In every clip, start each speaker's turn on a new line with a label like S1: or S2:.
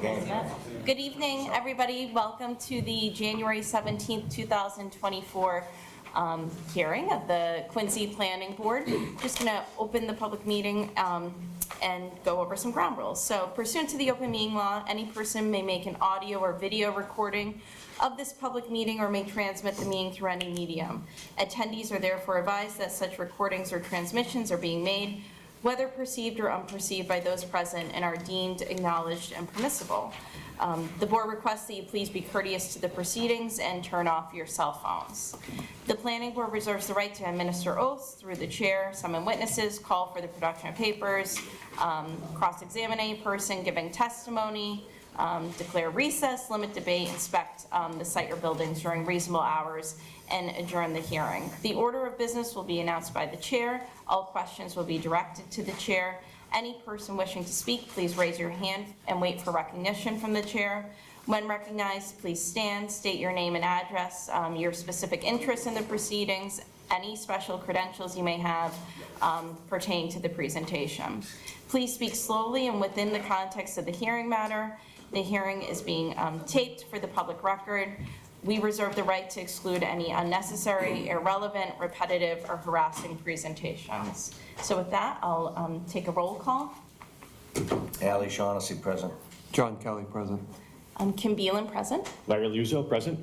S1: game.
S2: Good evening, everybody. Welcome to the January 17th, 2024 hearing of the Quincy Planning Board. Just going to open the public meeting and go over some ground rules. So pursuant to the open meeting law, any person may make an audio or video recording of this public meeting or may transmit the meeting through any medium. Attendees are therefore advised that such recordings or transmissions are being made, whether perceived or unperceived by those present, and are deemed acknowledged and permissible. The board requests that you please be courteous to the proceedings and turn off your cell phones. The planning board reserves the right to administer oaths through the chair, summon witnesses, call for the production of papers, cross-examine any person giving testimony, declare recess, limit debate, inspect the site or buildings during reasonable hours, and adjourn the hearing. The order of business will be announced by the chair. All questions will be directed to the chair. Any person wishing to speak, please raise your hand and wait for recognition from the chair. When recognized, please stand, state your name and address, your specific interest in the proceedings, any special credentials you may have pertaining to the presentation. Please speak slowly and within the context of the hearing matter. The hearing is being taped for the public record. We reserve the right to exclude any unnecessary, irrelevant, repetitive, or harassing presentations. So with that, I'll take a roll call.
S1: Ali Shaughnessy, present.
S3: John Kelly, present.
S2: Kim Beelen, present.
S4: Larry Luzo, present.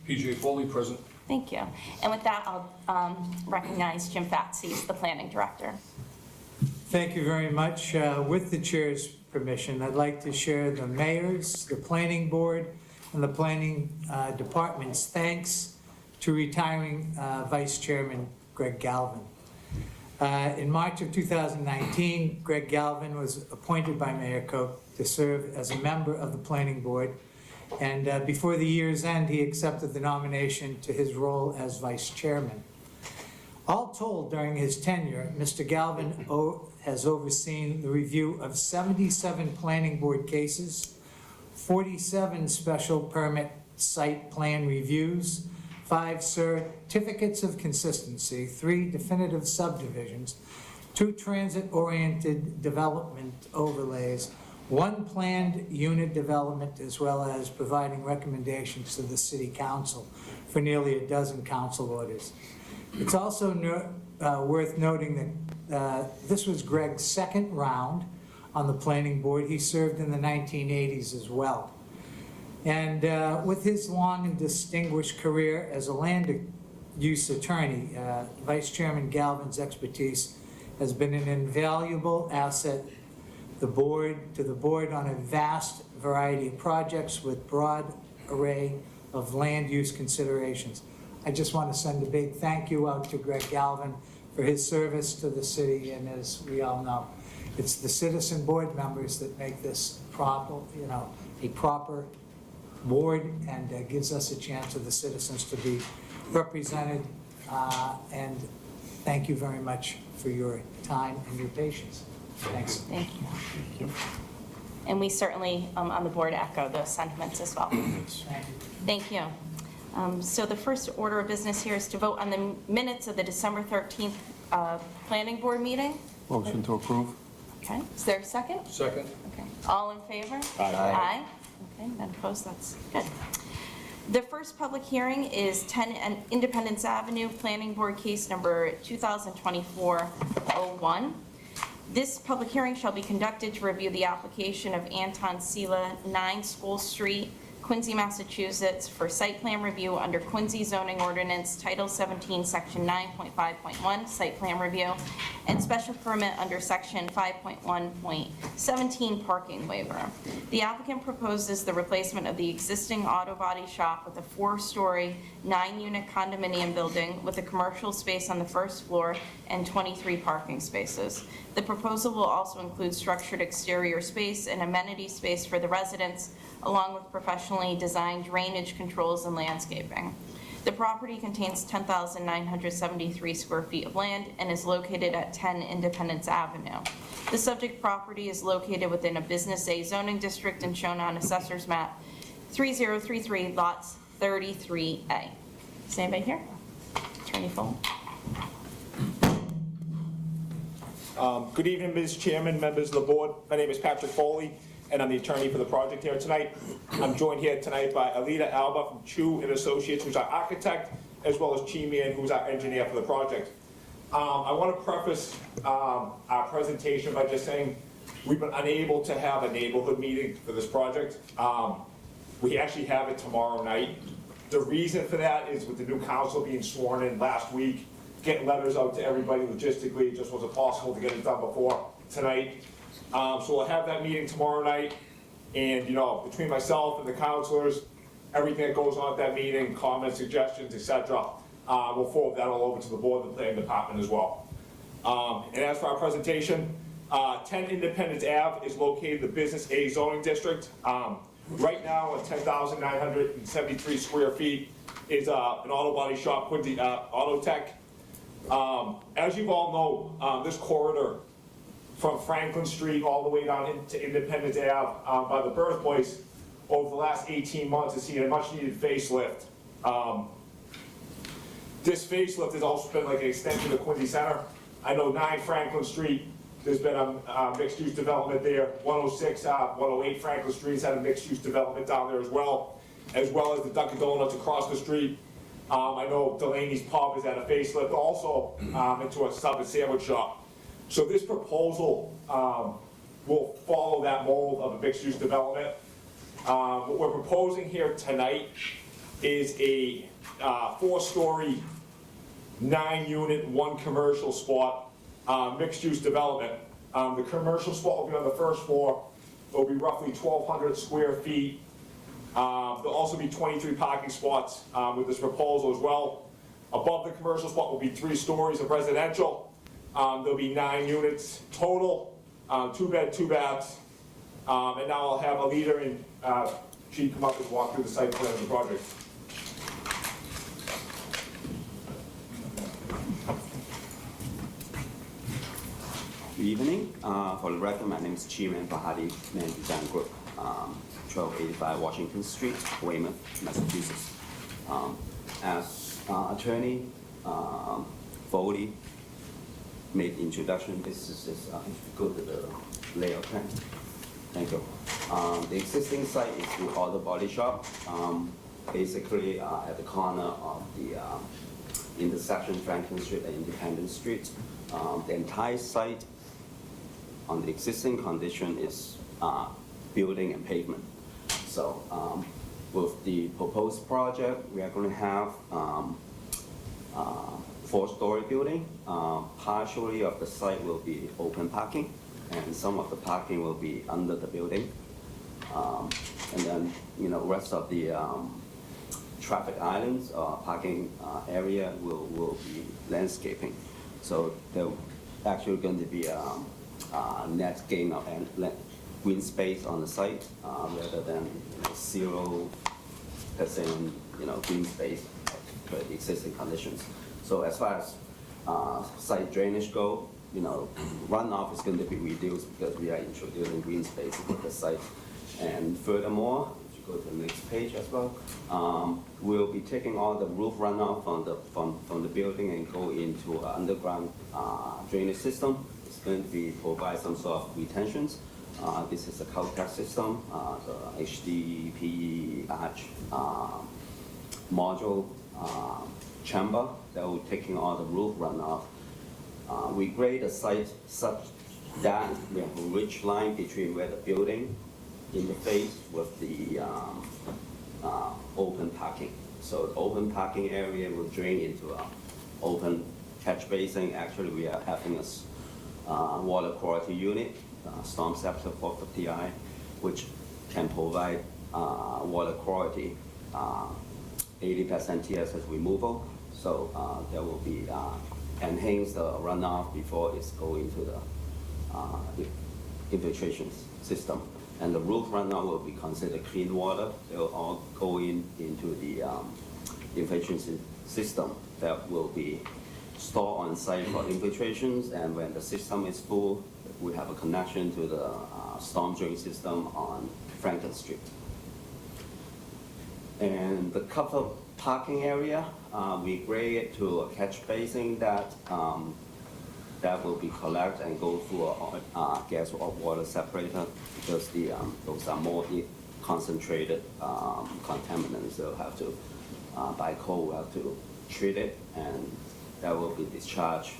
S5: PJ Foley, present.
S2: Thank you. And with that, I'll recognize Jim Fatsies, the planning director.
S6: Thank you very much. With the chair's permission, I'd like to share the mayor's, the planning board, and the planning department's thanks to retiring Vice Chairman Greg Galvin. In March of 2019, Greg Galvin was appointed by Mayor Koch to serve as a member of the planning board, and before the year's end, he accepted the nomination to his role as vice chairman. All told, during his tenure, Mr. Galvin has overseen the review of 77 planning board cases, 47 special permit site plan reviews, 5 certificates of consistency, 3 definitive subdivisions, 2 transit-oriented development overlays, 1 planned unit development, as well as providing recommendations to the city council for nearly a dozen council orders. It's also worth noting that this was Greg's second round on the planning board. He served in the 1980s as well. And with his long and distinguished career as a land use attorney, Vice Chairman Galvin's expertise has been an invaluable asset to the board on a vast variety of projects with broad array of land use considerations. I just want to send a big thank you out to Greg Galvin for his service to the city, and as we all know, it's the citizen board members that make this a proper board, and gives us a chance of the citizens to be represented. And thank you very much for your time and your patience. Thanks.
S2: Thank you. And we certainly, on the board, echo those sentiments as well. Thank you. So the first order of business here is to vote on the minutes of the December 13th planning board meeting.
S3: Motion to approve.
S2: Okay, is there a second?
S5: Second.
S2: Okay, all in favor?
S4: Aye.
S2: Aye. Okay, none opposed, that's good. The first public hearing is 10 Independence Avenue, Planning Board Case Number 2024-01. This public hearing shall be conducted to review the application of Anton Sela, 9 School Street, Quincy, Massachusetts, for site plan review under Quincy zoning ordinance Title 17, Section 9.5.1, site plan review, and special permit under Section 5.1.17, parking waiver. The applicant proposes the replacement of the existing auto body shop with a 4-story, 9-unit condominium building with a commercial space on the first floor and 23 parking spaces. The proposal will also include structured exterior space and amenity space for the residents, along with professionally designed drainage controls and landscaping. The property contains 10,973 square feet of land and is located at 10 Independence Avenue. The subject property is located within a Business A zoning district and shown on Assessor's Map 3033, lots 33A. Is anybody here? Attorney Foley.
S7: Good evening, Ms. Chairman, members of the board. My name is Patrick Foley,
S4: and I'm the attorney for the project here tonight. I'm joined here tonight by Alita Alba from Chu and Associates, who's our architect, as well as Chi Man, who's our engineer for the project. I want to preface our presentation by just saying we've been unable to have a neighborhood meeting for this project. We actually have it tomorrow night. The reason for that is with the new council being sworn in last week, getting letters out to everybody logistically, it just wasn't possible to get it done before tonight. So we'll have that meeting tomorrow night, and between myself and the councilors, everything that goes on at that meeting, comments, suggestions, etc., we'll forward that all over to the board and the planning department as well. And as for our presentation, 10 Independence Ave is located in the Business A zoning district. Right now, at 10,973 square feet is an auto body shop, Quincy Auto Tech. As you all know, this corridor from Franklin Street all the way down into Independence Ave by the birthplace over the last 18 months has seen a much needed facelift. This facelift has also been like an extension of Quincy Center. I know 9 Franklin Street, there's been a mixed-use development there. 106, 108 Franklin Street's had a mixed-use development down there as well as the Dunkin' Donuts across the street. I know Delaney's Pub has had a facelift also into a sub and sandwich shop. So this proposal will follow that mold of a mixed-use development. What we're proposing here tonight is a 4-story, 9-unit, 1 commercial spot mixed-use development. The commercial spot will be on the first floor. It'll be roughly 1,200 square feet. There'll also be 23 parking spots with this proposal as well. Above the commercial spot will be 3 stories of residential. There'll be 9 units total, 2 bed, 2 baths. And now I'll have Alita and she come up and walk through the site plan of the project.
S7: Good evening. For the record, my name is Chi Man Bahati, Man Design Group, 1285 Washington Street, Weymouth, Massachusetts. As attorney, Foley made the introduction. This is if you go to the layout plan. Thank you. The existing site is the auto body shop, basically at the corner of the intersection Franklin Street and Independence Street. The entire site on the existing condition is building and pavement. So with the proposed project, we are going to have 4-story building. Partially of the site will be open parking, and some of the parking will be under the building. And then, rest of the traffic islands, parking area will be landscaping. So there's actually going to be a net gain of green space on the site rather than 0% green space for the existing conditions. So as far as site drainage go, runoff is going to be reduced because we are introducing green space into the site. And furthermore, if you go to the next page as well, we'll be taking all the roof runoff from the building and go into an underground drainage system. It's going to provide some sort of retentions. This is a Caltech system, the HDPE arch module chamber that will taking all the roof runoff. We grade the site such that we have a ridge line between where the building interface with the open parking. So the open parking area will drain into an open catch basin. Actually, we are having a water quality unit, storm scepter 450i, which can provide water quality 80% TSS removal. So there will be enhance the runoff before it's going to the infiltration system. And the roof runoff will be considered clean water. They will all go into the infiltration system that will be stored on site for infiltrations. And when the system is full, we have a connection to the storm drain system on Franklin Street. And the cover parking area, we grade it to a catch basin that that will be collected and go through a gas or water separator because those are more concentrated contaminants. So have to, by code, we have to treat it, and that will be discharged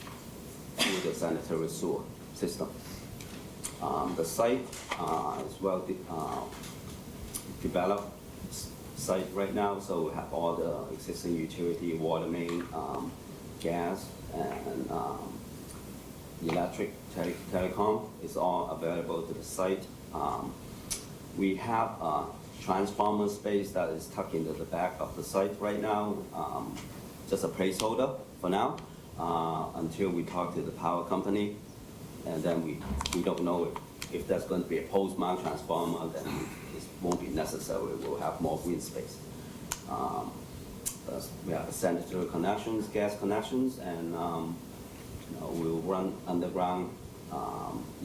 S7: through the sanitary sewer system. The site is well developed site right now, so we have all the existing utility, water main, gas, and electric, telecom is all available to the site. We have a transformer space that is tucked into the back of the site right now, just a placeholder for now, until we talk to the power company. And then we don't know if there's going to be a post-mount transformer, then it won't be necessary. We'll have more green space. We have sanitary connections, gas connections, and we'll run underground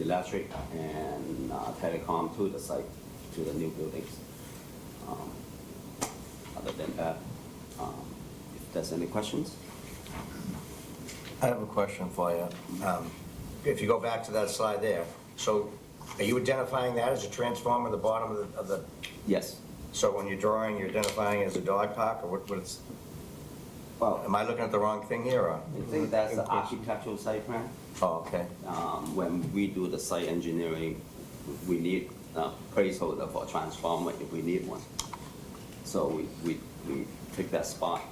S7: electric and telecom to the site, to the new buildings. Other than that, if there's any questions?
S1: I have a question for you. If you go back to that slide there, so are you identifying that as a transformer at the bottom of the,
S7: Yes.
S1: so when you're drawing, you're identifying it as a dog park, or what's,
S7: Well,
S1: am I looking at the wrong thing here, or?
S7: I think that's the architectural site plan.
S1: Oh, okay.
S7: When we do the site engineering, we need a placeholder for a transformer if we need one. So we pick that spot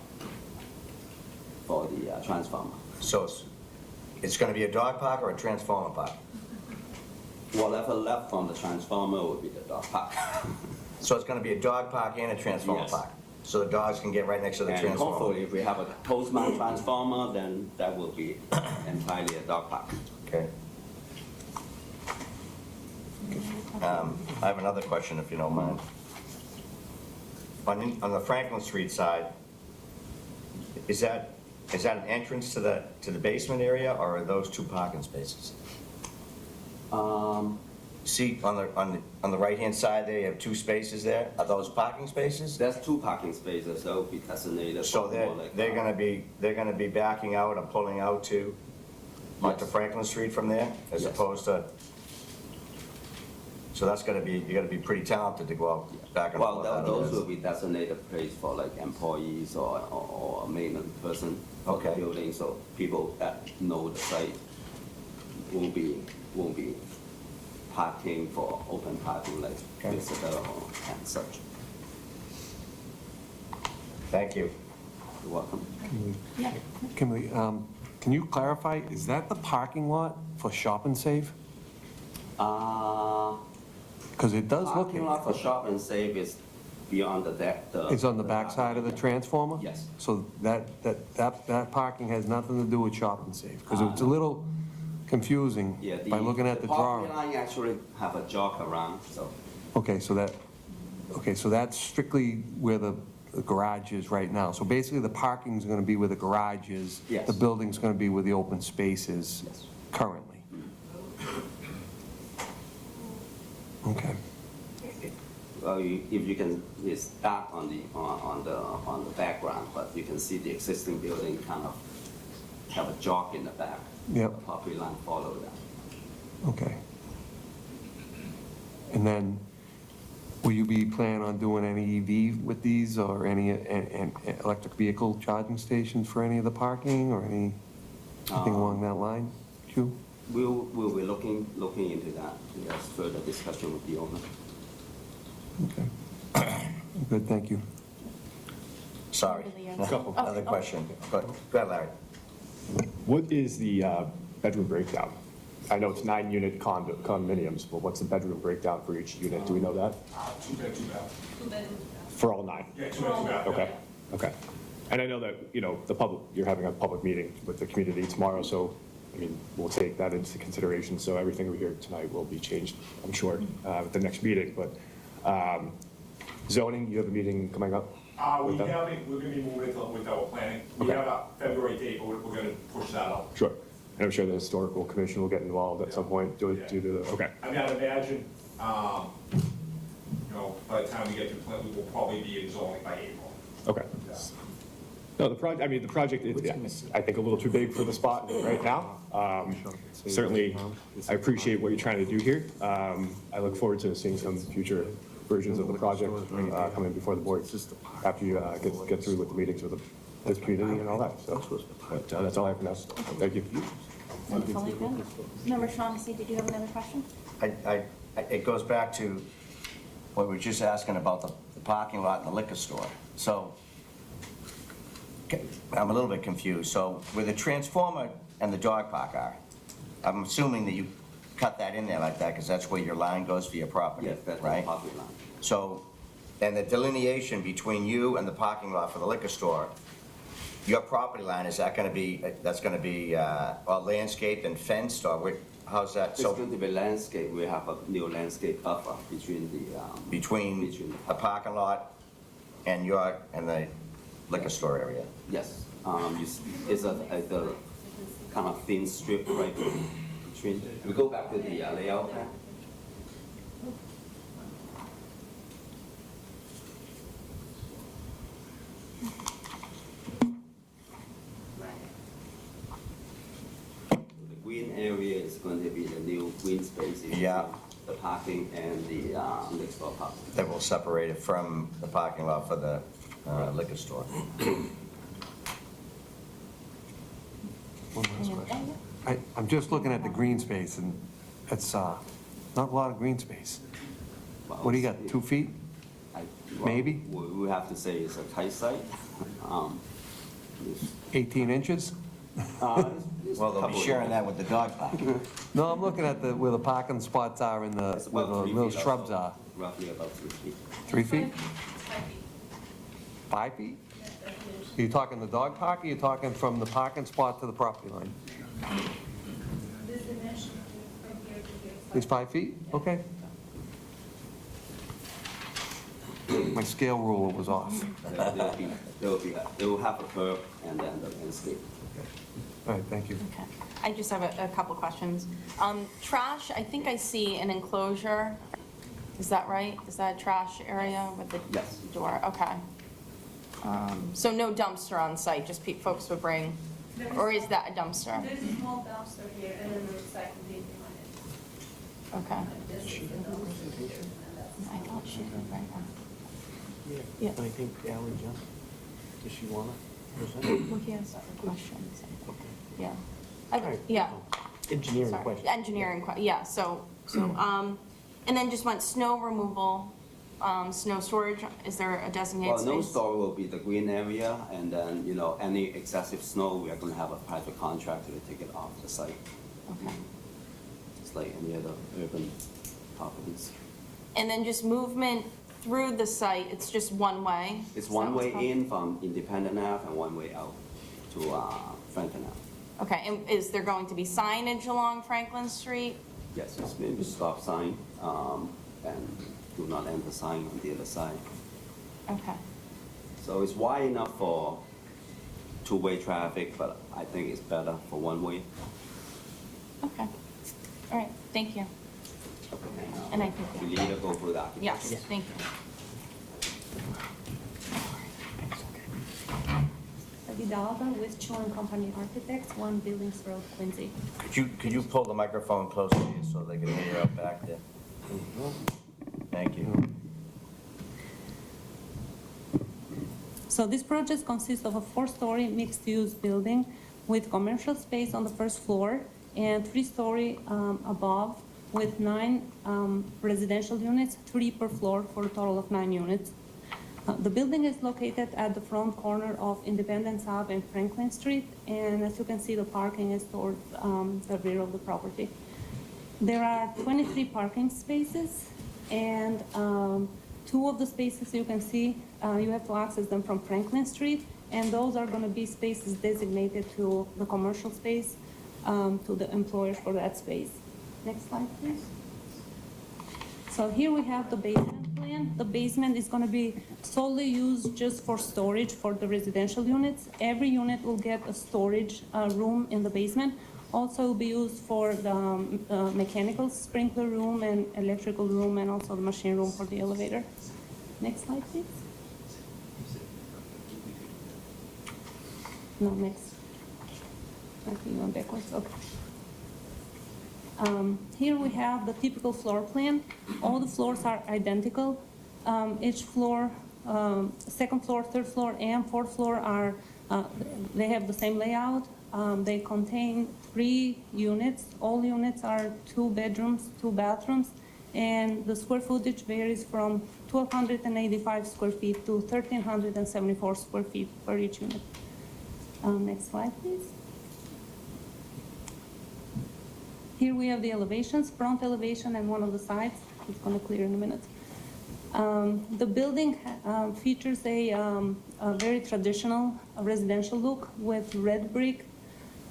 S7: for the transformer.
S1: So it's gonna be a dog park or a transformer park?
S7: Whatever left from the transformer will be the dog park.
S1: So it's gonna be a dog park and a transformer
S7: Yes.
S1: park? So the dogs can get right next to the
S7: And
S1: transformer?
S7: hopefully, if we have a post-mount transformer, then that will be entirely a dog park.
S1: Okay. I have another question, if you don't mind. On the Franklin Street side, is that an entrance to the basement area, or are those two parking spaces? See, on the right-hand side there, you have two spaces there. Are those parking spaces?
S7: There's two parking spaces that will be designated
S1: So
S7: for more like.
S1: they're gonna be backing out and pulling out to, onto
S7: Yes.
S1: Franklin Street from there, as
S7: Yes.
S1: opposed to? So that's gonna be, you gotta be pretty talented to go out back and
S7: Well,
S1: forth. out of
S7: those
S1: this.
S7: will be designated place for like employees or a maintenance person for the
S1: Okay.
S7: building, so people that know the site won't be parking for open parking like
S1: Okay.
S7: visitor and such.
S1: Thank you.
S7: You're welcome.
S3: Kimberly, can you clarify, is that the parking lot for Shop and Save? Because it does look,
S7: Parking lot for Shop and Save is beyond the deck.
S3: it's on the back side of the transformer?
S7: Yes.
S3: So that parking has nothing to do with Shop and Save? Because it's a little confusing
S7: Yeah,
S3: by looking at the
S7: property
S3: drawing.
S7: line actually have a jog around, so.
S3: Okay, so that's strictly where the garage is right now. So basically, the parking's gonna be where the garage is.
S7: Yes.
S3: The building's gonna be where the open space is
S7: Yes.
S3: currently. Okay.
S7: Well, if you can, it's dark on the background, but you can see the existing building kind of have a jog in the back.
S3: Yep.
S7: The property line follow that.
S3: Okay. And then, will you be planning on doing any EV with these, or any electric vehicle charging stations for any of the parking, or anything along that line, Hugh?
S7: We'll be looking into that. There's further discussion with the owner.
S3: Okay. Good, thank you.
S1: Sorry. Another question. Go ahead, Larry.
S8: What is the bedroom breakdown? I know it's 9-unit condominiums, but what's the bedroom breakdown for each unit? Do we know that?
S4: 2 bed, 2 bath.
S8: For all 9?
S4: Yeah, 2 bed, 2 bath.
S8: Okay, okay. And I know that, the public, you're having a public meeting with the community tomorrow, so, we'll take that into consideration. So everything we hear tonight will be changed, I'm sure, at the next meeting. But zoning, you have a meeting coming up?
S4: We're
S8: with them?
S4: gonna be moving with our planning. We
S8: Okay.
S4: have a February date, but we're gonna push that out.
S8: Sure. And I'm sure the historical commission will get involved at some point due to the, okay.
S4: I'd imagine, by the time we get to plan, we will probably be in zoning by April.
S8: Okay.
S4: Yeah.
S8: No, the project, I mean, the project is, I think, a little too big for the spot right now. Certainly, I appreciate what you're trying to do here. I look forward to seeing some future versions of the project coming before the board after you get through with the meetings with the community and all that. So, but that's all I have for now. Thank you.
S2: And fully good. Member Shaughnessy, did you have another question?
S1: It goes back to what we were just asking about the parking lot and the liquor store. So I'm a little bit confused. So where the transformer and the dog park are, I'm assuming that you cut that in there like that because that's where your line goes for your property,
S7: Yes, that's the
S1: right?
S7: property line.
S1: So, and the delineation between you and the parking lot for the liquor store, your property line, is that going to be, that's going to be all landscaped and fenced, or how's that?
S7: It's
S1: So
S7: going to be landscape. We have a new landscape buffer between the.
S1: between the parking lot and the liquor store area?
S7: Yes, it's a kind of thin strip right between. We go back to the layout plan. The green area is going to be the new green space. In
S1: Yeah.
S7: between the parking and the next door parking.
S1: That will separate it from the parking lot for the liquor store.
S3: One last question. I'm just looking at the green space, and it's not a lot of green space. What do you got, 2 feet?
S7: Well,
S3: Maybe?
S7: We have to say it's a tight site. It's,
S3: 18 inches?
S7: it's
S1: Well, they'll be
S7: couple-
S1: sharing that with the dog park.
S3: No, I'm looking at where the parking spots are and
S7: It's
S3: where
S7: about
S3: the
S7: 3
S3: little
S7: feet
S3: shrubs
S7: also.
S3: are.
S7: Roughly about 3 feet.
S3: 3 feet? 5 feet? Are you talking the dog park, or are you talking from the parking spot to the property line? It's 5 feet? Okay. My scale ruler was off.
S7: They will have a curb and then the landscape.
S3: All right, thank you.
S2: Okay. I just have a couple questions. Trash, I think I see an enclosure. Is that right? Is that a trash area with the
S7: Yes.
S2: door? Okay. So no dumpster on site, just folks would bring, or is that a dumpster?
S9: There's a small dumpster here and then the recycle bin behind it.
S2: Okay.
S9: This is the dumpster here, and that's-
S2: I thought she did, right? Yeah.
S3: I think Ally Johnson, does she want to present?
S2: Well, he has questions, I think. Yeah.
S3: Alright.
S2: Yeah.
S3: Engineering
S2: Sorry.
S3: question.
S2: Engineering, yeah, so, and then just want snow removal, snow storage, is there a designated
S7: Well,
S2: space?
S7: no store will be the green area, and then, any excessive snow, we are gonna have a private contractor to take it off the site,
S2: Okay.
S7: just like any other urban properties.
S2: And then just movement through the site, it's just one way?
S7: It's
S2: Is that
S7: one
S2: what's
S7: way
S2: called?
S7: in from Independent Ave and one way out to Franklin Ave.
S2: Okay, and is there going to be signage along Franklin Street?
S7: Yes, it's maybe stop sign, and do not enter sign on the other side.
S2: Okay,
S7: So it's wide enough for two-way traffic, but I think it's better for one-way.
S2: okay. All right, thank you. And I think,
S7: We need to go through that.
S2: yes, thank you.
S9: Vidalba with Chu and Company Architects, 1 Billings Road, Quincy.
S1: Could you pull the microphone closer to you so they can hear you up back there? Thank you.
S9: So this project consists of a 4-story mixed-use building with commercial space on the first floor and 3-story above with 9 residential units, 3 per floor for a total of 9 units. The building is located at the front corner of Independence Ave and Franklin Street, and as you can see, the parking is towards the rear of the property. There are 23 parking spaces, and 2 of the spaces you can see, you have to access them from Franklin Street, and those are going to be spaces designated to the commercial space, to the employers for that space. Next slide, please. So here we have the basement plan. The basement is going to be solely used just for storage for the residential units. Every unit will get a storage room in the basement. Also will be used for the mechanical sprinkler room and electrical room, and also the machine room for the elevator. Next slide, please. No, next. Okay, you went backwards, okay. Here we have the typical floor plan. All the floors are identical. Each floor, second floor, third floor, and fourth floor are, they have the same layout. They contain 3 units. All units are 2 bedrooms, 2 bathrooms, and the square footage varies from 1,285 square feet to 1,374 square feet per each unit. Next slide, please. Here we have the elevations, front elevation and one of the sides. It's going to clear in a minute. The building features a very traditional residential look with red brick,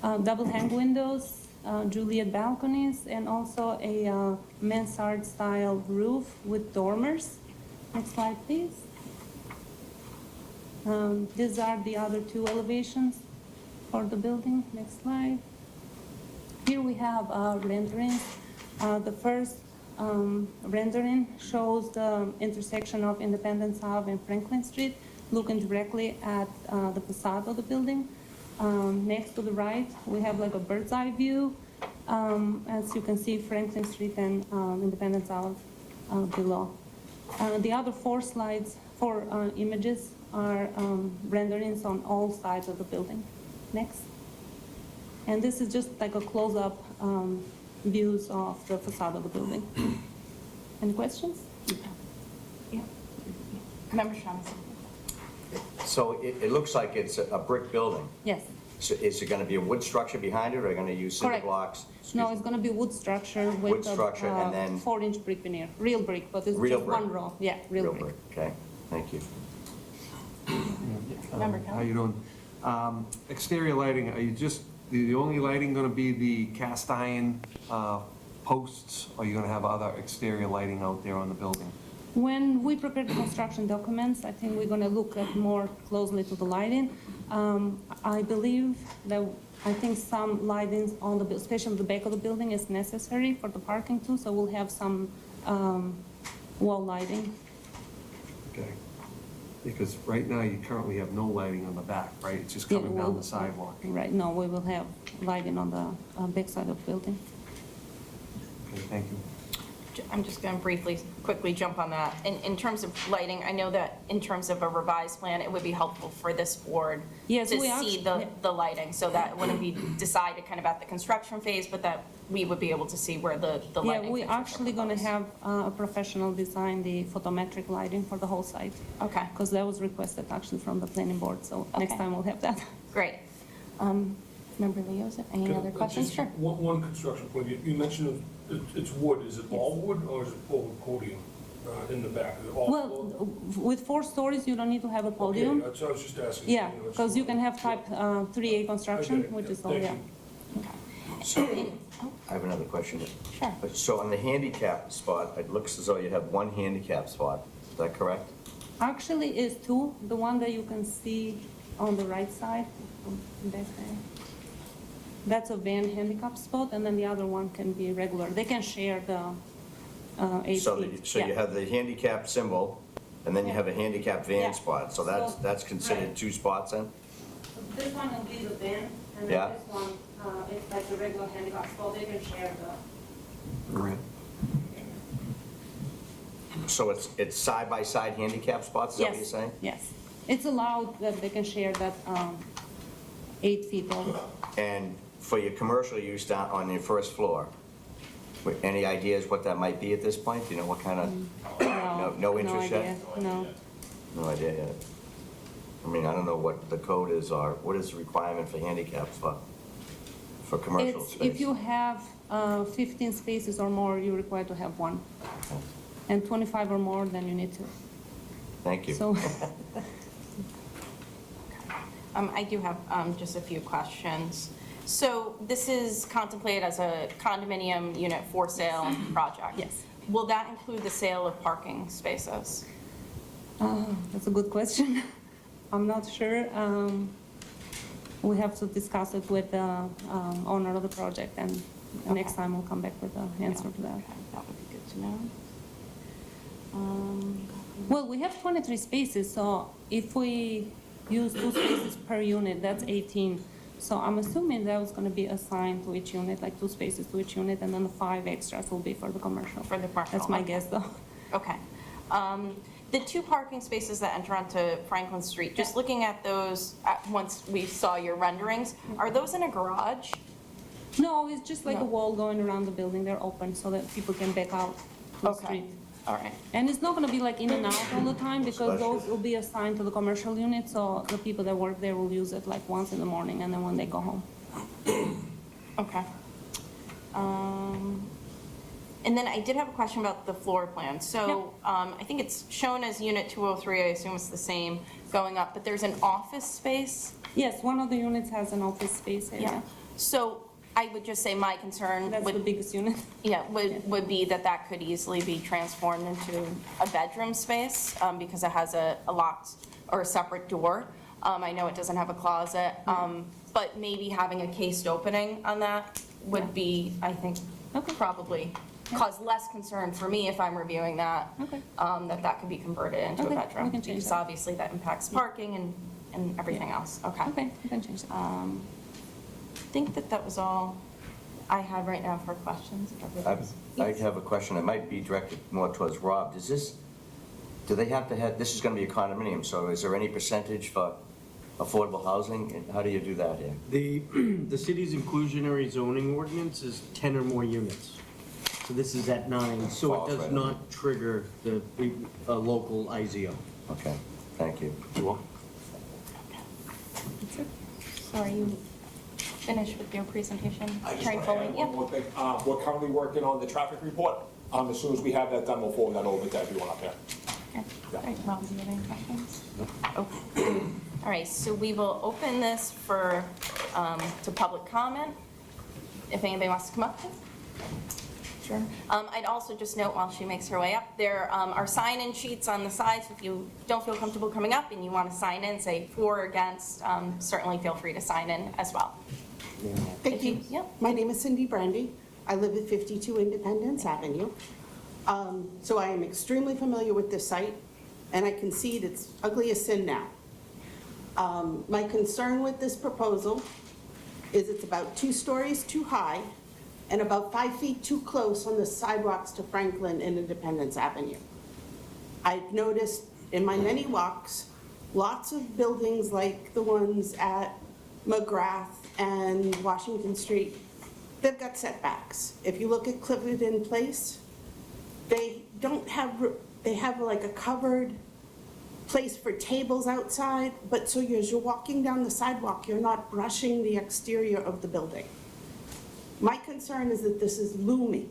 S9: double hang windows, Juliet balconies, and also a mansard style roof with dormers. Next slide, please. These are the other 2 elevations for the building. Next slide. Here we have renderings. The first rendering shows the intersection of Independence Ave and Franklin Street, looking directly at the facade of the building. Next to the right, we have like a bird's eye view. As you can see, Franklin Street and Independence Ave below. The other 4 slides, 4 images are renderings on all sides of the building. Next. And this is just like a close-up views of the facade of the building. Any questions?
S2: Yeah. Member Shaughnessy.
S1: So it looks like it's a brick building.
S9: Yes,
S1: So is it gonna be a wood structure behind it, or are you gonna use cinder
S9: Correct.
S1: blocks?
S9: no, it's gonna be wood structure
S1: Wood
S9: with
S1: structure and
S9: a
S1: then-
S9: 4-inch brick veneer, real brick, but it's
S1: Real
S9: just
S1: brick.
S9: one row. Yeah, real brick.
S1: Okay, thank you.
S2: Member
S3: How
S2: Kelly.
S3: you doing? Exterior lighting, are you just, the only lighting gonna be the cast iron posts, or are you gonna have other exterior lighting out there on the building?
S9: When we prepare the construction documents, I think we're gonna look at more closely to the lighting. I believe that, I think some lighting on the, especially the back of the building is necessary for the parking too, so we'll have some wall lighting.
S3: Okay. Because right now, you currently have no lighting on the back, right? It's just
S9: Yeah,
S3: coming down
S9: we'll-
S3: the sidewalk.
S9: Right, no, we will have lighting on the back side of the building.
S3: Okay, thank you.
S2: I'm just going to quickly jump on that. In terms of lighting, I know that in terms of a revised plan, it would be helpful for this board
S9: Yes,
S2: to
S9: we
S2: see
S9: actually-
S2: the lighting, so that it wouldn't be decided kind of at the construction phase, but that we would be able to see where the
S9: Yeah,
S2: lighting.
S9: we're
S2: fixtures are
S9: actually gonna
S2: proposed.
S9: have a professional design the photometric lighting for the whole site,
S2: Okay,
S9: because that was requested actually from the planning board, so next
S2: Okay.
S9: time we'll have that.
S2: great. Member Leosa, any other questions?
S5: Just
S2: Sure.
S5: One construction point, you mentioned it's wood, is it all wood or is it all podium in the back? Is it all
S9: Well,
S5: wood?
S9: with 4 stories, you don't need to have a podium.
S5: Okay, that's what I was just asking.
S9: Yeah,
S5: You know, it's-
S9: because you can have type 3A construction,
S5: Okay,
S9: which is all,
S5: thank
S9: yeah.
S5: you.
S1: So, I have another question.
S2: Sure.
S1: So on the handicap spot, it looks as though you have 1 handicap spot, is that correct?
S9: Actually, is 2, the one that you can see on the right side, back there. That's a van handicap spot, and then the other one can be regular. They can share the 8
S1: So
S9: feet.
S1: so you
S9: Yeah.
S1: have the handicap symbol, and then you
S9: Yeah.
S1: have a handicap
S9: Yeah.
S1: van spot, so that's
S9: So-
S1: considered
S9: right.
S1: 2 spots then?
S9: This one will be the van, and
S1: Yeah.
S9: then this one, it's like the regular handicap spot. They can share the.
S3: Right.
S1: So it's side-by-side handicap spots, is that what you're
S9: Yes,
S1: saying?
S9: yes. It's allowed that they can share that 8 feet of.
S1: And for your commercial use down on your first floor, any ideas what that might be at this point? Do you know what kind of, no interest yet?
S9: idea, No.
S1: No idea yet. I mean, I don't know what the code is, or what is the requirement for handicaps for commercial
S9: It's,
S1: space?
S9: if you have 15 spaces or more, you're required to have 1. And 25 or more, then you need 2.
S1: Thank you.
S9: So,
S2: I do have just a few questions. So this is contemplated as a condominium unit for sale project?
S9: Yes.
S2: Will that include the sale of parking spaces?
S9: that's a good question. I'm not sure. We have to discuss it with the owner of the project, and next time we'll come back with the answer to that.
S2: Okay, that would be good to know.
S9: Well, we have 23 spaces, so if we use 2 spaces per unit, that's 18. So I'm assuming that was gonna be assigned to each unit, like 2 spaces to each unit, and then the 5 extras will be for the commercial.
S2: For the commercial,
S9: That's my
S2: okay.
S9: guess, though.
S2: Okay. The 2 parking spaces that enter onto Franklin Street, just looking at those, once we saw your renderings, are those in a garage?
S9: No, it's just like a
S2: No.
S9: wall going around the building, they're open so that people can back out to the
S2: Okay.
S9: street.
S2: All right.
S9: And it's not gonna be like in and out all the time, because
S1: Especially-
S9: those will be assigned to the commercial unit, so the people that work there will use it like once in the morning, and then when they go home.
S2: Okay. And then I did have a question about the floor plan. So I think it's shown as unit 203, I assume it's the same going up, but there's an office space?
S9: Yes, one of the units has an office space
S2: Yeah.
S9: area.
S2: So I would just say my concern
S9: That's the
S2: would,
S9: biggest unit.
S2: yeah, would be that that could easily be transformed into a bedroom space because it has a locked or a separate door. I know it doesn't have a closet, but maybe having a cased opening on that would be, I think,
S9: Okay.
S2: probably cause less concern for me if I'm reviewing that.
S9: Okay.
S2: That could be converted into a
S9: Okay, we
S2: bedroom.
S9: can change
S2: Because
S9: that.
S2: obviously that impacts parking and everything else. Okay.
S9: Okay, you can change that.
S2: I think that was all I had right now for questions.
S1: I have a question, it might be directed more towards Rob. Do they have to have, this is gonna be a condominium, so is there any percentage for affordable housing? And how do you do that here?
S10: The city's inclusionary zoning ordinance is 10 or more units. So this is at 9, so
S1: Falls
S10: it
S1: right
S10: does
S1: in.
S10: not trigger the local IZO.
S1: Okay, thank you.
S8: You're welcome.
S2: So are you finished with your presentation?
S4: I just
S2: Attorney
S4: want to
S2: Foley?
S4: add
S2: Yeah.
S4: one more thing. We're currently working on the traffic report. As soon as we have that done, we'll forward that over to everyone up there.
S2: Okay. All right, Rob, do you have any questions? Okay. All right, so we will open this for, to public comment, if anybody wants to come up. Sure. I'd also just note while she makes her way up, there are sign-in sheets on the sides. If you don't feel comfortable coming up and you want to sign in, say for or against, certainly feel free to sign in as well.
S11: Thank
S2: If
S11: you.
S2: Yep.
S11: My name is Cindy Brandy. I live at 52 Independence Avenue. So I am extremely familiar with this site, and I concede it's ugly as sin now. My concern with this proposal is it's about 2 stories too high and about 5 feet too close on the sidewalks to Franklin and Independence Avenue. I've noticed in my many walks, lots of buildings like the ones at McGrath and Washington Street, they've got setbacks. If you look at Clifton Place, they have like a covered place for tables outside, but so as you're walking down the sidewalk, you're not brushing the exterior of the building. My concern is that this is looming.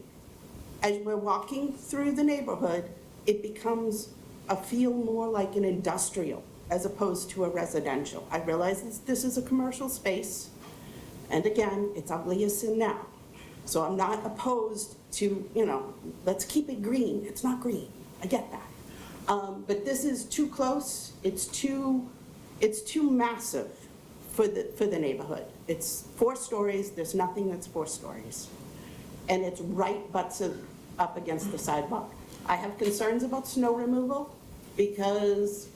S11: As we're walking through the neighborhood, it becomes a feel more like an industrial as opposed to a residential. I realize this is a commercial space, and again, it's ugly as sin now. So I'm not opposed to, let's keep it green. It's not green, I get that. But this is too close, it's too massive for the neighborhood. It's 4 stories, there's nothing that's 4 stories. And it's right butts up against the sidewalk. I have concerns about snow removal because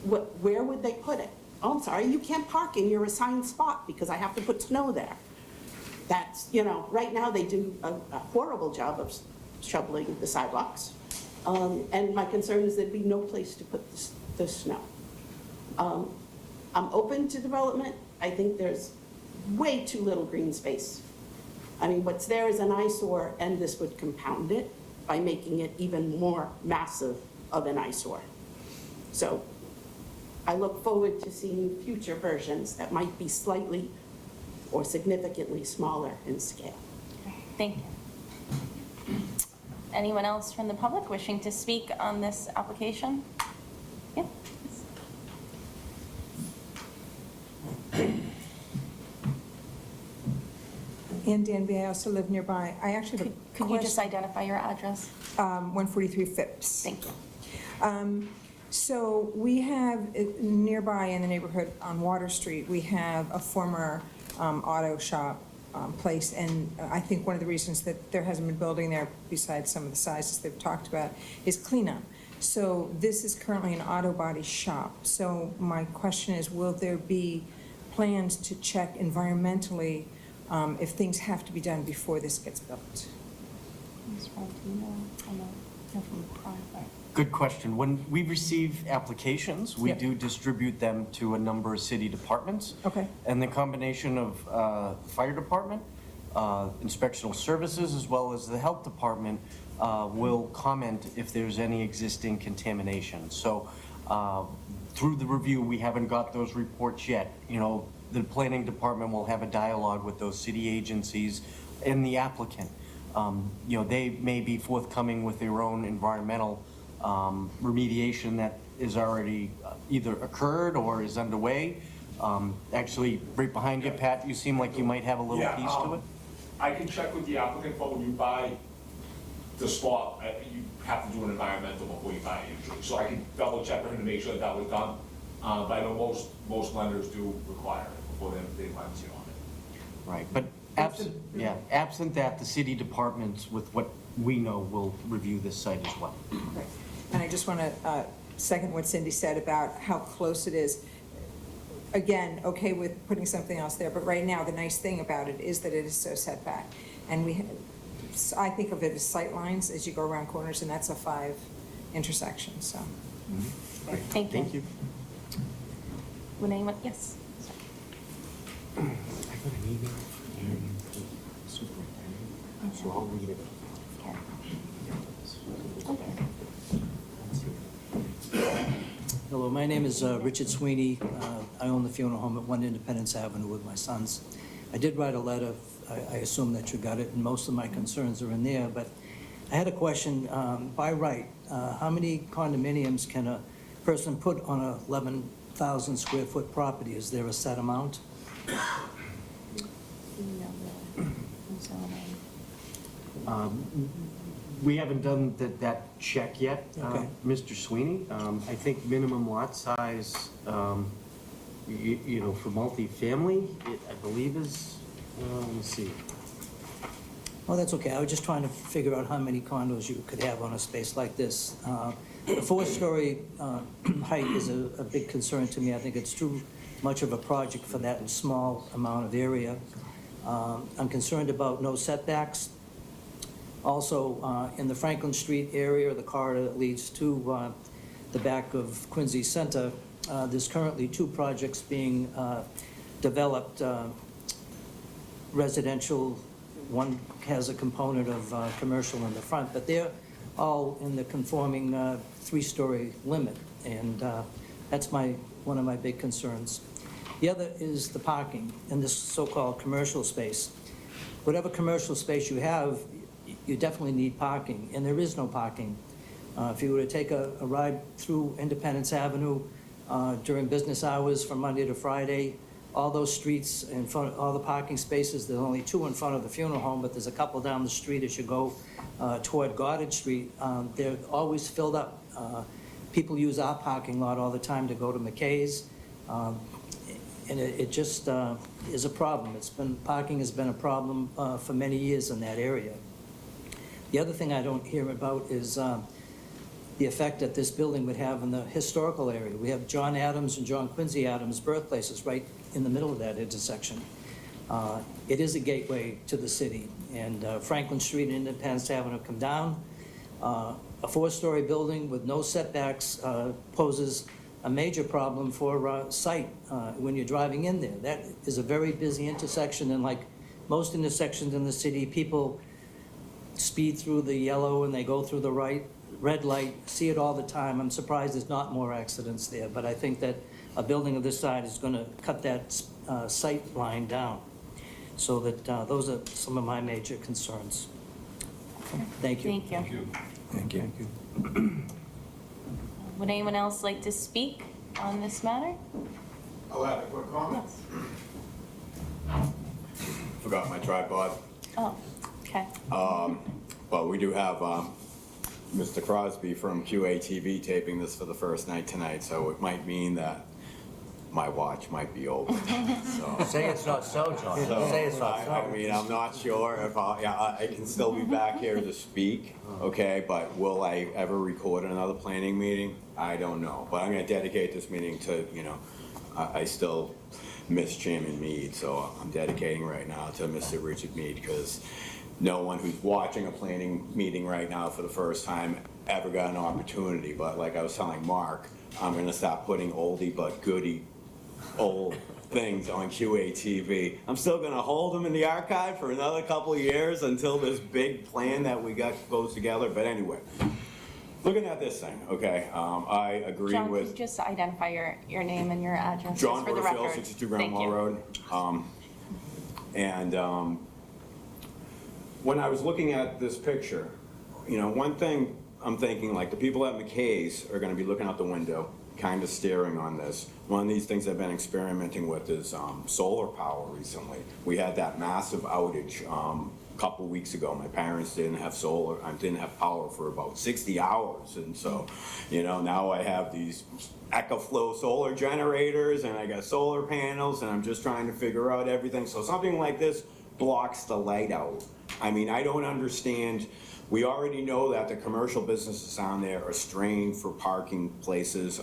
S11: where would they put it? Oh, I'm sorry, you can't park in your assigned spot because I have to put snow there. That's, right now they do a horrible job of shoveling the sidewalks. And my concern is there'd be no place to put the snow. I'm open to development. I think there's way too little green space. I mean, what's there is an eyesore, and this would compound it by making it even more massive of an eyesore. So I look forward to seeing future versions that might be slightly or significantly smaller in scale.
S2: Thank you. Anyone else from the public wishing to speak on this application? Yeah.
S12: Ann Danby, I also live nearby. I actually have a
S2: Could you just
S12: question.
S2: identify your address?
S12: 143 Phipps.
S2: Thank you.
S12: So we have nearby in the neighborhood on Water Street, we have a former auto shop place, and I think one of the reasons that there hasn't been building there, besides some of the sizes they've talked about, is cleanup. So this is currently an auto body shop. So my question is, will there be plans to check environmentally if things have to be done before this gets built?
S10: Good question. When we receive applications, we
S12: Yep.
S10: do distribute them to a number of city departments.
S12: Okay.
S10: And the combination of fire department, inspectional services, as well as the health department will comment if there's any existing contamination. So through the review, we haven't got those reports yet. You know, the planning department will have a dialogue with those city agencies and the applicant. You know, they may be forthcoming with their own environmental remediation that is already either occurred or is underway. Actually, right behind you, Pat, you seem like you might have a little
S4: Yeah,
S10: piece to it.
S4: I can check with the applicant, but when you buy the spot, you have to do an environmental before you buy it usually. So I can double check with him to make sure that that was done. But I know most lenders do require it before they finance you on it.
S10: Right, but absent that, the city departments, with what we know, will review this site as well.
S12: Right. And I just want to second what Cindy said about how close it is. Again, okay with putting something else there, but right now, the nice thing about it is that it is so set back. And I think of it as sight lines as you go around corners, and that's a 5 intersection, so.
S2: Thank you.
S10: Thank you.
S2: Would anyone, yes?
S10: I got an email from the superintendent, so I'll read it.
S13: Hello, my name is Richard Sweeney. I own the funeral home at 1 Independence Avenue with my sons. I did write a letter. I assume that you got it, and most of my concerns are in there, but I had a question. By right, how many condominiums can a person put on a 11,000 square foot property? Is there a set amount?
S10: We haven't done that check yet,
S13: Okay.
S10: Mr. Sweeney. I think minimum lot size, you know, for multifamily, I believe is, let me see.
S13: Well, that's okay. I was just trying to figure out how many condos you could have on a space like this. The 4-story height is a big concern to me. I think it's too much of a project for that small amount of area. I'm concerned about no setbacks. Also, in the Franklin Street area, the corridor that leads to the back of Quincy Center, there's currently 2 projects being developed, residential. One has a component of commercial in the front, but they're all in the conforming 3-story limit, and that's one of my big concerns. The other is the parking in this so-called commercial space. Whatever commercial space you have, you definitely need parking, and there is no parking. If you were to take a ride through Independence Avenue during business hours from Monday to Friday, all those streets in front, all the parking spaces, there's only 2 in front of the funeral home, but there's a couple down the street as you go toward Goddard Street. They're always filled up. People use our parking lot all the time to go to McKay's, and it just is a problem. Parking has been a problem for many years in that area. The other thing I don't hear about is the effect that this building would have in the historical area. We have John Adams and John Quincy Adams' birthplaces right in the middle of that intersection. It is a gateway to the city, and Franklin Street and Independence Avenue come down. A 4-story building with no setbacks poses a major problem for sight when you're driving in there. That is a very busy intersection, and like most intersections in the city, people speed through the yellow and they go through the red light, see it all the time. I'm surprised there's not more accidents there, but I think that a building of this size is going to cut that sight line down. So that those are some of my major concerns. Thank you.
S2: Thank you.
S3: Thank you.
S2: Would anyone else like to speak on this matter?
S14: I'll add a quick comment.
S2: Yes.
S14: Forgot my tripod.
S2: Oh, okay.
S14: But we do have Mr. Crosby from QATV taping this for the first night tonight, so it might mean that my watch might be over. So.
S1: Say it's not so, John. Say it's not so.
S14: I mean, I'm not sure if I can still be back here to speak, okay? But will I ever record another planning meeting? I don't know. But I'm gonna dedicate this meeting to, I still miss Chairman Mead, so I'm dedicating right now to Mr. Richard Mead, because no one who's watching a planning meeting right now for the first time ever got an opportunity. But like I was telling Mark, I'm gonna stop putting oldie but goodie old things on QATV. I'm still gonna hold them in the archive for another couple of years until this big plan that we got goes together. But anyway, looking at this thing, okay, I agree
S2: John,
S14: with.
S2: could you just identify your name and your address
S14: John
S2: for the
S14: Butterfield,
S2: record?
S14: 62
S2: Thank
S14: Grand Wall
S2: you.
S14: Road. When I was looking at this picture, one thing I'm thinking, like, the people at McKay's are gonna be looking out the window, kind of staring on this. One of these things I've been experimenting with is solar power recently. We had that massive outage a couple weeks ago. My parents didn't have didn't have power for about 60 hours. And so, now I have these EcoFlow solar generators and I got solar panels and I'm just trying to figure out everything. So something like this blocks the light out. I mean, I don't understand. We already know that the commercial businesses down there are strained for parking places.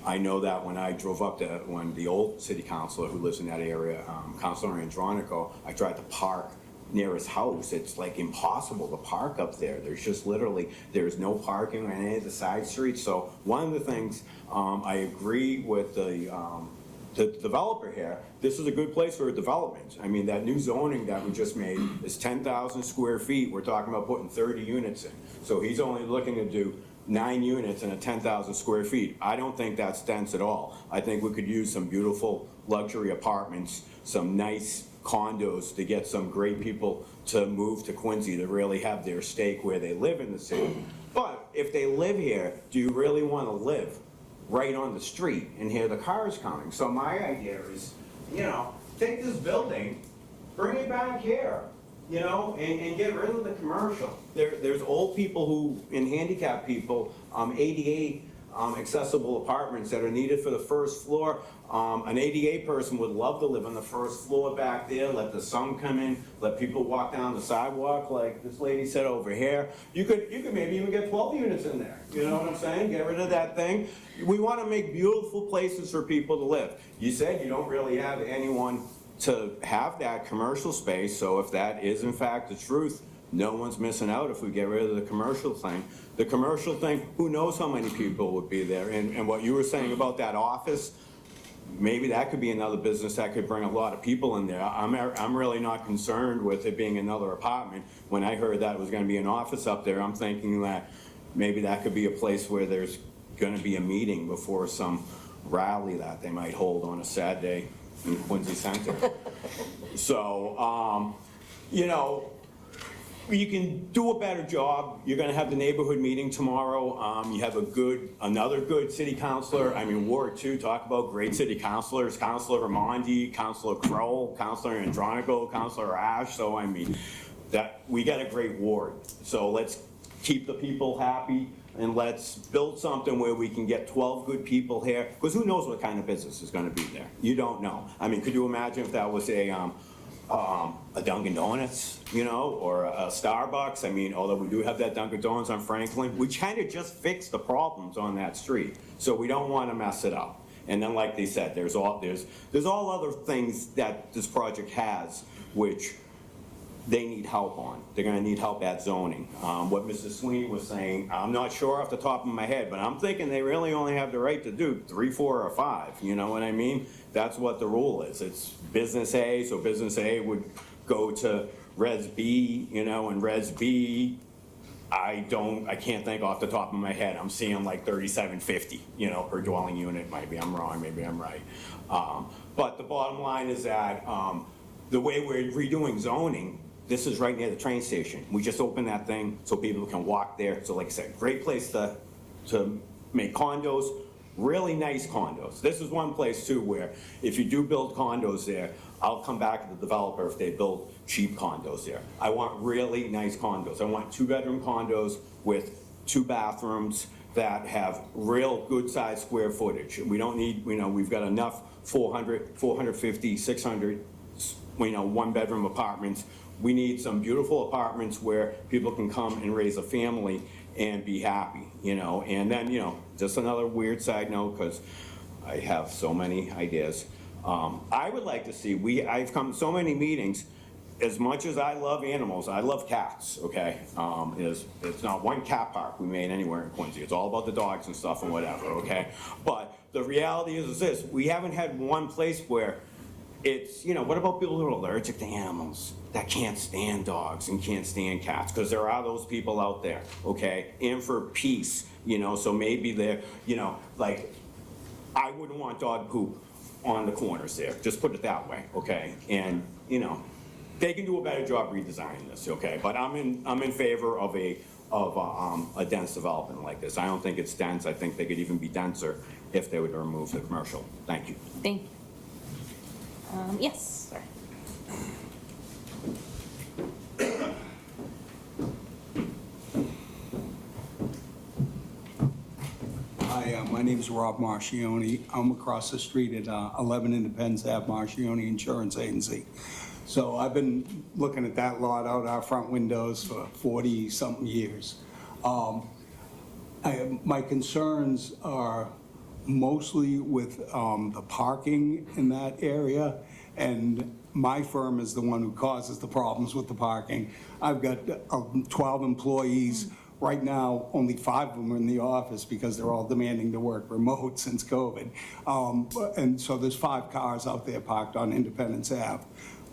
S14: I know that when I drove up there, when the old city councilor who lives in that area, Councilor Andronico, I tried to park near his house. It's like impossible to park up there. There's just literally, there's no parking on any of the side streets. So one of the things, I agree with the developer here, this is a good place for a development. I mean, that new zoning that we just made is 10,000 square feet. We're talking about putting 30 units in. So he's only looking to do 9 units in a 10,000 square feet. I don't think that's dense at all. I think we could use some beautiful luxury apartments, some nice condos to get some great people to move to Quincy to really have their stake where they live in the city. But if they live here, do you really want to live right on the street and hear the cars coming? So my idea is, take this building, bring it back here, and get rid of the commercial. There's old people and handicapped people, ADA accessible apartments that are needed for the first floor. An ADA person would love to live on the first floor back there, let the sun come in, let people walk down the sidewalk like this lady said over here. You could maybe even get 12 units in there. You know what I'm saying? Get rid of that thing. We want to make beautiful places for people to live. You said you don't really have anyone to have that commercial space, so if that is in fact the truth, no one's missing out if we get rid of the commercial thing. The commercial thing, who knows how many people would be there? And what you were saying about that office, maybe that could be another business that could bring a lot of people in there. I'm really not concerned with it being another apartment. When I heard that it was gonna be an office up there, I'm thinking that maybe that could be a place where there's gonna be a meeting before some rally that they might hold on a sad day in Quincy Center. So, you can do a better job. You're gonna have the neighborhood meeting tomorrow. You have another good city councilor. I mean, Ward 2, talk about great city councilors. Councilor Ramondi, Councilor Crowell, Councilor Andronico, Councilor Ash. So, I mean, we got a great ward. So let's keep the people happy and let's build something where we can get 12 good people here. Because who knows what kind of business is gonna be there? You don't know. I mean, could you imagine if that was a Dunkin' Donuts, or a Starbucks? I mean, although we do have that Dunkin' Donuts on Franklin, we kind of just fixed the problems on that street. So we don't want to mess it up. And then, like they said, there's all other things that this project has, which they need help on. They're gonna need help at zoning. What Mrs. Sweeney was saying, I'm not sure off the top of my head, but I'm thinking they really only have the right to do 3, 4, or 5, you know what I mean? That's what the rule is. It's business A, so business A would go to Res B, and Res B, I can't think off the top of my head. I'm seeing like $37.50, per dwelling unit. Maybe I'm wrong, maybe I'm right. But the bottom line is that the way we're redoing zoning, this is right near the train station. We just opened that thing so people can walk there. So like I said, great place to make condos, really nice condos. This is one place too where if you do build condos there, I'll come back to the developer if they build cheap condos there. I want really nice condos. I want 2-bedroom condos with 2 bathrooms that have real good-sized square footage. We don't need, we've got enough 400, 450, 600, one-bedroom apartments. We need some beautiful apartments where people can come and raise a family and be happy, And then, just another weird side note, because I have so many ideas. I would like to see, I've come to so many meetings. As much as I love animals, I love cats, okay? It's not one cat park we made anywhere in Quincy. It's all about the dogs and stuff and whatever, okay? But the reality is this, we haven't had one place where it's, what about people who are allergic to animals, that can't stand dogs and can't stand cats? Because there are those people out there, okay? And for peace, so maybe they're, like, I wouldn't want dog poop on the corners there, just put it that way, okay? And, they can do a better job redesigning this, okay? But I'm in favor of a dense development like this. I don't think it's dense. I think they could even be denser if they would remove the commercial. Thank you.
S2: Thank you. Yes, sir.
S15: Hi, my name is Rob Marchioni. I'm across the street at 11 Independence Ave, Marchioni Insurance Agency. So I've been looking at that lot out our front windows for 40-something years. My concerns are mostly with the parking in that area, and my firm is the one who causes the problems with the parking. I've got 12 employees. Right now, only 5 of them are in the office because they're all demanding to work remote since COVID. And so there's 5 cars out there parked on Independence Ave.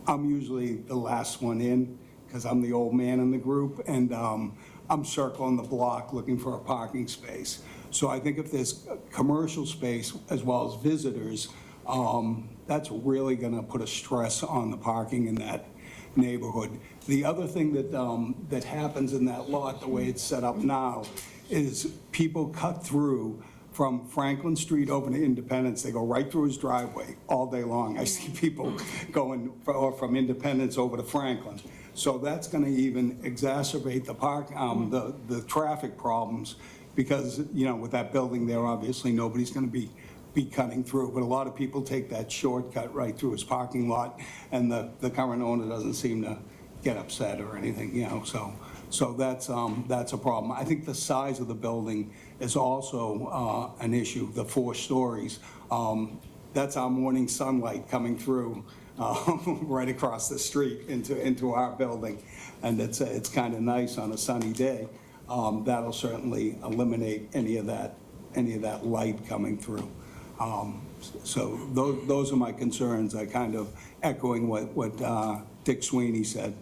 S15: I'm usually the last one in because I'm the old man in the group, and I'm circling the block looking for a parking space. So I think if there's commercial space as well as visitors, that's really gonna put a stress on the parking in that neighborhood. The other thing that happens in that lot, the way it's set up now, is people cut through from Franklin Street over to Independence. They go right through his driveway all day long. I see people going from Independence over to Franklin. So that's gonna even exacerbate the traffic problems because, with that building there, obviously nobody's gonna be cutting through, but a lot of people take that shortcut right through his parking lot, and the current owner doesn't seem to get upset or anything, so that's a problem. I think the size of the building is also an issue, the 4 stories. That's our morning sunlight coming through right across the street into our building, and it's kind of nice on a sunny day. That'll certainly eliminate any of that light coming through. So those are my concerns. I kind of echoing what Dick Sweeney said.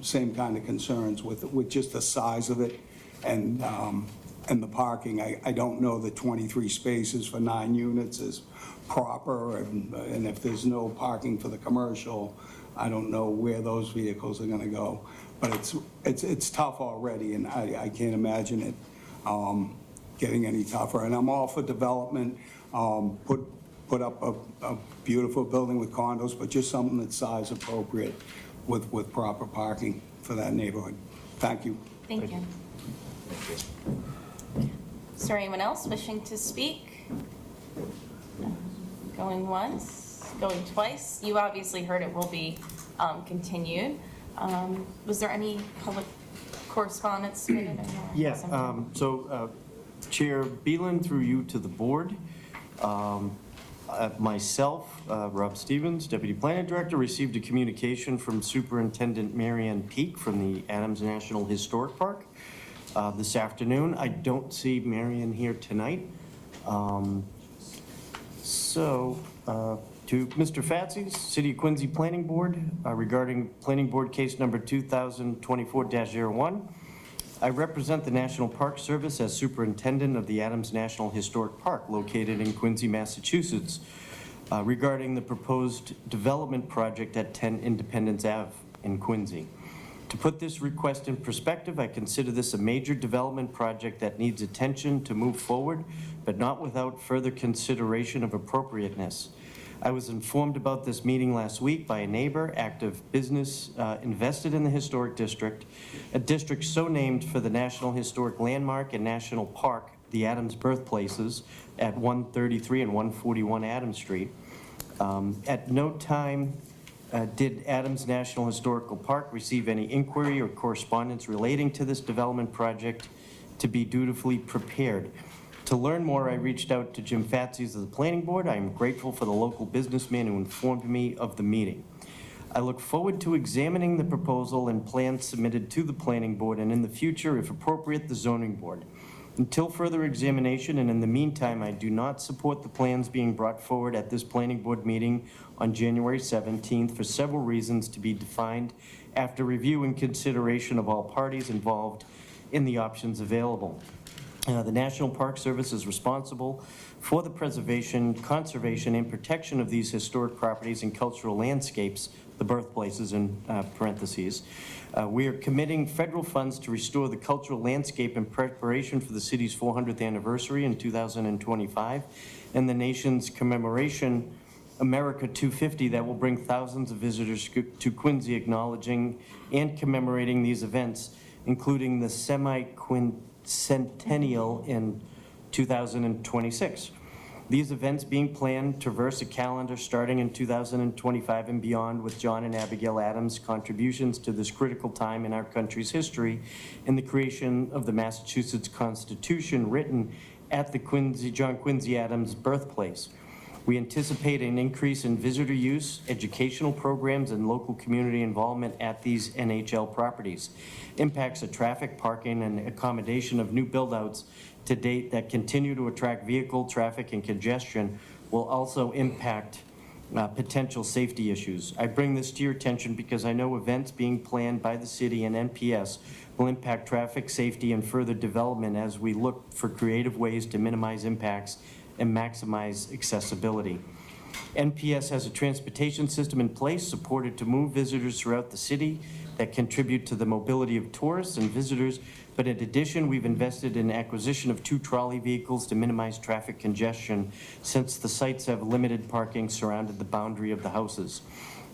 S15: Same kind of concerns with just the size of it and the parking. I don't know the 23 spaces for 9 units is proper, and if there's no parking for the commercial, I don't know where those vehicles are gonna go. But it's tough already, and I can't imagine it getting any tougher. And I'm all for development, put up a beautiful building with condos, but just something that's size appropriate with proper parking for that neighborhood. Thank you.
S2: Thank you. Is there anyone else wishing to speak? Going once, going twice? You obviously heard it will be continued. Was there any public correspondence submitted?
S10: Yeah, Chair Beelan, through you to the board. Myself, Rob Stevens, Deputy Planning Director, received a communication from Superintendent Marianne Peak from the Adams National Historic Park this afternoon. I don't see Marianne here tonight. To Mr. Fatsis, City of Quincy Planning Board, regarding Planning Board Case Number 2024-01. I represent the National Park Service as Superintendent of the Adams National Historic Park located in Quincy, Massachusetts, regarding the proposed development project at 10 Independence Ave in Quincy. To put this request in perspective, I consider this a major development project that needs attention to move forward, but not without further consideration of appropriateness. I was informed about this meeting last week by a neighbor, active business invested in the historic district, a district so named for the National Historic Landmark and National Park the Adams birthplaces at 133 and 141 Adams Street. At no time did Adams National Historical Park receive any inquiry or correspondence relating to this development project to be dutifully prepared. To learn more, I reached out to Jim Fatsis of the Planning Board. I am grateful for the local businessman who informed me of the meeting. I look forward to examining the proposal and plans submitted to the Planning Board, and in the future, if appropriate, the Zoning Board. Until further examination, and in the meantime, I do not support the plans being brought forward at this Planning Board meeting on January 17th for several reasons to be defined after review and consideration of all parties involved in the options available. The National Park Service is responsible for the preservation, conservation, and protection of these historic properties and cultural landscapes, the birthplaces in parentheses. We are committing federal funds to restore the cultural landscape in preparation for the city's 400th anniversary in 2025 and the nation's commemoration America 250 that will bring thousands of visitors to Quincy, acknowledging and commemorating these events, including the semi-quincentennial in 2026. These events being planned traverse a calendar starting in 2025 and beyond, with John and Abigail Adams' contributions to this critical time in our country's history and the creation of the Massachusetts Constitution written at the John Quincy Adams birthplace. We anticipate an increase in visitor use, educational programs, and local community involvement at these NHL properties. Impacts of traffic, parking, and accommodation of new build-outs to date that continue to attract vehicle traffic and congestion will also impact potential safety issues. I bring this to your attention because I know events being planned by the city and NPS will impact traffic safety and further development as we look for creative ways to minimize impacts and maximize accessibility. NPS has a transportation system in place supported to move visitors throughout the city that contribute to the mobility of tourists and visitors, but in addition, we've invested in acquisition of 2 trolley vehicles to minimize traffic congestion since the sites have limited parking surrounded the boundary of the houses.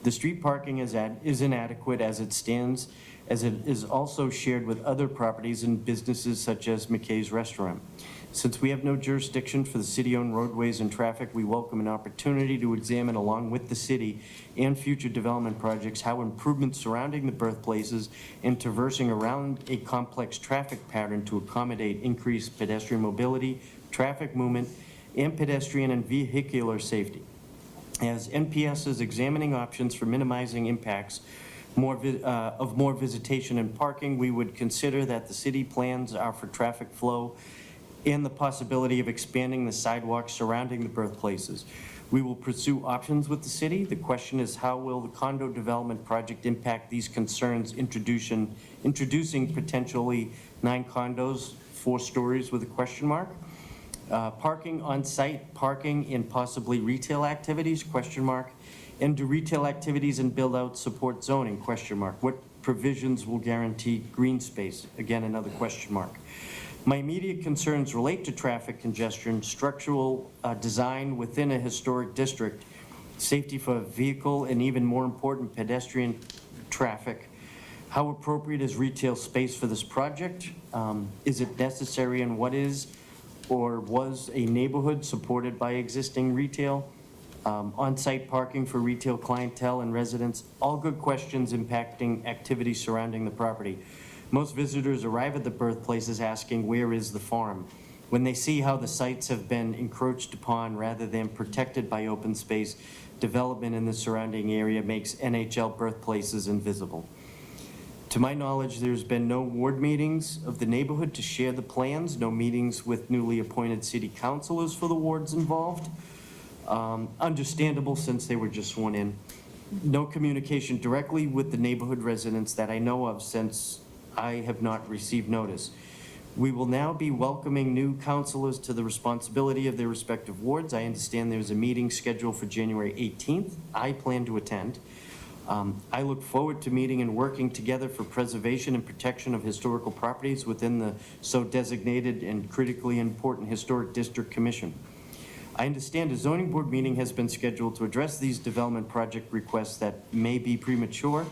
S10: The street parking is inadequate as it stands, as it is also shared with other properties and businesses such as McKay's Restaurant. Since we have no jurisdiction for the city-owned roadways and traffic, we welcome an opportunity to examine, along with the city and future development projects, how improvements surrounding the birthplaces and traversing around a complex traffic pattern to accommodate increased pedestrian mobility, traffic movement, and pedestrian and vehicular safety. As NPS is examining options for minimizing impacts of more visitation and parking, we would consider that the city plans are for traffic flow and the possibility of expanding the sidewalks surrounding the birthplaces. We will pursue options with the city. The question is, how will the condo development project impact these concerns, introducing potentially 9 condos, 4 stories with a question mark? Parking on-site, parking and possibly retail activities, question mark? And do retail activities and build-out support zoning, question mark? What provisions will guarantee green space? Again, another question mark. My immediate concerns relate to traffic congestion, structural design within a historic district, safety for vehicle, and even more important, pedestrian traffic. How appropriate is retail space for this project? Is it necessary, and what is or was a neighborhood supported by existing retail? On-site parking for retail clientele and residents, all good questions impacting activities surrounding the property. Most visitors arrive at the birthplaces asking, where is the farm? When they see how the sites have been encroached upon rather than protected by open space, development in the surrounding area makes NHL birthplaces invisible. To my knowledge, there's been no ward meetings of the neighborhood to share the plans, no meetings with newly appointed city councilors for the wards involved. Understandable since they were just sworn in. No communication directly with the neighborhood residents that I know of since I have not received notice. We will now be welcoming new councilors to the responsibility of their respective wards. I understand there's a meeting scheduled for January 18th. I plan to attend. I look forward to meeting and working together for preservation and protection of historical properties within the so designated and critically important Historic District Commission. I understand a zoning board meeting has been scheduled to address these development project requests that may be premature.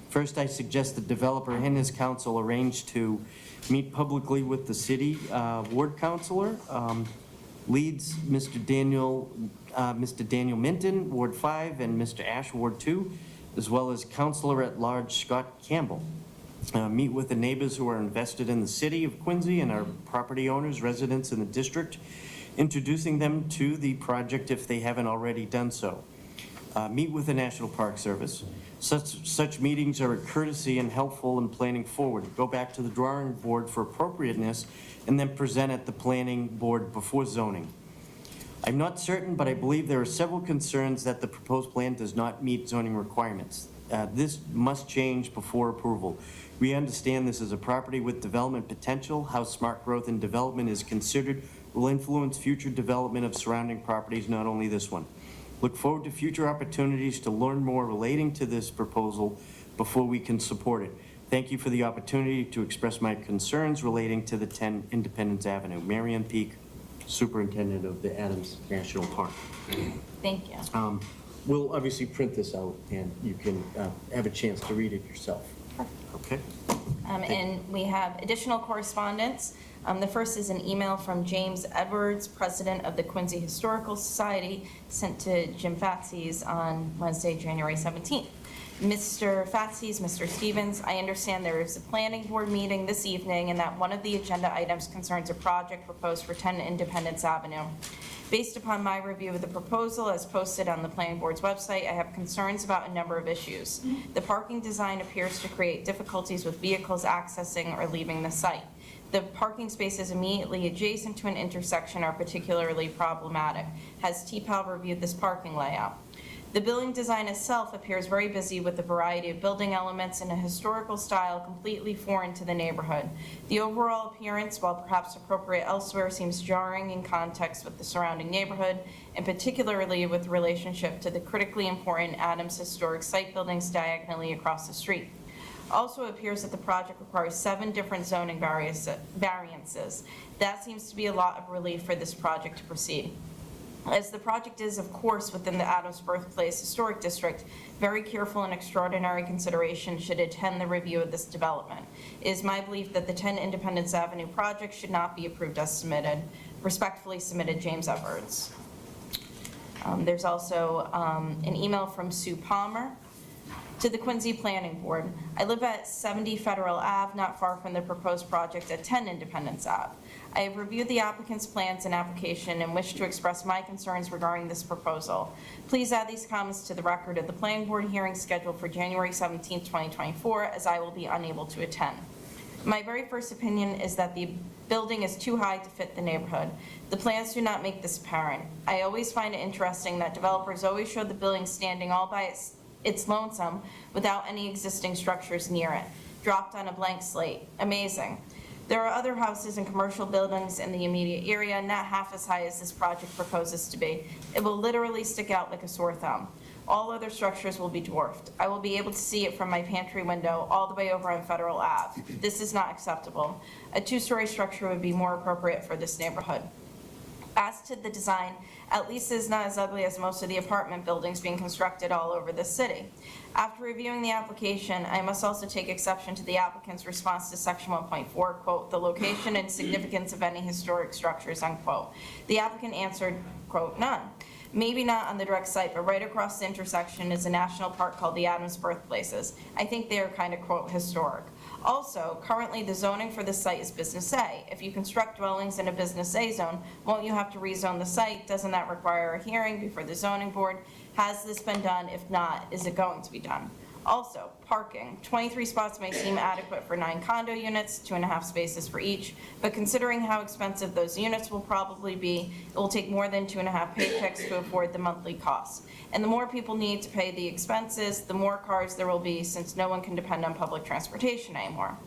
S10: First, I suggest the developer and his counsel arrange to meet publicly with the city ward councilor. Leads Mr. Daniel Minton, Ward 5, and Mr. Ash, Ward 2, as well as Councilor at Large Scott Campbell. Meet with the neighbors who are invested in the city of Quincy and are property owners, residents in the district, introducing them to the project if they haven't already done so. Meet with the National Park Service. Such meetings are a courtesy and helpful in planning forward. Go back to the drawing board for appropriateness and then present at the planning board before zoning. I'm not certain, but I believe there are several concerns that the proposed plan does not meet zoning requirements. This must change before approval. We understand this is a property with development potential. How smart growth and development is considered will influence future development of surrounding properties, not only this one. Look forward to future opportunities to learn more relating to this proposal before we can support it. Thank you for the opportunity to express my concerns relating to the 10 Independence Avenue. Marion Peak, Superintendent of the Adams National Park.
S2: Thank you.
S10: We'll obviously print this out and you can have a chance to read it yourself. Okay?
S2: And we have additional correspondence. The first is an email from James Edwards, President of the Quincy Historical Society, sent to Jim Fatsis on Wednesday, January 17th. Mr. Fatsis, Mr. Stevens, I understand there is a planning board meeting this evening and that one of the agenda items concerns a project proposed for 10 Independence Avenue. Based upon my review of the proposal as posted on the planning board's website, I have concerns about a number of issues. The parking design appears to create difficulties with vehicles accessing or leaving the site. The parking spaces immediately adjacent to an intersection are particularly problematic. Has TPAL reviewed this parking layout? The building design itself appears very busy with a variety of building elements in a historical style completely foreign to the neighborhood. The overall appearance, while perhaps appropriate elsewhere, seems jarring in context with the surrounding neighborhood, and particularly with relationship to the critically important Adams Historic Site buildings diagonally across the street. Also appears that the project requires 7 different zoning variances. That seems to be a lot of relief for this project to proceed. As the project is, of course, within the Adams Birthplace Historic District, very careful and extraordinary consideration should attend the review of this development. It is my belief that the 10 Independence Avenue project should not be approved as submitted. Respectfully submitted, James Edwards. There's also an email from Sue Palmer to the Quincy Planning Board. I live at 70 Federal Ave, not far from the proposed project at 10 Independence Ave. I have reviewed the applicant's plans and application and wish to express my concerns regarding this proposal. Please add these comments to the record of the Planning Board hearing scheduled for January 17, 2024, as I will be unable to attend. My very first opinion is that the building is too high to fit the neighborhood. The plans do not make this apparent. I always find it interesting that developers always show the building standing all by its lonesome without any existing structures near it, dropped on a blank slate. Amazing. There are other houses and commercial buildings in the immediate area, not half as high as this project proposes to be. It will literally stick out like a sore thumb. All other structures will be dwarfed. I will be able to see it from my pantry window all the way over on Federal Ave. This is not acceptable. A 2-story structure would be more appropriate for this neighborhood. As to the design, at least it's not as ugly as most of the apartment buildings being constructed all over the city. After reviewing the application, I must also take exception to the applicant's response to section 1.4, quote, the location and significance of any historic structures, unquote. The applicant answered, quote, none. Maybe not on the direct site, but right across the intersection is a national park called the Adams Birthplaces. I think they are kind of, quote, historic. Also, currently the zoning for the site is Business A. If you construct dwellings in a Business A zone, won't you have to rezone the site? Doesn't that require a hearing before the zoning board? Has this been done? If not, is it going to be done? Also, parking. 23 spots may seem adequate for 9 condo units, 2.5 spaces for each, but considering how expensive those units will probably be, it will take more than 2.5 paychecks to afford the monthly costs. And the more people need to pay the expenses, the more cars there will be, since no one can depend on public transportation anymore.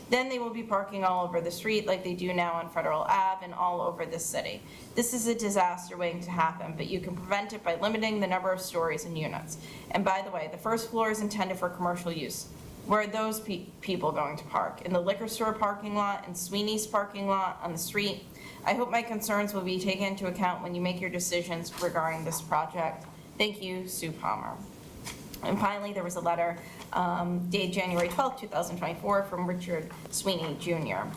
S2: Then they will be parking all over the street like they do now on Federal Ave and all over the city. This is a disaster waiting to happen, but you can prevent it by limiting the number of stories and units. And by the way, the first floor is intended for commercial use. Where are those people going to park? In the liquor store parking lot, in Sweeney's parking lot, on the street? I hope my concerns will be taken into account when you make your decisions regarding this project. Thank you, Sue Palmer. And finally, there was a letter dated January 12, 2024, from Richard Sweeney Jr.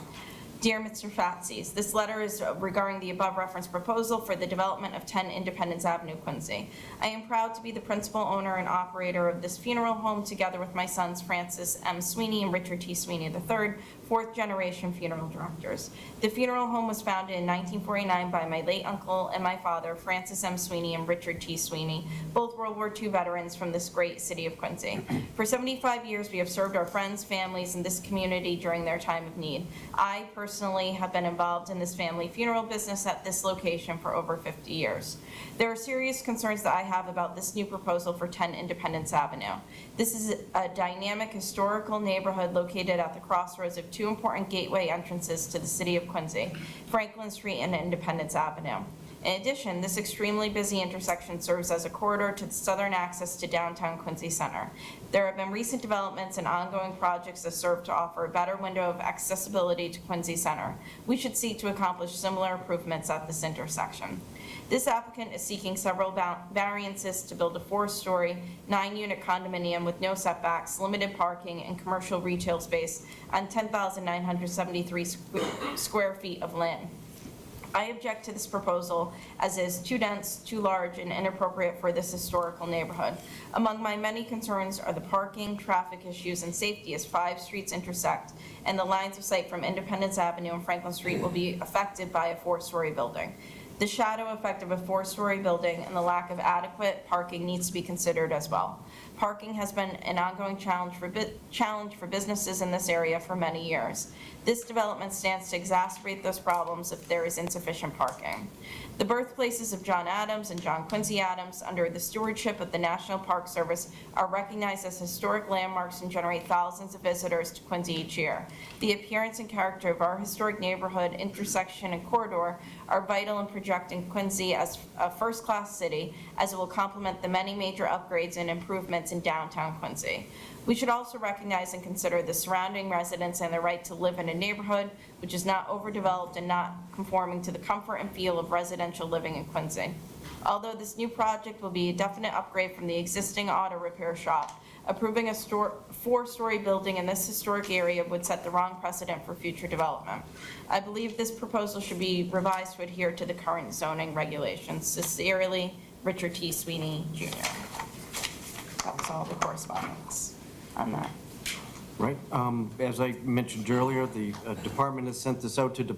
S2: Dear Mr. Fatsis, this letter is regarding the above referenced proposal for the development of 10 Independence Avenue, Quincy. I am proud to be the principal owner and operator of this funeral home together with my sons Francis M. Sweeney and Richard T. Sweeney III, fourth generation funeral directors. The funeral home was founded in 1949 by my late uncle and my father, Francis M. Sweeney and Richard T. Sweeney, both World War II veterans from this great city of Quincy. For 75 years, we have served our friends, families, and this community during their time of need. I personally have been involved in this family funeral business at this location for over 50 years. There are serious concerns that I have about this new proposal for 10 Independence Avenue. This is a dynamic historical neighborhood located at the crossroads of two important gateway entrances to the city of Quincy, Franklin Street and Independence Avenue. In addition, this extremely busy intersection serves as a corridor to the southern access to downtown Quincy Center. There have been recent developments and ongoing projects that serve to offer a better window of accessibility to Quincy Center. We should seek to accomplish similar improvements at this intersection. This applicant is seeking several variances to build a 4-story, 9-unit condominium with no setbacks, limited parking, and commercial retail space on 10,973 square feet of land. I object to this proposal as it is too dense, too large, and inappropriate for this historical neighborhood. Among my many concerns are the parking, traffic issues, and safety as 5 streets intersect, and the lines of sight from Independence Avenue and Franklin Street will be affected by a 4-story building. The shadow effect of a 4-story building and the lack of adequate parking needs to be considered as well. Parking has been an ongoing challenge for businesses in this area for many years. This development stands to exacerbate those problems if there is insufficient parking. The birthplaces of John Adams and John Quincy Adams, under the stewardship of the National Park Service, are recognized as historic landmarks and generate thousands of visitors to Quincy each year. The appearance and character of our historic neighborhood, intersection, and corridor are vital in projecting Quincy as a first-class city, as it will complement the many major upgrades and improvements in downtown Quincy. We should also recognize and consider the surrounding residents and their right to live in a neighborhood which is not overdeveloped and not conforming to the comfort and feel of residential living in Quincy. Although this new project will be a definite upgrade from the existing auto repair shop, approving a 4-story building in this historic area would set the wrong precedent for future development. I believe this proposal should be revised to adhere to the current zoning regulations. Sincerely, Richard T. Sweeney, Jr. That was all the correspondence on that.
S10: Right. As I mentioned earlier, the department has sent this out to the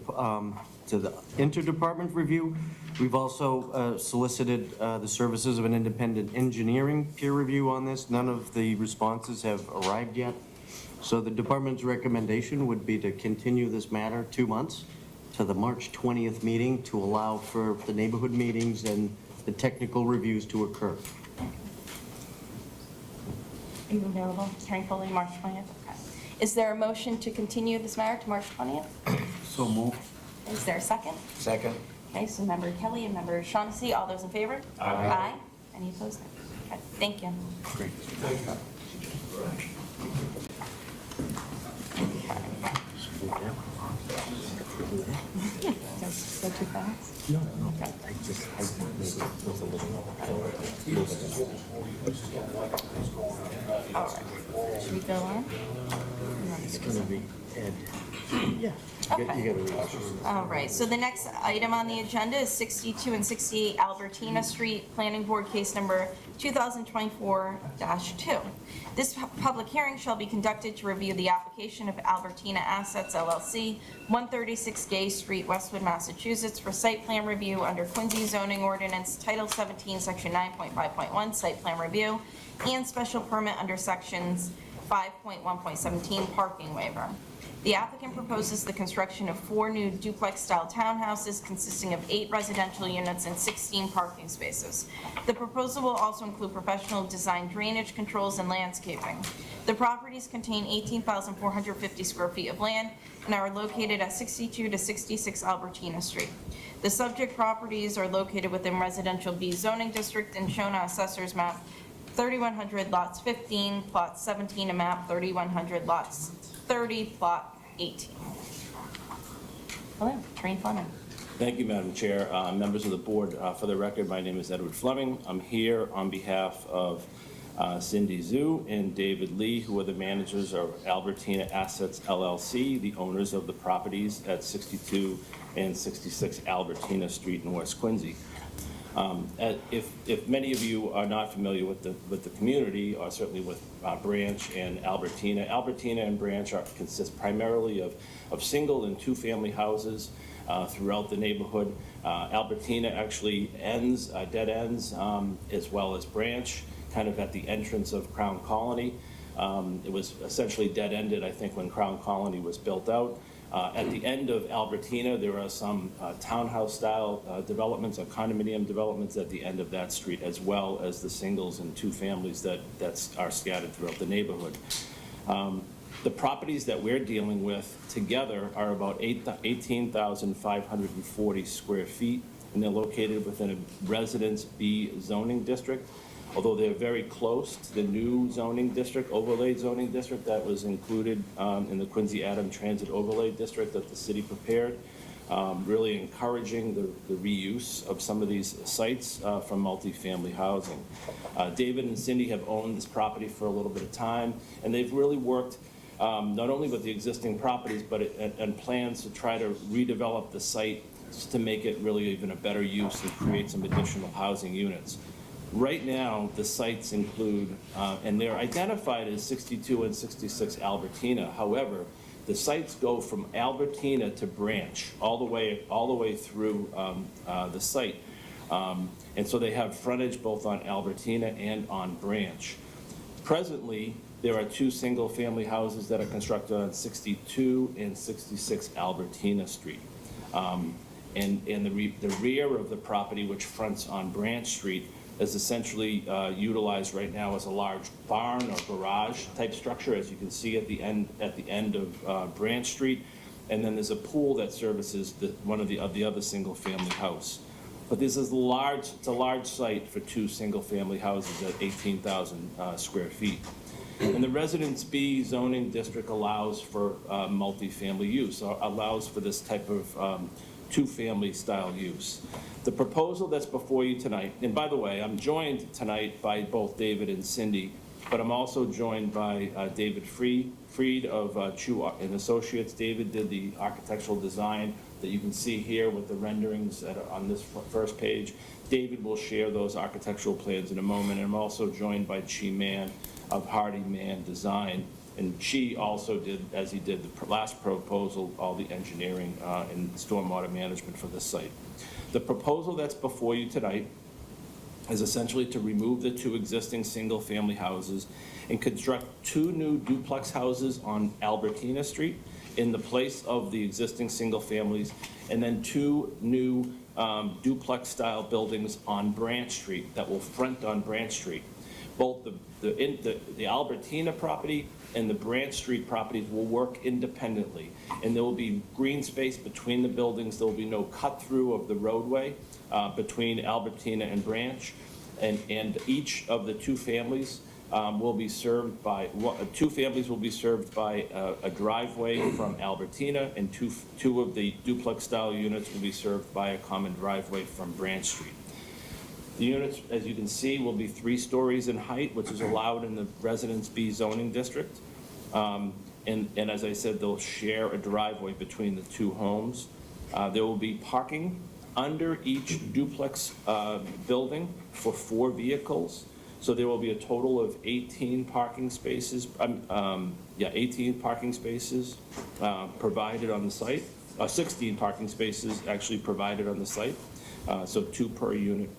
S10: interdepartment review. We've also solicited the services of an independent engineering peer review on this. None of the responses have arrived yet. So the department's recommendation would be to continue this matter 2 months to the March 20th meeting to allow for the neighborhood meetings and the technical reviews to occur.
S2: Are you available, Attorney Foley, March 20th? Okay. Is there a motion to continue this matter to March 20th?
S3: So moved.
S2: Is there a second?
S1: Second?
S2: Okay, so Member Kelly and Member Shaughnessy, all those in favor? Aye. Any opposed? Okay, thank you.
S3: Great.
S2: Go too fast?
S3: No, I just, was a little.
S2: All right. Should we go on?
S3: It's gonna be Ed. Yeah. You gotta read it.
S2: All right, so the next item on the agenda is 62 and 68 Albertina Street, Planning Board Case Number 2024-2. This public hearing shall be conducted to review the application of Albertina Assets LLC, 136 Gay Street, Westwood, Massachusetts, for site plan review under Quincy zoning ordinance, Title 17, Section 9.5.1, site plan review, and special permit under Sections 5.1.17, parking waiver. The applicant proposes the construction of 4 new duplex-style townhouses consisting of 8 residential units and 16 parking spaces. The proposal will also include professional design drainage controls and landscaping. The properties contain 18,450 square feet of land and are located at 62 to 66 Albertina Street. The subject properties are located within Residential B zoning district and shown on Assessor's Map 3100 lots 15, plot 17, and map 3100 lots 30, plot 18. Hello, Attorney Fleming.
S16: Thank you, Madam Chair. Members of the board, for the record, my name is Edward Fleming. I'm here on behalf of Cindy Zhu and David Lee, who are the managers of Albertina Assets LLC, the owners of the properties at 62 and 66 Albertina Street in West Quincy. If many of you are not familiar with the community, or certainly with Branch and Albertina, Albertina and Branch consist primarily of single and two-family houses throughout the neighborhood. Albertina actually dead ends, as well as Branch, kind of at the entrance of Crown Colony. It was essentially dead-ended, I think, when Crown Colony was built out. At the end of Albertina, there are some townhouse-style developments or condominium developments at the end of that street, as well as the singles and two families that are scattered throughout the neighborhood. The properties that we're dealing with together are about 18,540 square feet, and they're located within a Residence B zoning district. Although they're very close to the new zoning district, overlay zoning district that was included in the Quincy Adam Transit Overlay District that the city prepared, really encouraging the reuse of some of these sites from multifamily housing. David and Cindy have owned this property for a little bit of time, and they've really worked not only with the existing properties, but and plans to try to redevelop the site to make it really even a better use and create some additional housing units. Right now, the sites include, and they're identified as 62 and 66 Albertina. However, the sites go from Albertina to Branch, all the way through the site. And so they have frontage both on Albertina and on Branch. Presently, there are two single-family houses that are constructed on 62 and 66 Albertina Street. And the rear of the property, which fronts on Branch Street, is essentially utilized right now as a large barn or garage type structure, as you can see at the end of Branch Street. And then there's a pool that services one of the other single family house. But this is it's a large site for two single family houses at 18,000 square feet. And the Residence B zoning district allows for multifamily use, or allows for this type of two-family style use. The proposal that's before you tonight, and by the way, I'm joined tonight by both David and Cindy, but I'm also joined by David Freed of Chu and Associates. David did the architectural design that you can see here with the renderings that are on this first page. David will share those architectural plans in a moment. And I'm also joined by Chi Mann of Hardy Mann Design. And Chi also did, as he did the last proposal, all the engineering and stormwater management for this site. The proposal that's before you tonight is essentially to remove the two existing single-family houses and construct two new duplex houses on Albertina Street in the place of the existing single families, and then two new duplex-style buildings on Branch Street that will front on Branch Street. Both the Albertina property and the Branch Street properties will work independently, and there will be green space between the buildings. There will be no cut-through of the roadway between Albertina and Branch, and each of the two families will be served by a driveway from Albertina, and two of the duplex-style units will be served by a common driveway from Branch Street. The units, as you can see, will be 3 stories in height, which is allowed in the Residence B zoning district. And as I said, they'll share a driveway between the two homes. There will be parking under each duplex building for 4 vehicles. So there will be a total of 18 parking spaces, 18 parking spaces provided on the site. 16 parking spaces actually provided on the site, so 2 per unit.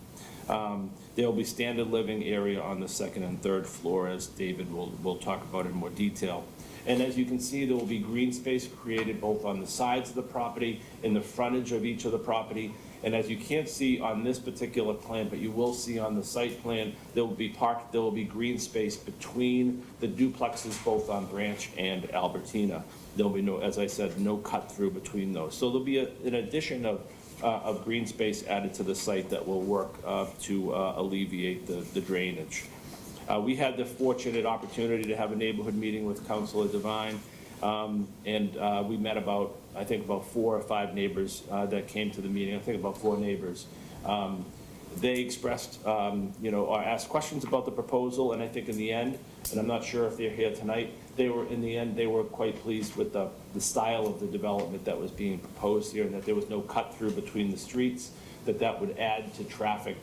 S16: There will be standard living area on the 2nd and 3rd floor, as David will talk about in more detail. And as you can see, there will be green space created both on the sides of the property, in the frontage of each of the property. And as you can't see on this particular plan, but you will see on the site plan, there will be green space between the duplexes, both on Branch and Albertina. There'll be no, as I said, no cut through between those. So there'll be an addition of green space added to the site that will work to alleviate the drainage. We had the fortunate opportunity to have a neighborhood meeting with Councilor Devine, and we met I think about 4 or 5 neighbors that came to the meeting. I think about 4 neighbors. They expressed, or asked questions about the proposal, and I think in the end, and I'm not sure if they're here tonight, they were quite pleased with the style of the development that was being proposed here, and that there was no cut-through between the streets, that would add to traffic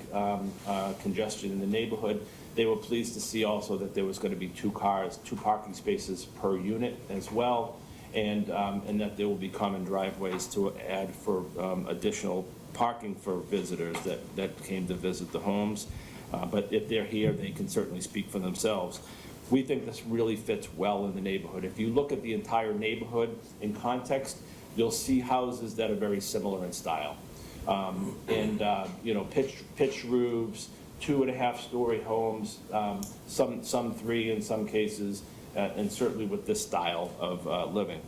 S16: congestion in the neighborhood. They were pleased to see also that there was going to be 2 parking spaces per unit as well, and that there will be common driveways to add for additional parking for visitors that came to visit the homes. But if they're here, they can certainly speak for themselves. We think this really fits well in the neighborhood. If you look at the entire neighborhood in context, you'll see houses that are very similar in style. Pitched roofs, 2.5-story homes, some 3 in some cases, and certainly with this style of living.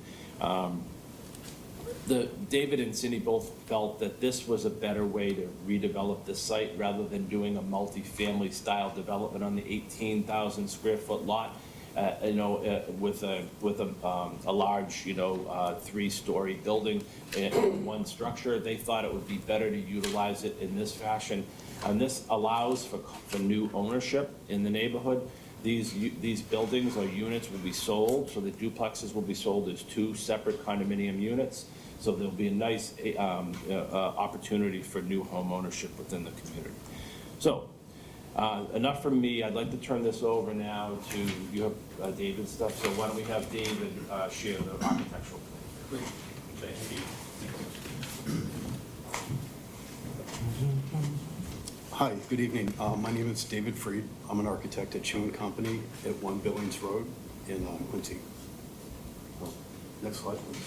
S16: David and Cindy both felt that this was a better way to redevelop the site rather than doing a multi-family style development on the 18,000 square foot lot, with a large, 3-story building in one structure. They thought it would be better to utilize it in this fashion. And this allows for new ownership in the neighborhood. These buildings or units will be sold, so the duplexes will be sold as 2 separate condominium units. So there'll be a nice opportunity for new home ownership within the community. So enough from me. I'd like to turn this over now to, you have David's stuff, so why don't we have David share the architectural plan. Thank you.
S17: Hi, good evening. My name is David Freed. I'm an architect at Chu & Company at 1 Billings Road in Quincy. Next slide, please.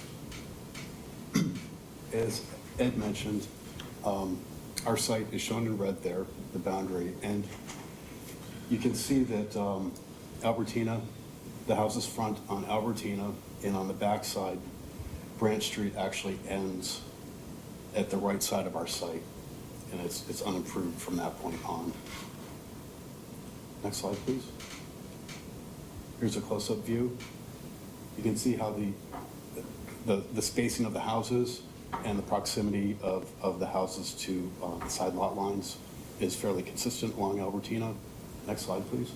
S17: As Ed mentioned, our site is shown in red there, the boundary, and you can see that Albertina, the houses front on Albertina, and on the back side, Branch Street actually ends at the right side of our site, and it's unimproved from that point on. Next slide, please. Here's a close-up view. You can see how the spacing of the houses and the proximity of the houses to the side lot lines is fairly consistent along Albertina. Next slide, please.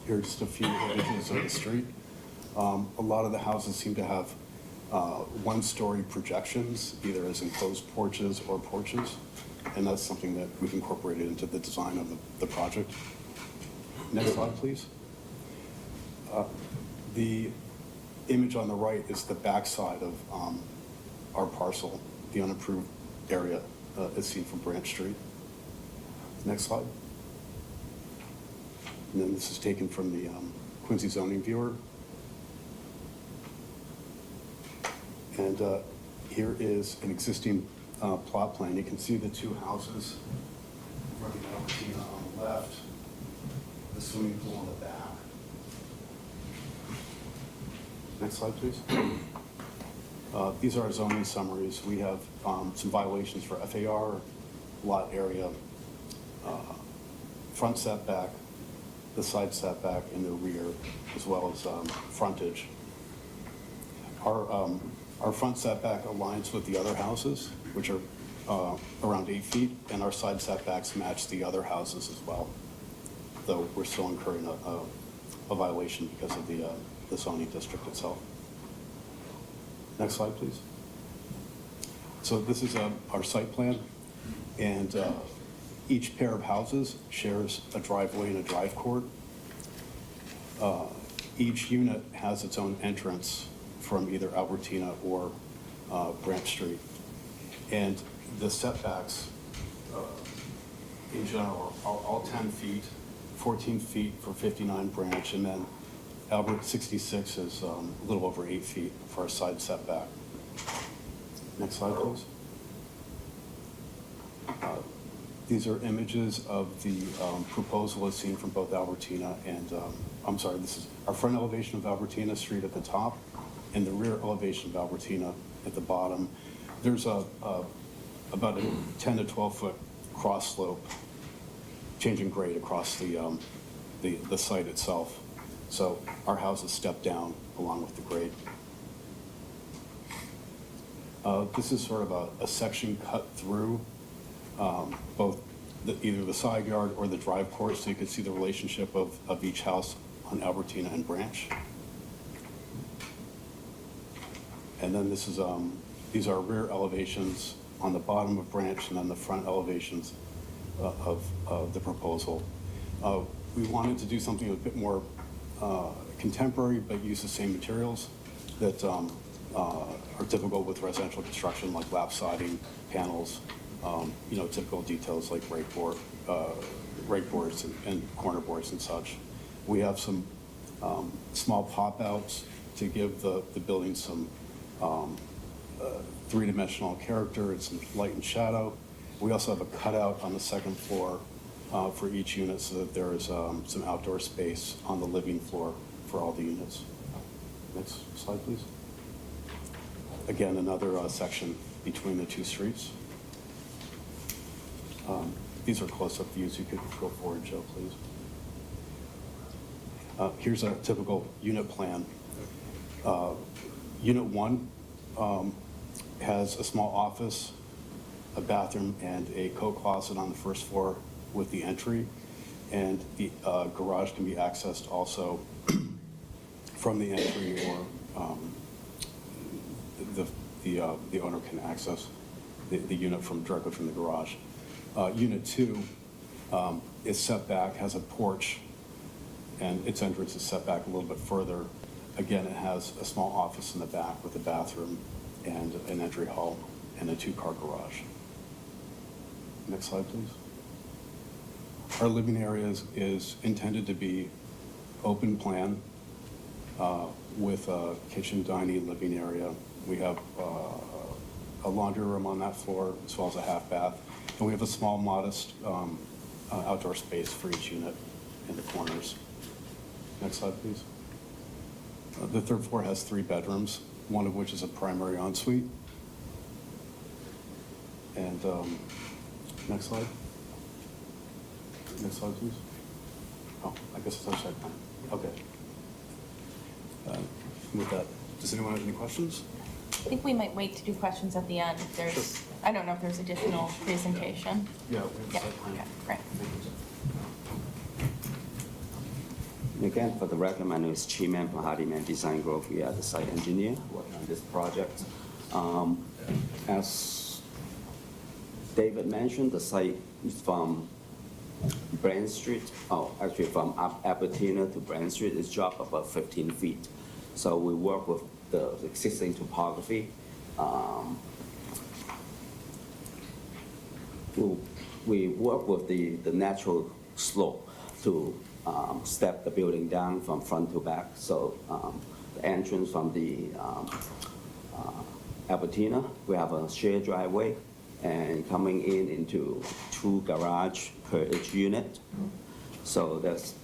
S17: Here are just a few images of the street. A lot of the houses seem to have 1-story projections, either as enclosed porches or porches, and that's something that we've incorporated into the design of the project. Next slide, please. The image on the right is the backside of our parcel, the unimproved area as seen from Branch Street. Next slide. And then this is taken from the Quincy zoning viewer. And here is an existing plot plan. You can see the 2 houses running Albertina on the left, the swimming pool on the back. Next slide, please. These are our zoning summaries. We have some violations for FAR, lot area, front setback, the side setback, and the rear, as well as frontage. Our front setback aligns with the other houses, which are around 8 feet, and our side setbacks match the other houses as well, though we're still incurring a violation because of the zoning district itself. Next slide, please. So this is our site plan, and each pair of houses shares a driveway and a drive court. Each unit has its own entrance from either Albertina or Branch Street. And the setbacks, in general, are all 10 feet, 14 feet for 59 Branch, and then Albert 66 is a little over 8 feet for our side setback. Next slide, please. These are images of the proposal as seen from both Albertina and, this is our front elevation of Albertina Street at the top and the rear elevation of Albertina at the bottom. There's about a 10 to 12 foot cross slope, changing grade across the site itself. So our houses step down along with the grade. This is sort of a section cut through both either the side yard or the drive court, so you can see the relationship of each house on Albertina and Branch. And then this is, these are rear elevations on the bottom of Branch and then the front elevations of the proposal. We wanted to do something a bit more contemporary, but use the same materials that are typical with residential construction, like lap siding, panels, typical details like rake boards and corner boards and such. We have some small pop-outs to give the building some three-dimensional character and some light and shadow. We also have a cutout on the second floor for each unit so that there is some outdoor space on the living floor for all the units. Next slide, please. Again, another section between the two streets. These are close-up views. You could go forward, Joe, please. Here's a typical unit plan. Unit 1 has a small office, a bathroom, and a coat closet on the first floor with the entry, and the garage can be accessed also from the entry, or the owner can access the unit directly from the garage. Unit 2 is set back, has a porch, and its entrance is set back a little bit further. Again, it has a small office in the back with a bathroom and an entry hall and a 2-car garage. Next slide, please. Our living area is intended to be open plan with a kitchen, dining, living area. We have a laundry room on that floor as well as a half bath. And we have a small, modest outdoor space for each unit in the corners. Next slide, please. The third floor has 3 bedrooms, one of which is a primary ensuite. And next slide. Next slide, please. Oh, I guess it's upside down. Okay. With that, does anyone have any questions?
S2: I think we might wait to do questions at the end if there's, I don't know if there's additional presentation.
S17: Yeah.
S2: Yeah, okay, great.
S7: Again, for the record, my name is Chi-Man from Hardiman Design Group. We are the site engineer working on this project. As David mentioned, the site is from Brand Street, actually from Albertina to Brand Street, it's dropped about 15 feet. So we work with the existing topography. We work with the natural slope to step the building down from front to back. So the entrance from the Albertina, we have a shared driveway, and coming in into 2 garage per each unit. So there's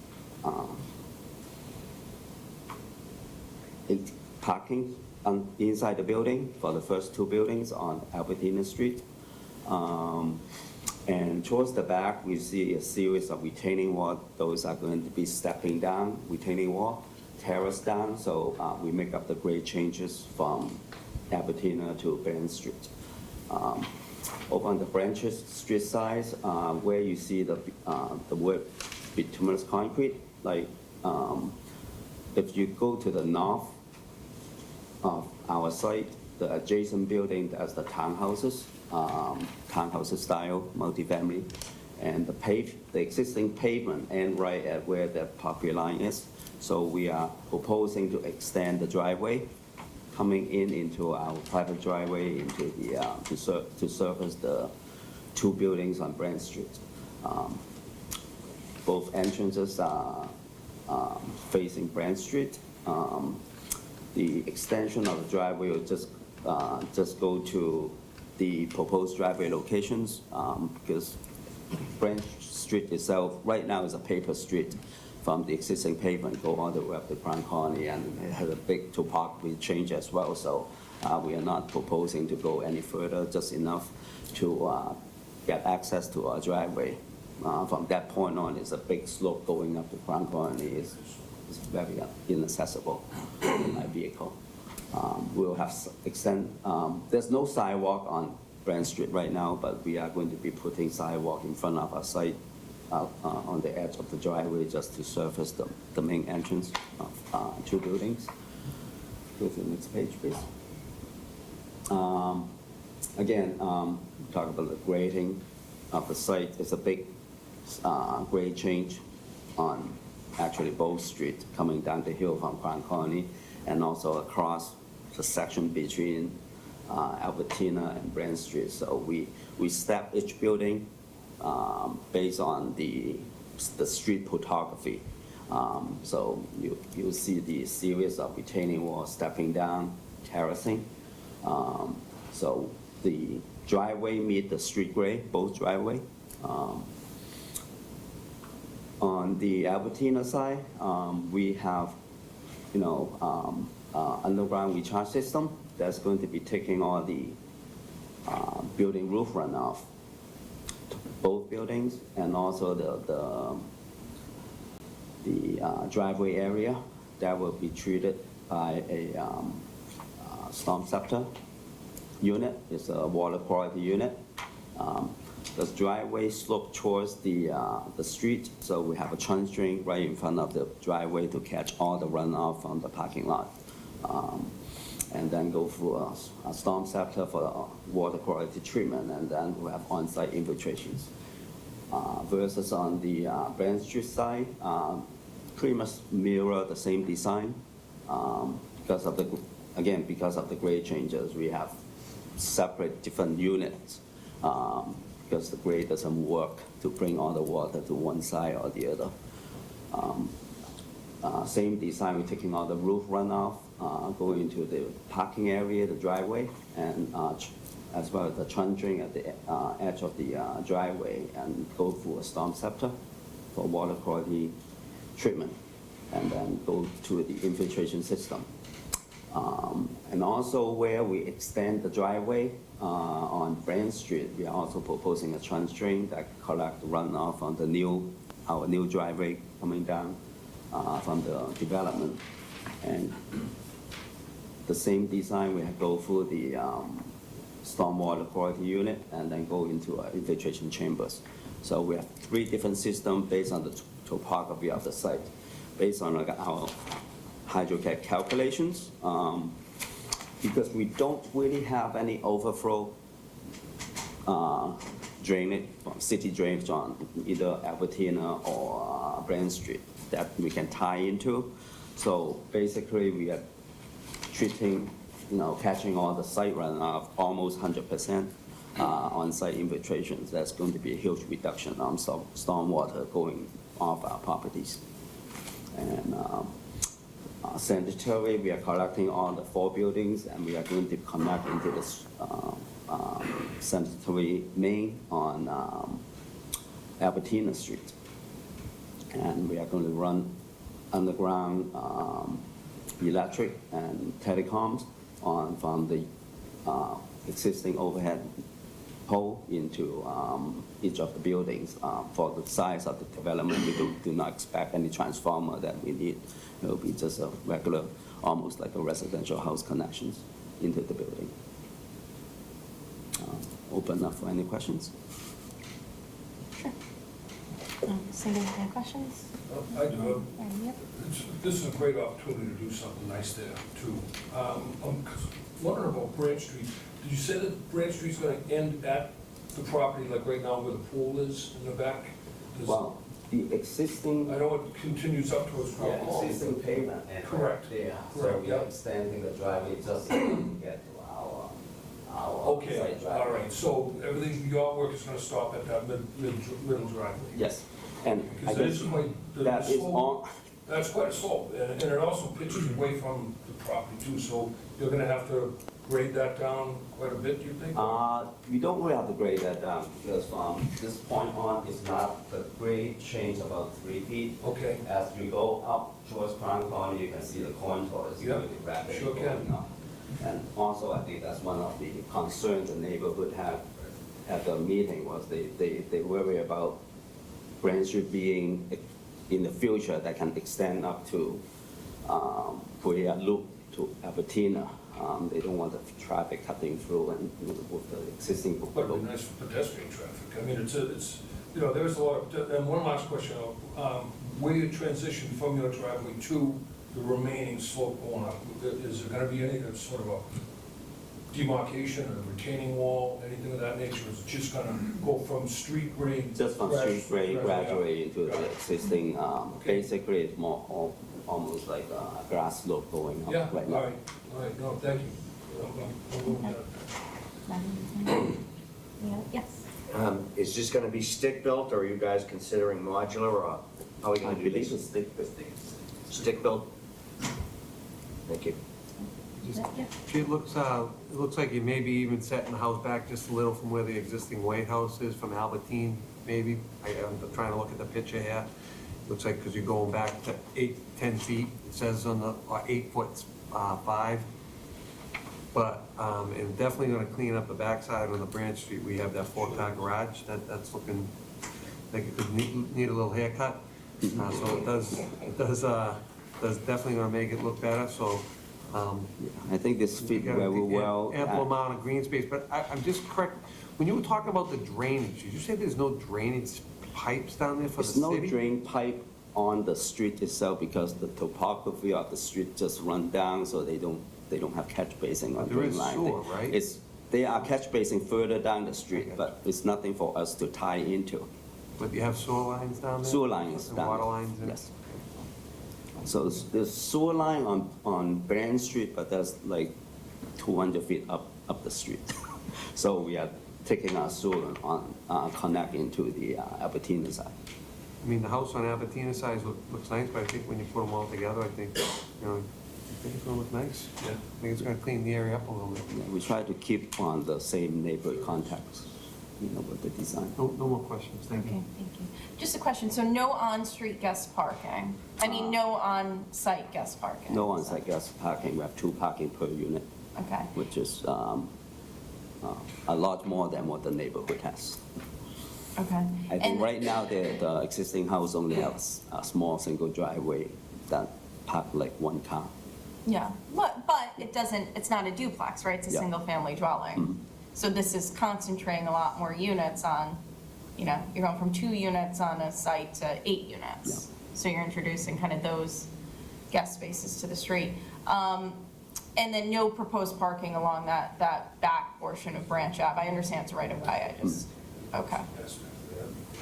S7: 8 parking inside the building for the first 2 buildings on Albertina Street. And towards the back, we see a series of retaining wall. Those are going to be stepping down, retaining wall, terrace down. So we make up the grade changes from Albertina to Brand Street. Over on the Branch Street side, where you see the word bituminous concrete, like if you go to the north of our site, the adjacent building, that's the townhouses. Townhouses style, multifamily, and the existing pavement end right at where the property line is. So we are proposing to extend the driveway, coming into our private driveway into the to service the 2 buildings on Brand Street. Both entrances are facing Brand Street. The extension of the driveway will just go to the proposed driveway locations, because Branch Street itself right now is a paper street from the existing pavement, go all the way up to Grand Colony, and it has a big topography change as well. So we are not proposing to go any further, just enough to get access to our driveway. From that point on, it's a big slope going up to Grand Colony. It's very inaccessible in my vehicle. We'll have there's no sidewalk on Brand Street right now, but we are going to be putting sidewalk in front of our site on the edge of the driveway just to surface the main entrance of two buildings. Go to the next page, please. Again, talk about the grading of the site. It's a big grade change on actually both streets coming down the hill from Crown Colony and also across the section between Albertina and Brand Street. So we step each building based on the street topography. So you'll see the series of retaining walls stepping down, terracing. So the driveway meet the street grade, both driveway. On the Albertina side, we have, underground recharge system that's going to be taking all the building roof runoff to both buildings, and also the driveway area that will be treated by a storm scepter unit. It's a water quality unit. The driveway slope towards the street, so we have a trench drain right in front of the driveway to catch all the runoff from the parking lot. And then go through a storm scepter for water quality treatment, and then we have on-site infiltrations. Versus on the Brand Street side, pretty much mirror the same design. Because of the grade changes, we have separate different units. Because the grade doesn't work to bring all the water to one side or the other. Same design, we're taking all the roof runoff, going into the parking area, the driveway, and as well as the trench drain at the edge of the driveway, and go through a storm scepter for water quality treatment, and then go to the infiltration system. And also where we extend the driveway on Brand Street, we are also proposing a trench drain that collect runoff on our new driveway coming down from the development. And the same design, we go through the stormwater quality unit and then go into infiltration chambers. So we have 3 different systems based on the topography of the site, based on our HydroCAD calculations. Because we don't really have any overflow drainage, city drainage on either Albertina or Brand Street that we can tie into. So basically we are treating, catching all the site runoff almost 100% on-site infiltrations. That's going to be a huge reduction on stormwater going off our properties. And sanitary, we are collecting all the 4 buildings, and we are going to connect into the sanitary main on Albertina Street. And we are going to run underground electric and telecoms from the existing overhead pole into each of the buildings. For the size of the development, we do not expect any transformer that we need. It will be just a regular, almost like a residential house connections into the building. Open up for any questions?
S2: Sure. Cindy, any questions?
S5: I do.
S2: Yep.
S5: This is a great opportunity to do something nice there, too. I'm wondering about Branch Street. Did you say that Branch Street's going to end at the property, like right now where the pool is in the back?
S7: Well, the existing...
S5: I know it continues up towards Crown Hall.
S7: existing pavement.
S5: Correct.
S7: There. So
S5: Correct,
S7: we are
S5: yeah.
S7: extending the driveway just to get to our
S5: Okay,
S7: site driveway.
S5: all right, so everything, your work is gonna stop at that middle driveway?
S7: Yes, and I
S5: Because that
S7: guess
S5: is quite, the
S7: that is
S5: slope,
S7: on,
S5: that's quite a slope, and it also pitches away from the property too, so you're gonna have to grade that down quite a bit, do you think?
S7: we don't really have to grade that down, because from this point on, it's not, the grade change about 3 feet.
S5: Okay.
S7: As we go up towards Crown Colony, you can see the contour is
S5: Yeah,
S7: really rapid
S5: sure
S7: going
S5: can.
S7: up. And also, I think that's one of the concerns the neighborhood had at the meeting, was they worry about Brand Street being, in the future, that can extend up to Korea Loop to Albertina. They don't want the traffic cutting through and, you know, with the existing.
S5: But it'd be nice for pedestrian traffic. I mean, it's, you know, there's a lot of, and one last question, where you transition from your driveway to the remaining slope going up, is there gonna be any sort of a demarcation or retaining wall, anything of that nature? Is it just gonna go from street grade?
S7: Just from street grade gradually into the existing, basically it's more almost like a grass slope going
S5: Yeah,
S7: up right
S5: all
S7: now.
S5: right, no, thank you.
S2: Yes.
S1: Is this gonna be stick-built, or are you guys considering modular, or how are we
S7: I
S1: gonna do
S7: believe
S1: this?
S7: it's
S1: Stick-built? Thank you.
S3: It looks like you may be even setting the house back just a little from where the existing White House is, from Albertine, maybe. I'm trying to look at the picture here. Looks like, because you're going back to 8-10 feet, it says on the, or 8 foot 5. But, and definitely gonna clean up the backside on the Branch Street. We have that 4-car garage, that's looking like it could need a little haircut. So it does definitely gonna make it look better, so.
S7: I think this fit
S3: You got
S7: very well.
S3: ample amount of green space, but I'm just correct, when you were talking about the drainage, did you say there's no drainage pipes down there for the
S7: There's no
S3: city?
S7: drain pipe on the street itself because the topography of the street just run down, so they don't have catch basin on
S3: There
S7: drain
S3: is
S7: line.
S3: sewer, right?
S7: They are catch basin further down the street, but it's nothing for us to tie into.
S3: But you have sewer lines down there?
S7: Sewer line is
S3: And
S7: down.
S3: water lines? in-
S7: Yes. So there's sewer line on Brand Street, but that's like 200 feet up the street. So we are taking our sewer on, connect into the Albertina side.
S3: I mean, the house on Albertina side looks nice, but I think when you put them all together, I think, you know, I think it's gonna look nice.
S5: Yeah.
S3: I think it's gonna clean the area up a little bit.
S7: Yeah, we try to keep on the same neighborhood contacts, you know, with the design.
S3: No more questions, thank
S2: Okay,
S3: you.
S2: thank you. Just a question, so no on-street guest parking? I mean, no on-site guest parking?
S7: No on-site guest parking, we have 2 parking per unit,
S2: Okay,
S7: which is a lot more than what the neighborhood has.
S2: okay.
S7: I think
S2: And-
S7: right now, the existing house only has a small single driveway that park like 1 car.
S2: Yeah, but it doesn't, it's not a duplex, right? It's a
S7: Yeah.
S2: single-family dwelling. So this is concentrating a lot more units on, you know, you're going from 2 units on a site to 8 units.
S7: Yeah.
S2: So you're introducing kind of those guest spaces to the street. And then no proposed parking along that back portion of Branch Ave. I understand it's right away, I just, okay.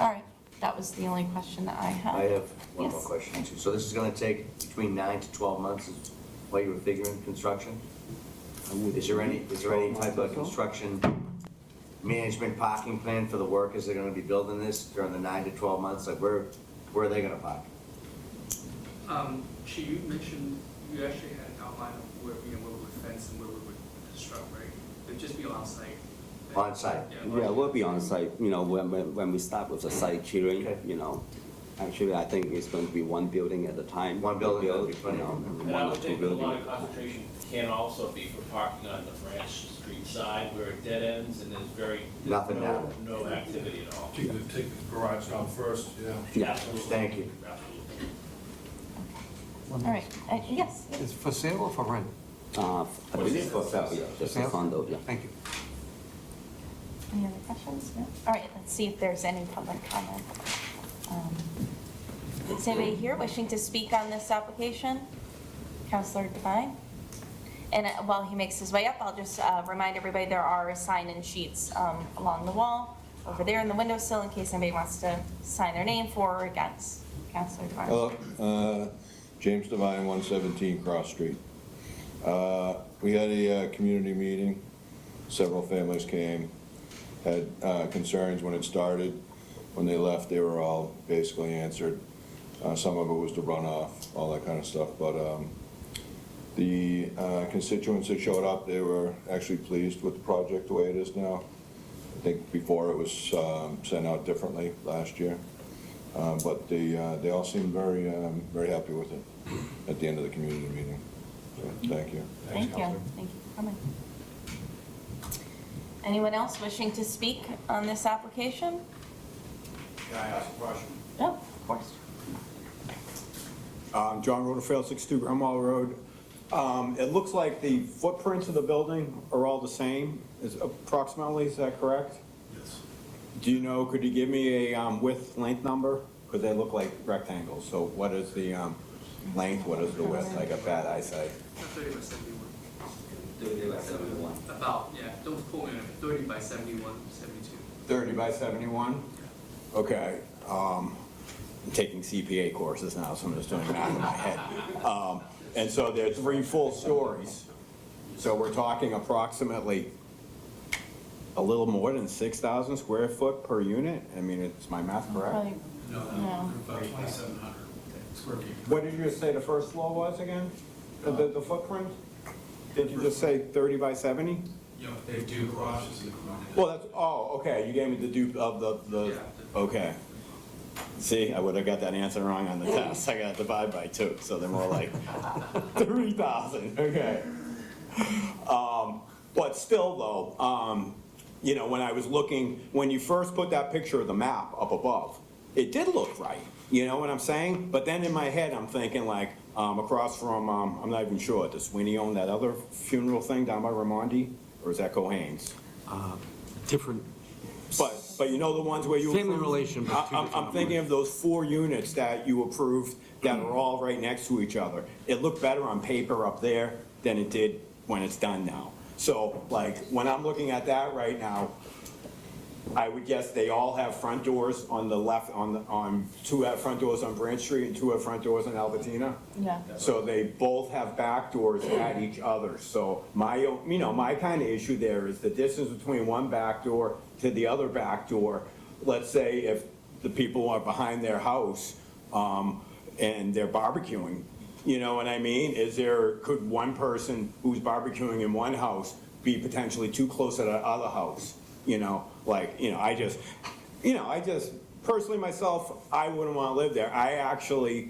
S2: All right, that was the only question that I had.
S1: I have one more
S2: Yes.
S1: question too. So this is gonna take between 9 to 12 months is what you were figuring construction? Is there any type of construction management parking plan for the workers that are gonna be building this during the 9 to 12 months? Like where are they gonna park?
S18: Chi, you mentioned, you actually had an outline of where, you know, where we would fence and where we would construct, right? It'd just be on site.
S1: On site?
S7: Yeah, we'll be on site, you know, when we start with the site clearing,
S1: Okay.
S7: you know. Actually, I think it's going to be 1 building at a time.
S1: One building, that'll be
S7: You
S1: plenty.
S7: know,
S19: And
S7: 1
S19: I
S7: or
S19: would
S7: 2
S19: think the
S7: buildings.
S19: line of concentration can also be for parking on the Branch Street side where it dead ends and there's
S1: Nothing down
S19: no activity at all.
S5: Take the garage down first, yeah.
S7: Yeah.
S19: Absolutely.
S1: Thank you.
S19: Absolutely.
S2: All right, yes.
S3: Is it for sale or for rent?
S7: I believe for sale, yeah, just a
S3: Sale?
S7: condo, yeah.
S3: Thank you.
S2: Any other questions? No? All right, let's see if there's any public comment. Is anybody here wishing to speak on this application? Counselor Devine? And while he makes his way up, I'll just remind everybody there are sign-in sheets along the wall over there in the windowsill in case anybody wants to sign their name for or against. Counselor Devine?
S20: Hello, James Devine, 117 Cross Street. We had a community meeting. Several families came, had concerns when it started. When they left, they were all basically answered. Some of it was the runoff, all that kind of stuff. But the constituents that showed up, they were actually pleased with the project the way it is now. I think before it was sent out differently last year. But they all seemed very happy with it at the end of the community meeting. So, thank you.
S2: Thank you. Thank you for coming. Anyone else wishing to speak on this application?
S21: Can I ask a question?
S2: No, of course.
S21: John Rutherford, 62 Grumwall Road.
S14: It looks like the footprints of the building are all the same, is that correct?
S5: Yes.
S14: Do you know, could you give me a width, length number? Because they look like rectangles, so what is the length, what is the width? I got bad eyesight.
S18: 30 by 71.
S7: 30 by 71.
S18: About, yeah, don't quote me on it, 30 by 71, 72.
S14: 30 by 71? Okay, I'm taking CPA courses now, so I'm just doing that in my head. And so there are 3 full stories, so we're talking approximately a little more than 6,000 square foot per unit? I mean, is my math correct?
S2: Probably-
S5: No,
S2: No.
S5: about 2,700 square feet.
S14: What did you just say the first floor was again? The footprint? Did you just say 30 by 70?
S5: Yeah, they have 2 garages included.
S14: Well, that's, oh, okay, you gave me the dupe of the, okay. See, I would have got that answer wrong on the test. I got to divide by 2, so they're more like 3,000, okay. But still though, you know, when I was looking, when you first put that picture of the map up above, it did look right, you know what I'm saying? But then in my head, I'm thinking like, across from, I'm not even sure, does Sweeney own that other funeral thing down by Ramondi? Or is that Cohane's?
S10: Different.
S14: But you know the ones where you
S10: Family
S14: approved?
S10: relation, but two
S14: I'm
S10: different
S14: thinking of those 4 units that you approved that are all right next to each other. It looked better on paper up there than it did when it's done now. So like, when I'm looking at that right now, I would guess they all have front doors on the left, on 2 have front doors on Branch Street and 2 have front doors on Albertina.
S2: Yeah.
S14: So they both have back doors at each other. So my, you know, my kind of issue there is the distance between one back door to the other back door. Let's say if the people are behind their house, and they're barbecuing, you know what I mean? Could one person who's barbecuing in one house be potentially too close to the other house? You know, like, I just, personally myself, I wouldn't want to live there. I actually,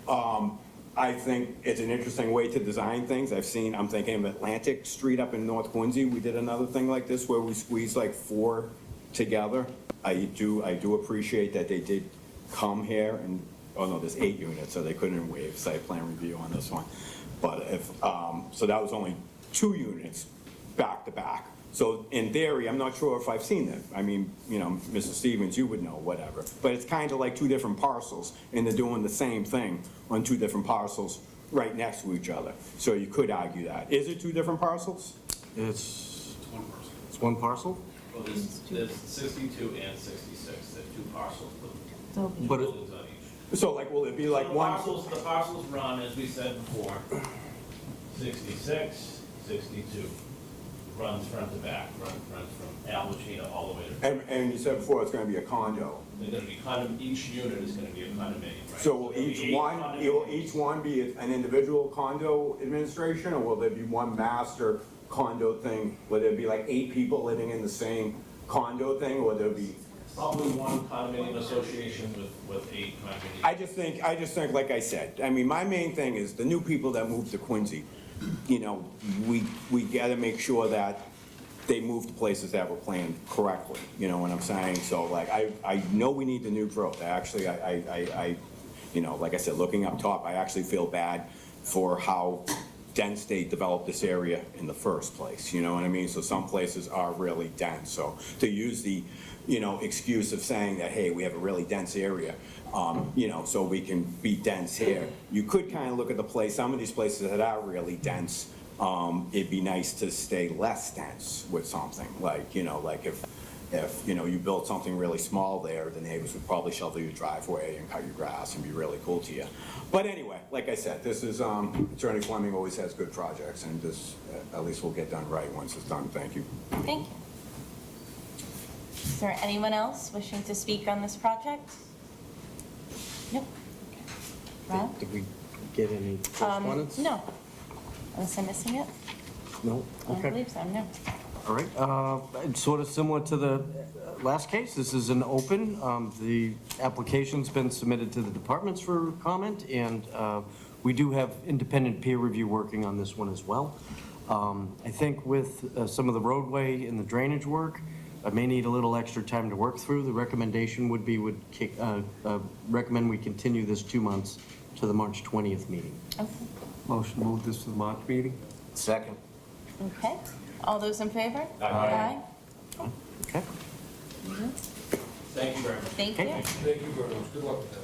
S14: I think it's an interesting way to design things. I'm thinking of Atlantic Street up in North Quincy. We did another thing like this where we squeezed like 4 together. I do appreciate that they did come here and, oh no, there's 8 units, so they couldn't waive site plan review on this one. But so that was only 2 units back to back. So in theory, I'm not sure if I've seen it. I mean, Mr. Stevens, you would know, whatever. But it's kind of like 2 different parcels, and they're doing the same thing on 2 different parcels right next to each other. So you could argue that. Is it 2 different parcels?
S10: It's one parcel?
S19: Well, there's 62 and 66, they're 2 parcels with
S10: But it-
S19: buildings on each.
S14: So like, will it be like
S19: So
S14: one?
S19: The parcels run, as we said before, 66, 62, runs front to back, runs from Albertina all the way to.
S14: And you said before it's gonna be a condo.
S19: They're gonna be each unit is gonna be a condominium, right?
S14: So will
S19: there'll be
S14: each
S19: 8
S14: one,
S19: condominiums.
S14: will each one be an individual condo administration, or will there be one master condo thing? Will there be like 8 people living in the same condo thing, or will there be?
S19: Probably one condominium association with 8 condominiums.
S14: I just think, like I said, I mean, my main thing is the new people that move to Quincy, we gotta make sure that they move to places that were planned correctly, you know what I'm saying? So like, I know we need the new growth. Actually, like I said, looking up top, I actually feel bad for how dense they developed this area in the first place, you know what I mean? So some places are really dense. So to use the, excuse of saying that, hey, we have a really dense area, so we can be dense here. You could kind of look at some of these places that are really dense, it'd be nice to stay less dense with something, like if you built something really small there, the neighbors would probably shovel your driveway and cut your grass and be really cool to you. But anyway, like I said, this is, Attorney Fleming always has good projects, and this, at least will get done right once it's done. Thank you.
S2: Thank you. Is there anyone else wishing to speak on this project? Nope. Okay. Rob?
S10: Did we get any correspondence?
S2: No. Unless I'm missing it?
S10: No?
S2: I don't
S10: Okay.
S2: believe so, no.
S10: All right, it's sort of similar to the last case. This is an open. The application's been submitted to the departments for comment, and we do have independent peer review working on this one as well. I think with some of the roadway and the drainage work, I may need a little extra time to work through. The recommendation would be, recommend we continue this 2 months to the March 20th meeting.
S2: Okay.
S3: Motion to move this to the March meeting?
S1: Second.
S2: Okay, all those in favor?
S1: Aye.
S3: Okay.
S19: Thank you very much.
S2: Thank you.
S5: Thank you very much. Good luck with that.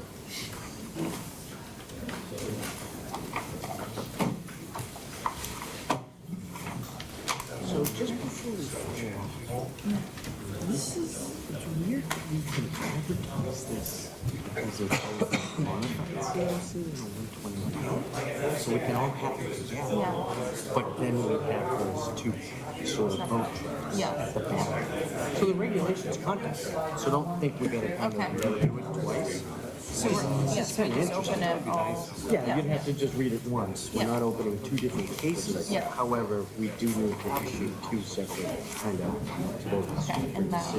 S3: So just before we go, this is, it's weird that we can advertise this as a modified COC and a 121. So we can all have it together.
S2: Yeah.
S3: But then we have those two sort of vote
S2: Yeah.
S3: at the back. So the regulations contact that, so don't think we're gonna kind
S2: Okay.
S3: of do it twice.
S2: So we're, yes, we just open it all.
S3: Yeah, you'd have to just read it once. We're
S2: Yeah.
S3: not opening two different cases.
S2: Yeah.
S3: However, we do need to issue two separate kind of, to those
S2: Okay, and that,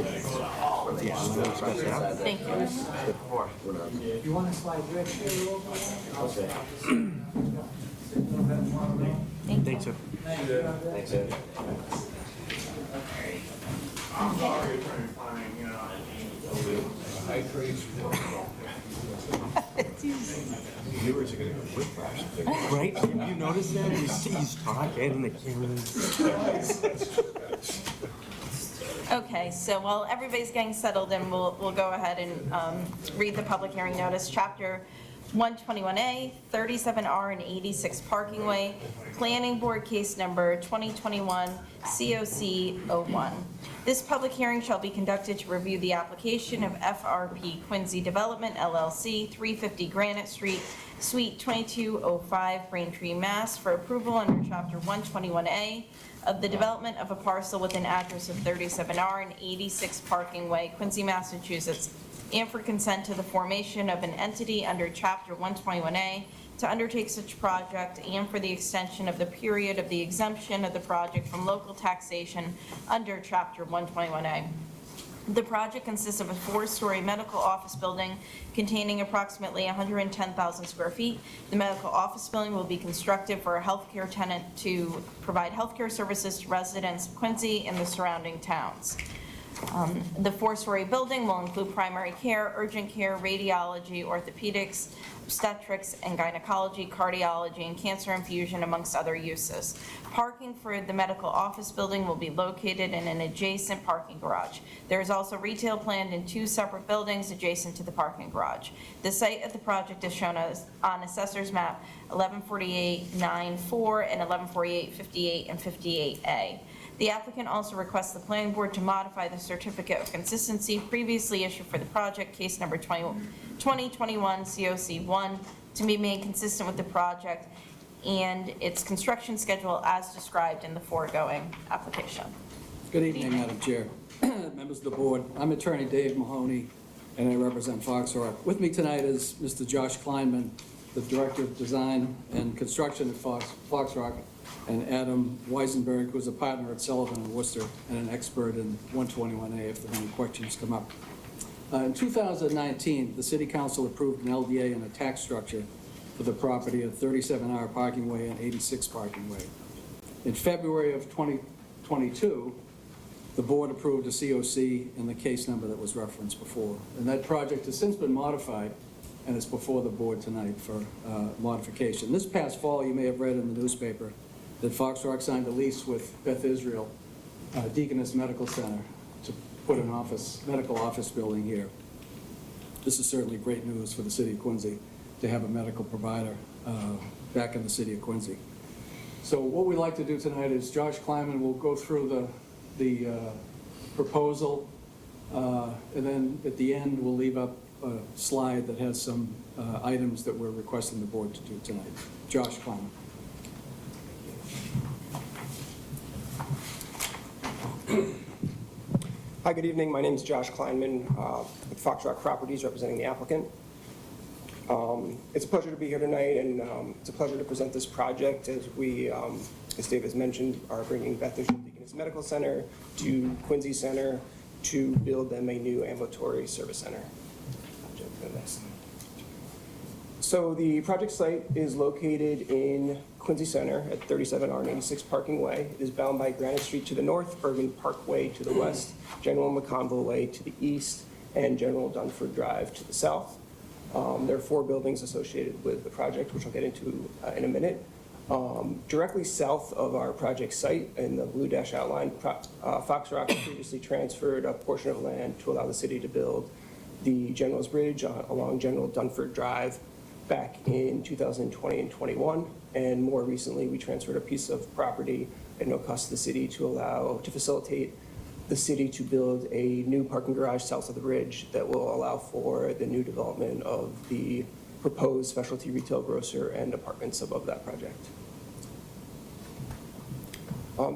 S3: yeah, we'll discuss that.
S2: thank you.
S13: You want to slide your chair over?
S3: Thanks, sir.
S1: Thanks, Ed.
S3: Viewers are gonna go whiplash. Right? You notice that? He's talking and the camera's.
S2: Okay, so while everybody's getting settled in, we'll go ahead and read the public hearing notice. Chapter 121A, 37R and 86 Parking Way, Planning Board Case Number 2021 COC 01. This public hearing shall be conducted to review the application of FRP Quincy Development LLC, 350 Granite Street, Suite 2205, Braintree, Mass. For approval under Chapter 121A of the development of a parcel with an address of 37R and 86 Parking Way, Quincy, Massachusetts, and for consent to the formation of an entity under Chapter 121A to undertake such project and for the extension of the period of the exemption of the project from local taxation under Chapter 121A. The project consists of a 4-story medical office building containing approximately 110,000 square feet. The medical office building will be constructed for a healthcare tenant to provide healthcare services to residents of Quincy and the surrounding towns. The 4-story building will include primary care, urgent care, radiology, orthopedics, obstetrics and gynecology, cardiology, and cancer infusion, amongst other uses. Parking for the medical office building will be located in an adjacent parking garage. There is also retail planned in 2 separate buildings adjacent to the parking garage. The site of the project is shown as on Assessor's Map 1148-94 and 1148-58 and 58A. The applicant also requests the planning board to modify the certificate of consistency previously issued for the project, case number 2021 COC 1, to be made consistent with the project and its construction schedule as described in the foregoing application.
S6: Good evening, Madam Chair, members of the board. I'm Attorney Dave Mahoney, and I represent Fox Rock. With me tonight is Mr. Josh Kleinman, the Director of Design and Construction at Fox Rock, and Adam Weisenberg, who's a partner at Sullivan and Worcester and an expert in 121A if there are any questions come up. In 2019, the City Council approved an LDA and a tax structure for the property at 37R Parking Way and 86 Parking Way. In February of 2022, the board approved a COC in the case number that was referenced before. And that project has since been modified and is before the board tonight for modification. This past fall, you may have read in the newspaper that Fox Rock signed a lease with Beth Israel, Deaconess Medical Center, to put an medical office building here. This is certainly great news for the city of Quincy to have a medical provider back in the city of Quincy. So what we'd like to do tonight is Josh Kleinman will go through the proposal, and then at the end, we'll leave up a slide that has some items that we're requesting the board to do tonight. Josh Kleinman.
S22: Hi, good evening. My name is Josh Kleinman with Fox Rock Properties, representing the applicant. It's a pleasure to be here tonight, and it's a pleasure to present this project as we, as Dave has mentioned, are bringing Beth Israel Deaconess Medical Center to Quincy Center to build them a new ambulatory service center. So the project site is located in Quincy Center at 37R and 86 Parking Way. It is bound by Granite Street to the north, Bergen Parkway to the west, General McConville Way to the east, and General Dunford Drive to the south. There are 4 buildings associated with the project, which I'll get into in a minute. Directly south of our project site in the blue dash outline, Fox Rock previously transferred a portion of land to allow the city to build the General's Bridge along General Dunford Drive back in 2020 and 21. And more recently, we transferred a piece of property at no cost to the city to facilitate the city to build a new parking garage south of the bridge that will allow for the new development of the proposed specialty retail grocer and apartments above that project.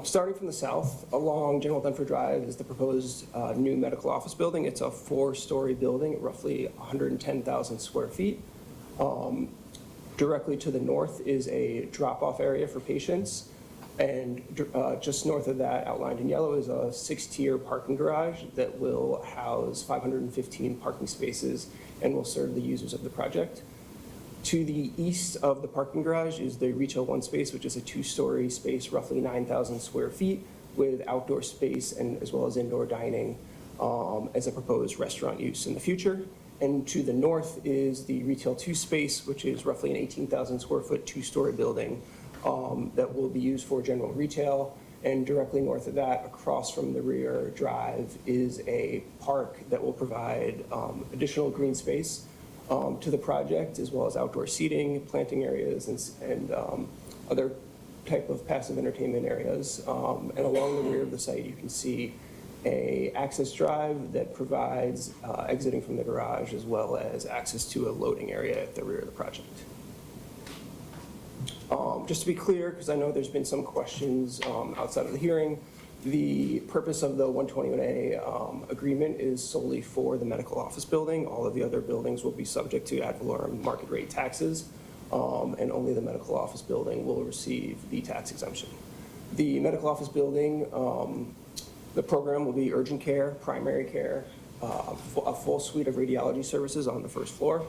S22: Starting from the south, along General Dunford Drive is the proposed new medical office building. It's a 4-story building, roughly 110,000 square feet. Directly to the north is a drop-off area for patients. And just north of that, outlined in yellow, is a 6-tier parking garage that will house 515 parking spaces and will serve the users of the project. To the east of the parking garage is the Retail 1 space, which is a 2-story space, roughly 9,000 square feet, with outdoor space and as well as indoor dining as a proposed restaurant use in the future. And to the north is the Retail 2 space, which is roughly an 18,000 square foot 2-story building that will be used for general retail. And directly north of that, across from the rear drive, is a park that will provide additional green space to the project, as well as outdoor seating, planting areas, and other type of passive entertainment areas. And along the rear of the site, you can see a access drive that provides exiting from the garage, as well as access to a loading area at the rear of the project. Just to be clear, because I know there's been some questions outside of the hearing, the purpose of the 121A agreement is solely for the medical office building. All of the other buildings will be subject to ad valorem market rate taxes, and only the medical office building will receive the tax exemption. The medical office building, the program will be urgent care, primary care, a full suite of radiology services on the first floor,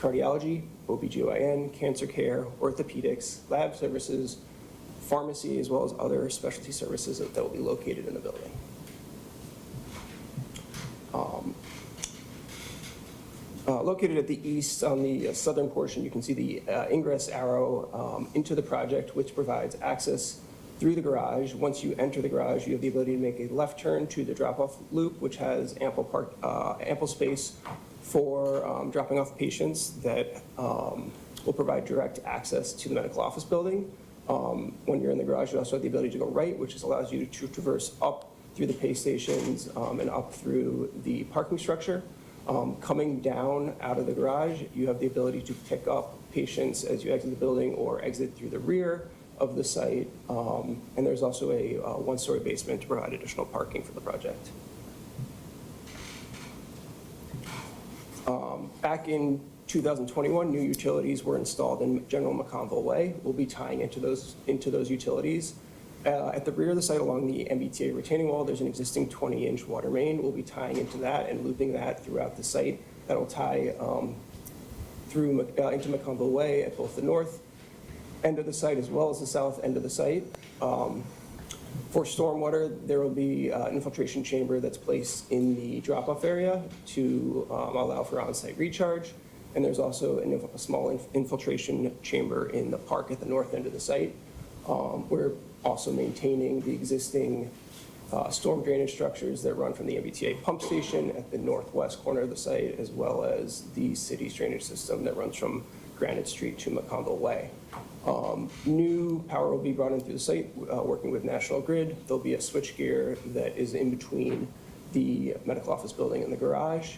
S22: cardiology, OBGYN, cancer care, orthopedics, lab services, pharmacy, as well as other specialty services that will be located in the building. Located at the east, on the southern portion, you can see the ingress arrow into the project, which provides access through the garage. Once you enter the garage, you have the ability to make a left turn to the drop-off loop, which has ample space for dropping off patients that will provide direct access to the medical office building. When you're in the garage, you also have the ability to go right, which allows you to traverse up through the pay stations and up through the parking structure. Coming down out of the garage, you have the ability to pick up patients as you exit the building or exit through the rear of the site. And there's also a 1-story basement to provide additional parking for the project. Back in 2021, new utilities were installed in General McConville Way. We'll be tying into those utilities. At the rear of the site along the MBTA retaining wall, there's an existing 20-inch water main. We'll be tying into that and looping that throughout the site. That'll tie into McConville Way at both the north end of the site as well as the south end of the site. For stormwater, there will be an infiltration chamber that's placed in the drop-off area to allow for on-site recharge. And there's also a small infiltration chamber in the park at the north end of the site. We're also maintaining the existing storm drainage structures that run from the MBTA pump station at the northwest corner of the site, as well as the city's drainage system that runs from Granite Street to McConville Way. New power will be brought in through the site, working with National Grid. There'll be a switchgear that is in between the medical office building and the garage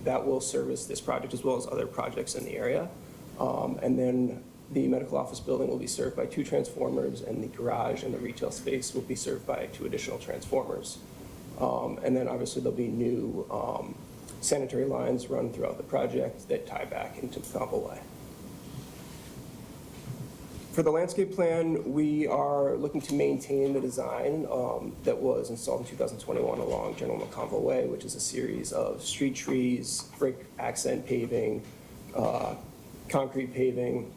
S22: that will service this project as well as other projects in the area. And then the medical office building will be served by 2 transformers, and the garage and the retail space will be served by 2 additional transformers. And then obviously there'll be new sanitary lines run throughout the project that tie back into McConville Way. For the landscape plan, we are looking to maintain the design that was installed in 2021 along General McConville Way, which is a series of street trees, brick accent paving, concrete paving,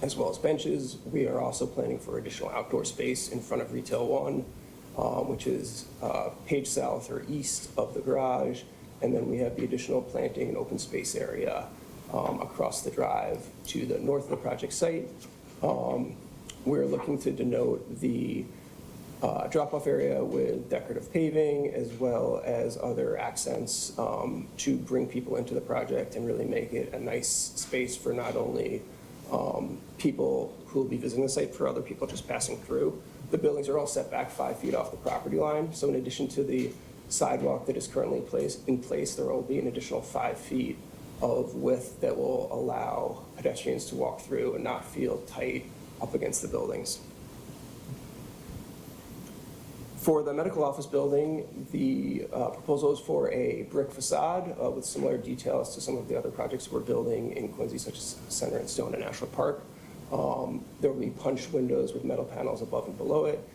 S22: as well as benches. We are also planning for additional outdoor space in front of Retail 1, which is page south or east of the garage. And then we have the additional planting and open space area across the drive to the north of the project site. We're looking to denote the drop-off area with decorative paving as well as other accents to bring people into the project and really make it a nice space for not only people who will be visiting the site, for other people just passing through. The buildings are all set back 5 feet off the property line, so in addition to the sidewalk that is currently in place, there will be an additional 5 feet of width that will allow pedestrians to walk through and not feel tight up against the buildings. For the medical office building, the proposal is for a brick facade with similar details to some of the other projects we're building in Quincy, such as Center and Stone and National Park. There will be punch windows with metal panels above and below it,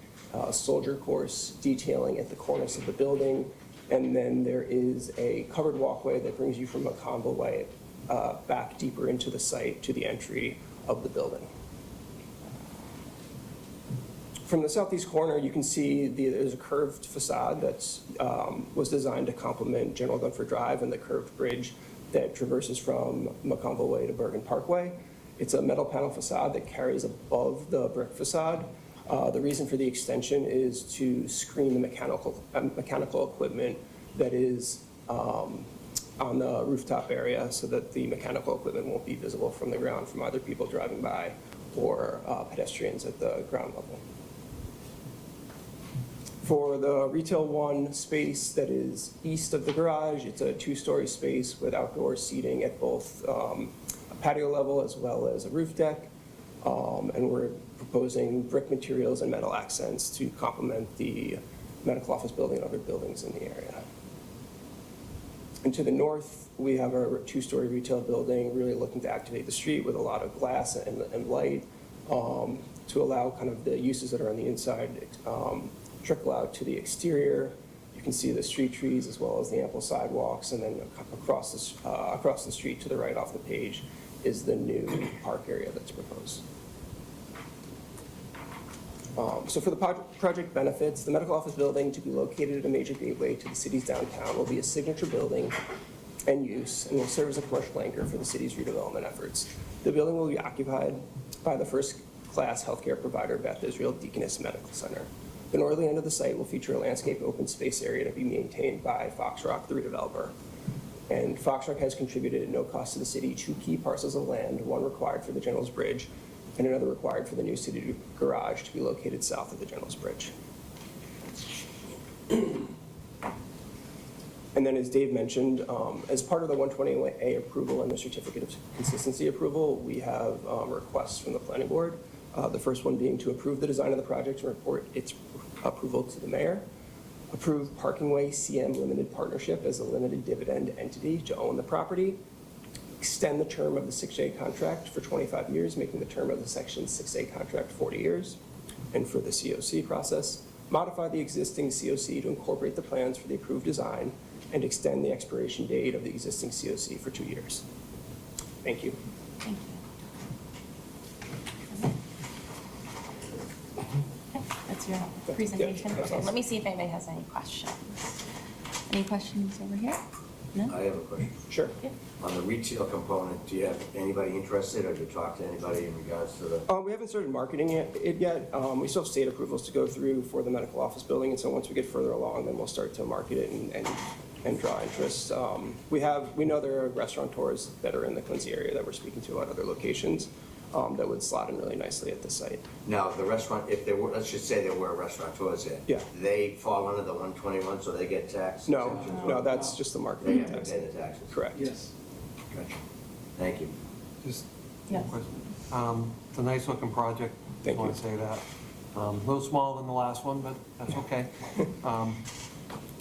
S22: soldier course detailing at the corners of the building, and then there is a covered walkway that brings you from McConville Way back deeper into the site to the entry of the building. From the southeast corner, you can see there's a curved facade that was designed to complement General Dunford Drive and the curved bridge that traverses from McConville Way to Bergen Parkway. It's a metal panel facade that carries above the brick facade. The reason for the extension is to screen the mechanical equipment that is on the rooftop area so that the mechanical equipment won't be visible from the ground from either people driving by or pedestrians at the ground level. For the Retail 1 space that is east of the garage, it's a 2-story space with outdoor seating at both a patio level as well as a roof deck. And we're proposing brick materials and metal accents to complement the medical office building and other buildings in the area. And to the north, we have our 2-story retail building, really looking to activate the street with a lot of glass and light to allow kind of the uses that are on the inside trickle out to the exterior. You can see the street trees as well as the ample sidewalks, and then across the street to the right off the page is the new park area that's proposed. So for the project benefits, the medical office building, to be located at a major gateway to the city's downtown, will be a signature building and use and will serve as a commercial anchor for the city's redevelopment efforts. The building will be occupied by the first-class healthcare provider, Beth Israel Deaconess Medical Center. The northerly end of the site will feature a landscape open space area to be maintained by Foxrock, the redeveloper. And Foxrock has contributed at no cost to the city 2 key parcels of land, one required for the General's Bridge and another required for the new city garage to be located south of the General's Bridge. And then, as Dave mentioned, as part of the 120A approval and the certificate of consistency approval, we have requests from the planning board. The first one being to approve the design of the project and report its approval to the mayor. Approve Parkingway CM Limited Partnership as a limited dividend entity to own the property. Extend the term of the 6A contract for 25 years, making the term of the Section 6A contract 40 years. And for the COC process, modify the existing COC to incorporate the plans for the approved design and extend the expiration date of the existing COC for 2 years. Thank you.
S2: Thank you. That's your presentation.
S22: Yeah,
S2: Okay, let me see if anybody has any questions. Any questions over here? No?
S1: I have a question.
S22: Sure.
S2: Yeah.
S1: On the retail component, do you have anybody interested, or do you talk to anybody in regards to the?
S22: We haven't started marketing it yet. We still have state approvals to go through for the medical office building, and so once we get further along, then we'll start to market it and draw interest. We know there are restaurateurs that are in the Quincy area that we're speaking to at other locations that would slot in really nicely at the site.
S1: Now, the restaurant, if there were, let's just say there were restaurateurs there.
S22: Yeah.
S1: They fall under the 121, so they get tax
S22: No,
S1: exemptions?
S22: no, that's just the
S1: They
S22: marketing
S1: have to
S22: tax.
S1: pay the taxes?
S22: Correct.
S6: Yes.
S1: Gotcha. Thank you.
S3: Just
S2: Yes.
S3: one question. It's a nice looking project.
S22: Thank
S3: I want
S22: you.
S3: to say that. A little smaller than the last one, but that's okay.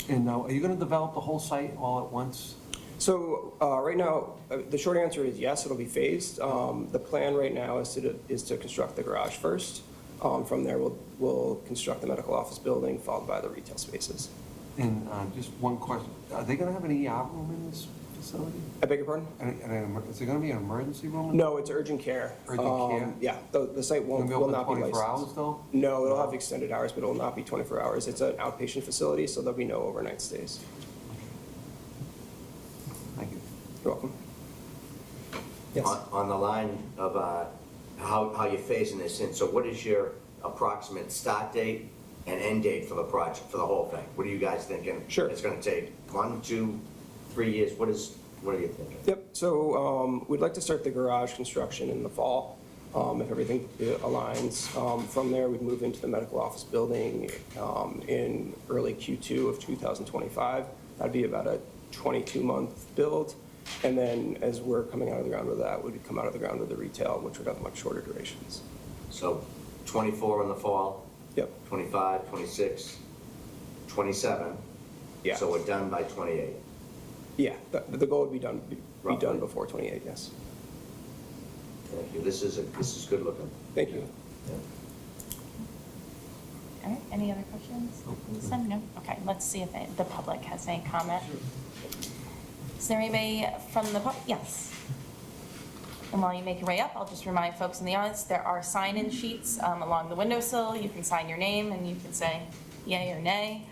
S3: And now, are you going to develop the whole site all at once?
S22: So right now, the short answer is yes, it'll be phased. The plan right now is to construct the garage first. From there, we'll construct the medical office building, followed by the retail spaces.
S3: And just one question, are they going to have an ER room in this facility?
S22: I beg your pardon?
S3: Is there going to be an emergency room?
S22: No, it's urgent care.
S3: Urgent care?
S22: Yeah, the site will not be licensed.
S3: 24 hours though?
S22: No, it'll have extended hours, but it will not be 24 hours. It's an outpatient facility, so there'll be no overnight stays.
S3: Thank you.
S22: You're welcome. Yes.
S1: On the line of how you're phasing this in. So what is your approximate start date and end date for the project, for the whole thing? What are you guys thinking?
S22: Sure.
S1: It's gonna take 1, 2, 3 years? What are you thinking?
S22: Yep, so we'd like to start the garage construction in the fall, if everything aligns. From there, we'd move into the medical office building in early Q2 of 2025. That'd be about a 22-month build. And then as we're coming out of the ground with that, we'd come out of the ground with the retail, which would have much shorter durations.
S1: So 24 in the fall?
S22: Yep.
S1: 25, 26, 27?
S22: Yeah.
S1: So we're done by 28?
S22: Yeah, the goal would be done
S1: Roughly.
S22: before 28, yes.
S1: Thank you. This is good looking.
S22: Thank you.
S2: All right, any other questions? Lisa? No? Okay, let's see if the public has any comment. Is there anybody from the public? Yes. And while you make your way up, I'll just remind folks in the audience, there are sign-in sheets along the windowsill. You can sign your name and you can say yay or nay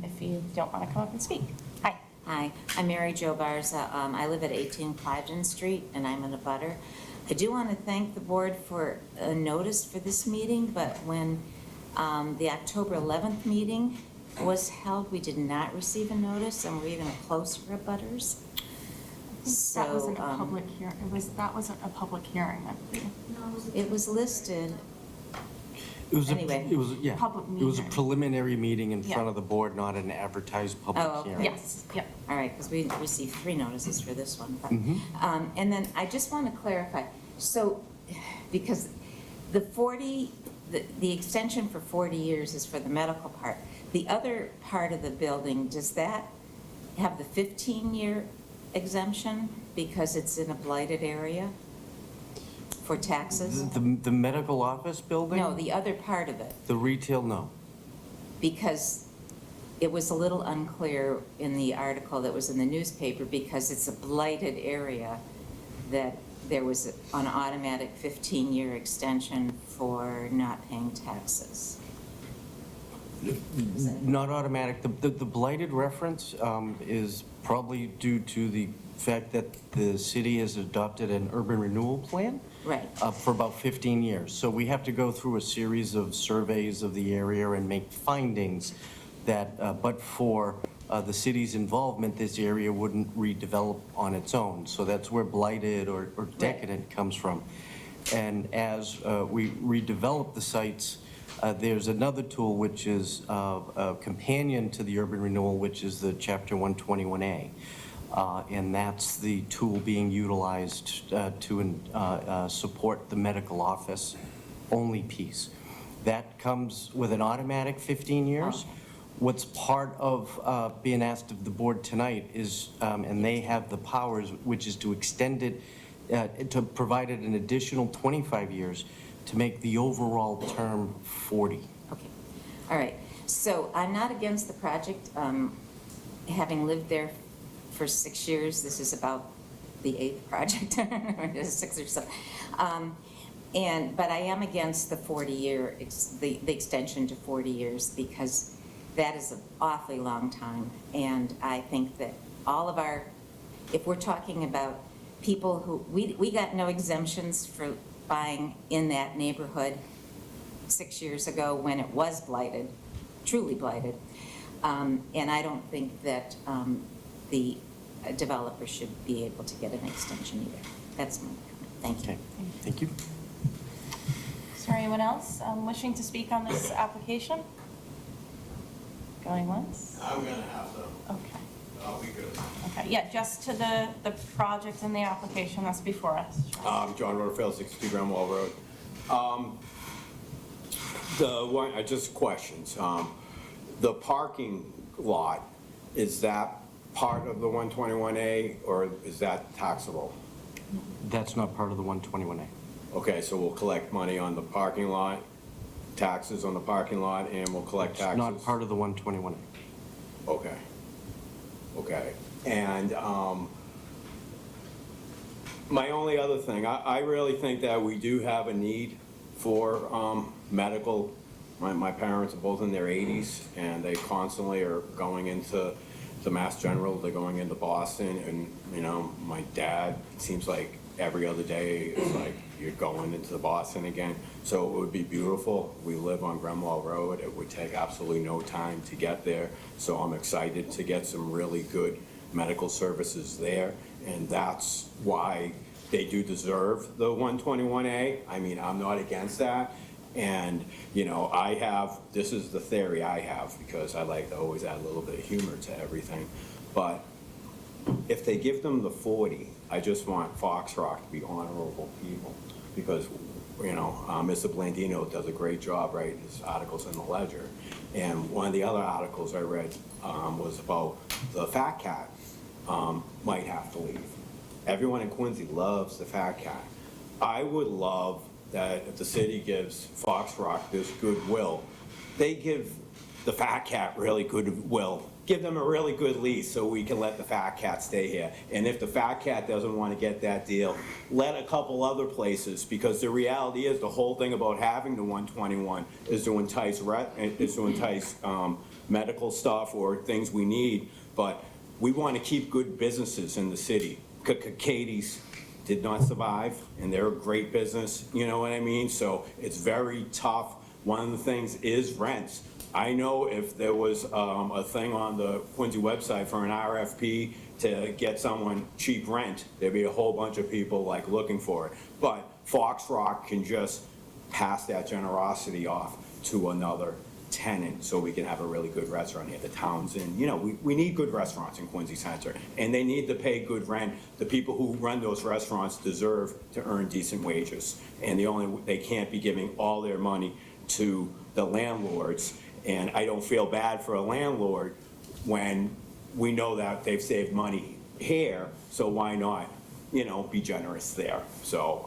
S2: if you don't want to come up and speak. Hi.
S8: Hi, I'm Mary Jo Barza. I live at 18 Cliveden Street, and I'm in a butter. I do want to thank the board for a notice for this meeting, but when the October 11th meeting was held, we did not receive a notice, and we're even closer abutters.
S2: That wasn't a public hearing. That wasn't a public hearing, I believe.
S8: It was listed.
S10: It was
S8: Anyway.
S10: It was, yeah.
S2: Public
S10: It was a
S2: meeting.
S10: preliminary meeting in
S2: Yeah.
S10: front of the board, not an advertised public
S8: Oh, okay.
S10: hearing.
S2: Yes, yep.
S8: All right, because we received 3 notices for this one. But,
S10: Mhm.
S8: and then I just want to clarify, so, because the 40, the extension for 40 years is for the medical part. The other part of the building, does that have the 15-year exemption because it's in a blighted area for taxes?
S10: The medical office building?
S8: No, the other part of it,
S10: The retail, no.
S8: because it was a little unclear in the article that was in the newspaper, because it's a blighted area, that there was an automatic 15-year extension for not paying taxes.
S10: Not automatic. The blighted reference is probably due to the fact that the city has adopted an urban renewal plan.
S8: Right.
S10: For about 15 years. So we have to go through a series of surveys of the area and make findings that, but for the city's involvement, this area wouldn't redevelop on its own. So that's where blighted or decadent comes from. And as we redevelop the sites, there's another tool which is a companion to the urban renewal, which is the Chapter 121A. And that's the tool being utilized to support the medical office only piece. That comes with an automatic 15 years. What's part of being asked of the board tonight is, and they have the powers, which is to extend it, to provide it an additional 25 years to make the overall term 40.
S8: Okay, all right. So I'm not against the project. Having lived there for 6 years, this is about the 8th project, or 6 or so. But I am against the 40-year, the extension to 40 years, because that is an awfully long time. And I think that all of our, if we're talking about people who, we got no exemptions for buying in that neighborhood 6 years ago when it was blighted, truly blighted. And I don't think that the developer should be able to get an extension either. That's my comment. Thank you.
S10: Okay, thank you.
S2: Is there anyone else wishing to speak on this application? Going once?
S20: I'm gonna have to.
S2: Okay.
S20: I'll be good.
S2: Okay, yeah, just to the project and the application that's before us.
S14: John Rutherford, 62 Grand Wall Road. Just questions. The parking lot, is that part of the 121A, or is that taxable?
S10: That's not part of the 121A.
S14: Okay, so we'll collect money on the parking lot, taxes on the parking lot, and we'll collect taxes?
S10: It's not part of the 121A.
S14: Okay. Okay. And my only other thing, I really think that we do have a need for medical. My parents are both in their 80s, and they constantly are going into the Mass General, they're going into Boston, and, you know, my dad, it seems like every other day is like you're going into Boston again. So it would be beautiful. We live on Gremwall Road. It would take absolutely no time to get there. So I'm excited to get some really good medical services there. And that's why they do deserve the 121A. I mean, I'm not against that. And, you know, this is the theory I have, because I like to always add a little bit of humor to everything. But if they give them the 40, I just want Fox Rock to be honorable people, because, you know, Mr. Blandino does a great job writing his articles in the Ledger. And one of the other articles I read was about the Fat Cat might have to leave. Everyone in Quincy loves the Fat Cat. I would love that if the city gives Fox Rock this goodwill, they give the Fat Cat really goodwill. Give them a really good lease so we can let the Fat Cat stay here. And if the Fat Cat doesn't want to get that deal, let a couple other places, because the reality is the whole thing about having the 121 is to entice medical stuff or things we need. But we want to keep good businesses in the city. Katie's did not survive, and they're a great business, you know what I mean? So it's very tough. One of the things is rents. I know if there was a thing on the Quincy website for an RFP to get someone cheap rent, there'd be a whole bunch of people like looking for it. But Fox Rock can just pass that generosity off to another tenant so we can have a really good restaurant here. The town's in, you know, we need good restaurants in Quincy Center, and they need to pay good rent. The people who run those restaurants deserve to earn decent wages, and they can't be giving all their money to the landlords. And I don't feel bad for a landlord when we know that they've saved money here, so why not, you know, be generous there. So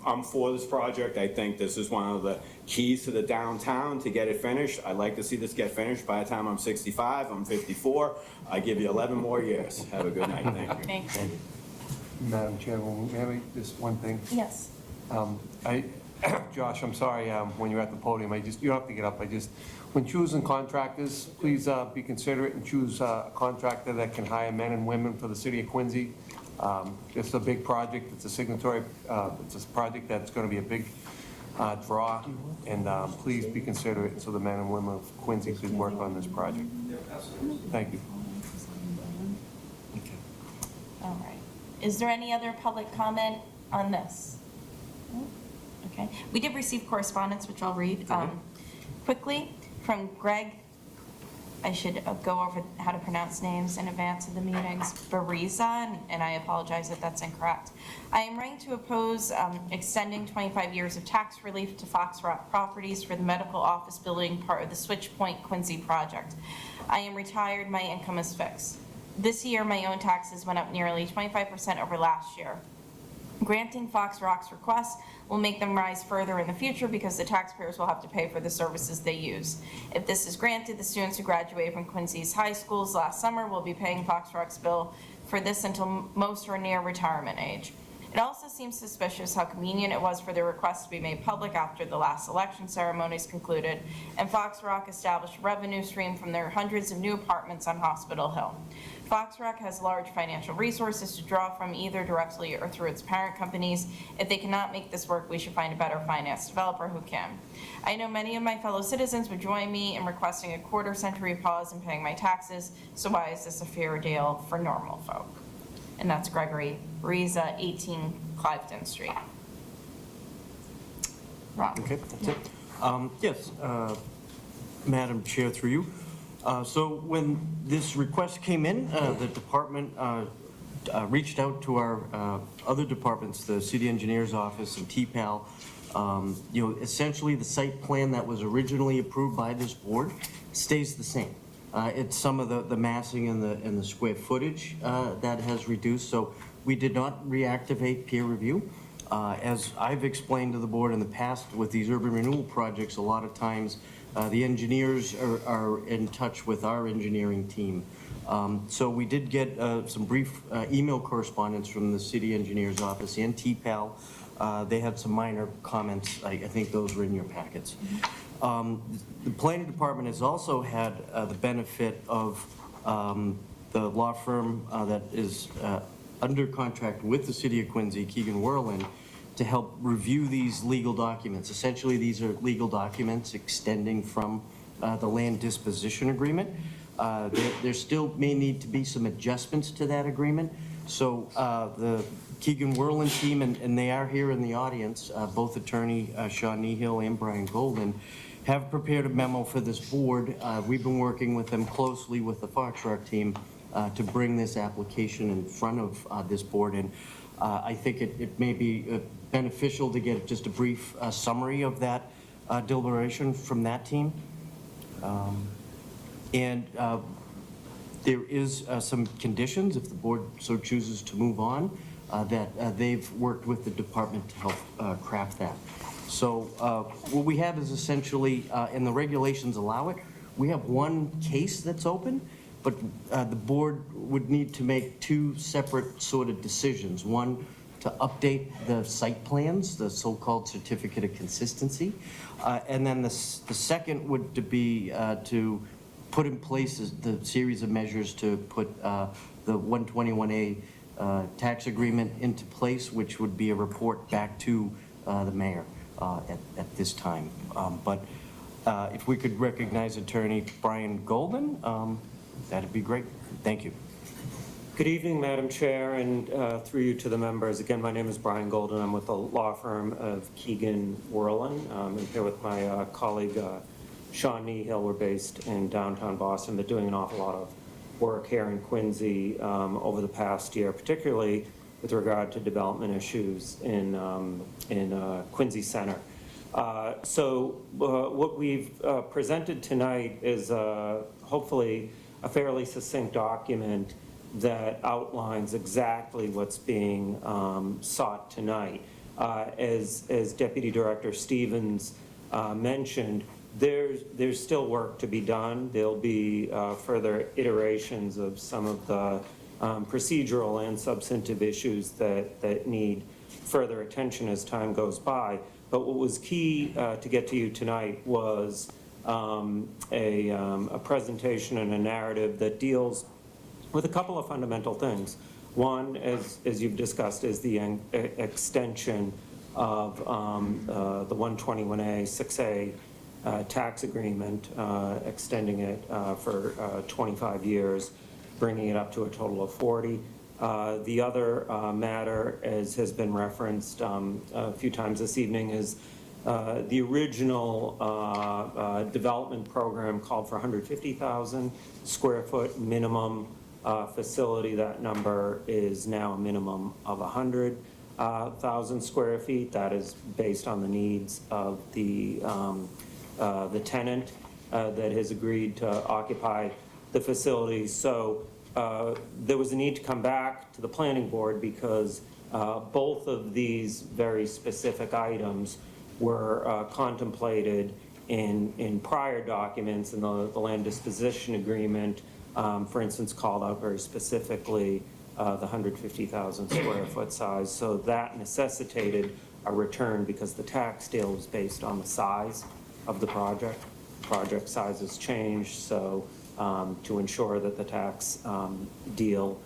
S14: I'm for this project. I think this is one of the keys to the downtown to get it finished. I'd like to see this get finished by the time I'm 65, I'm 54. I give you 11 more years. Have a good night, thank you.
S2: Thanks.
S3: Madam Chairwoman, may I just one thing?
S2: Yes.
S3: Josh, I'm sorry, when you're at the podium, you don't have to get up, when choosing contractors, please be considerate and choose a contractor that can hire men and women for the city of Quincy. It's a big project, it's a signatory, it's a project that's gonna be a big draw, and please be considerate so the men and women of Quincy could work on this project. Thank you.
S2: All right. Is there any other public comment on this? No? Okay. We did receive correspondence, which I'll read quickly, from Greg. I should go over how to pronounce names in advance of the meetings. Bariza, and I apologize if that's incorrect. I am writing to oppose extending 25 years of tax relief to Fox Rock Properties for the medical office building part of the Switch Point Quincy project. I am retired, my income is fixed. This year, my own taxes went up nearly 25% over last year. Granting Fox Rock's request will make them rise further in the future because the taxpayers will have to pay for the services they use. If this is granted, the students who graduated from Quincy's high schools last summer will be paying Fox Rock's bill for this until most are near retirement age. It also seems suspicious how convenient it was for the request to be made public after the last election ceremonies concluded, and Fox Rock established a revenue stream from their hundreds of new apartments on Hospital Hill. Fox Rock has large financial resources to draw from either directly or through its parent companies. If they cannot make this work, we should find a better finance developer who can. I know many of my fellow citizens would join me in requesting a quarter-century pause in paying my taxes, so why is this a fair deal for normal folk? And that's Gregory Riza, 18 Clifton Street. Rob.
S10: Okay, that's it. Yes, Madam Chair, through you. So when this request came in, the department reached out to our other departments, the city engineer's office and TPAL. Essentially the site plan that was originally approved by this board stays the same. It's some of the massing and the square footage that has reduced. So we did not reactivate peer review. As I've explained to the board in the past with these urban renewal projects, a lot of times the engineers are in touch with our engineering team. So we did get some brief email correspondence from the city engineer's office and TPAL. They had some minor comments. I think those were in your packets. The planning department has also had the benefit of the law firm that is under contract with the city of Quincy, Keegan Whirlin, to help review these legal documents. Essentially, these are legal documents extending from the land disposition agreement. There still may need to be some adjustments to that agreement. So the Keegan Whirland team, and they are here in the audience, both attorney Sean Nehill and Brian Golden, have prepared a memo for this board. We've been working with them closely with the Foxrock team to bring this application in front of this board. And I think it may be beneficial to get just a brief summary of that deliberation from that team. And there is some conditions, if the board so chooses to move on, that they've worked with the department to help craft that. So what we have is essentially, and the regulations allow it, we have one case that's open, but the board would need to make two separate sort of decisions. One, to update the site plans, the so-called certificate of consistency. And then the second would to be to put in place the series of measures to put the 121A tax agreement into place, which would be a report back to the mayor at this time. But if we could recognize Attorney Brian Golden, that'd be great. Thank you.
S9: Good evening, Madam Chair, and through you to the members. Again, my name is Brian Golden. I'm with the law firm of Keegan Whirland. I'm here with my colleague, Sean Nehill. We're based in downtown Boston, but doing an awful lot of work here in Quincy over the past year, particularly with regard to development issues in Quincy Center. So what we've presented tonight is hopefully a fairly succinct document that outlines exactly what's being sought tonight. As Deputy Director Stevens mentioned, there's still work to be done. There'll be further iterations of some of the procedural and substantive issues that need further attention as time goes by. But what was key to get to you tonight was a presentation and a narrative that deals with a couple of fundamental things. One, as you've discussed, is the extension of the 121A 6A tax agreement, extending it for 25 years, bringing it up to a total of 40. The other matter, as has been referenced a few times this evening, is the original development program called for 150,000 square foot minimum facility. That number is now a minimum of 100,000 square feet. That is based on the needs of the tenant that has agreed to occupy the facility. So there was a need to come back to the planning board because both of these very specific items were contemplated in prior documents, and the land disposition agreement, for instance, called out very specifically the 150,000 square foot size. So that necessitated a return because the tax deal was based on the size of the project. Project sizes changed, so to ensure that the tax deal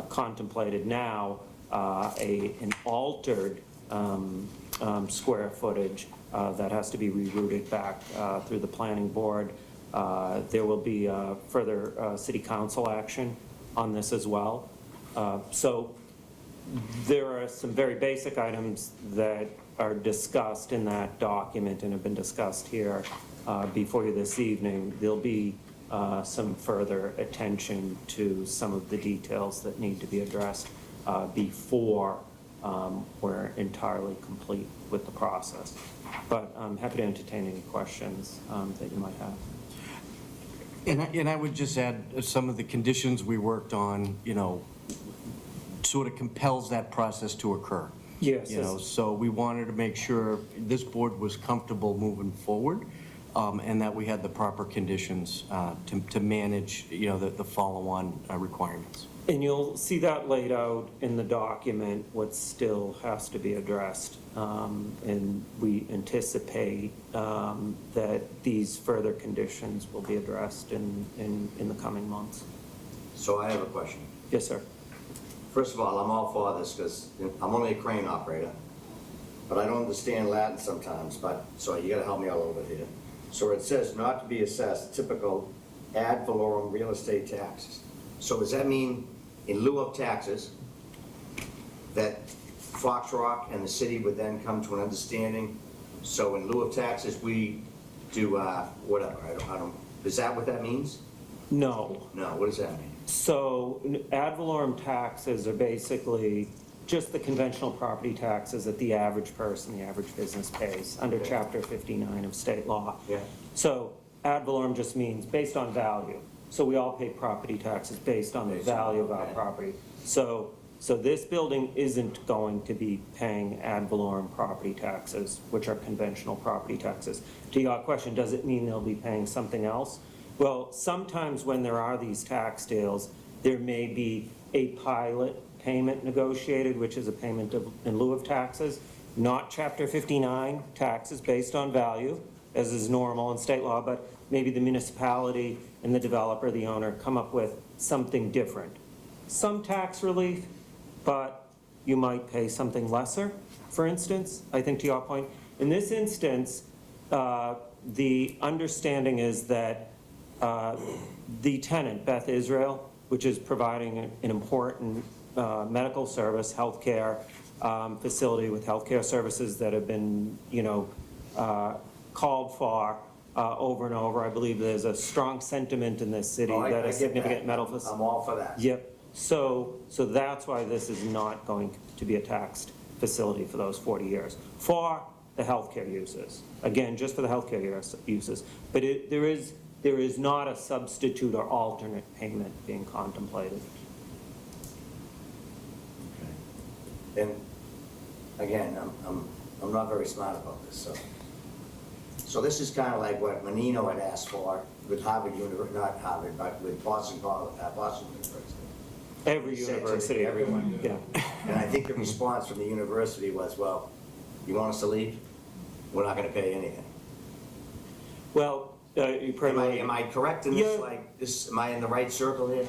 S9: contemplated now an altered square footage that has to be rerouted back through the planning board. There will be further city council action on this as well. So there are some very basic items that are discussed in that document and have been discussed here before you this evening. There'll be some further attention to some of the details that need to be addressed before we're entirely complete with the process. But I'm happy to entertain any questions that you might have.
S10: And I would just add some of the conditions we worked on, sort of compels that process to occur.
S9: Yes.
S10: So we wanted to make sure this board was comfortable moving forward, and that we had the proper conditions to manage, the follow-on requirements.
S9: And you'll see that laid out in the document, what still has to be addressed. And we anticipate that these further conditions will be addressed in the coming months.
S1: So I have a question.
S9: Yes, sir.
S1: First of all, I'm all for this because I'm only a crane operator. but I don't understand Latin sometimes, but, so you gotta help me out a little bit here. So it says not to be assessed typical ad valorem real estate taxes. So does that mean in lieu of taxes, that Foxrock and the city would then come to an understanding? So in lieu of taxes, we do, whatever, I don't, is that what that means?
S9: No.
S1: No, what does that mean?
S9: So ad valorem taxes are basically just the conventional property taxes that the average person, the average business pays under
S1: Okay.
S9: Chapter 59 of state law.
S1: Yeah.
S9: So ad valorem just means based on value. So we all pay property taxes based on the
S1: Based on-
S9: value of our
S1: okay.
S9: property. So this building isn't going to be paying ad valorem property taxes, which are conventional property taxes. To your question, does it mean they'll be paying something else? Well, sometimes when there are these tax deals, there may be a pilot payment negotiated, which is a payment in lieu of taxes, not Chapter 59 taxes based on value, as is normal in state law, but maybe the municipality and the developer, the owner, come up with something different. Some tax relief, but you might pay something lesser, for instance, I think to your point. In this instance, the understanding is that the tenant, Beth Israel, which is providing an important medical service, healthcare facility with healthcare services that have been, called for over and over. I believe there's a strong sentiment in this city
S1: Oh, I
S9: that a
S1: get
S9: significant
S1: that.
S9: medical facility.
S1: I'm all for that.
S9: Yep, so that's why this is not going to be a taxed facility for those 40 years, for the healthcare uses. Again, just for the healthcare uses, but there is not a substitute or alternate payment being contemplated.
S1: And again, I'm not very smart about this, so. So this is kind of like what Menino had asked for with Harvard University, not Harvard, but with Boston University.
S9: Every
S1: He said to
S9: university,
S1: everyone.
S9: yeah.
S1: And I think the response from the university was, well, you want us to leave? We're not gonna pay anything.
S9: Well, you probably.
S1: Am I correct in this,
S9: Yeah.
S1: like, this, am I in the right circle here?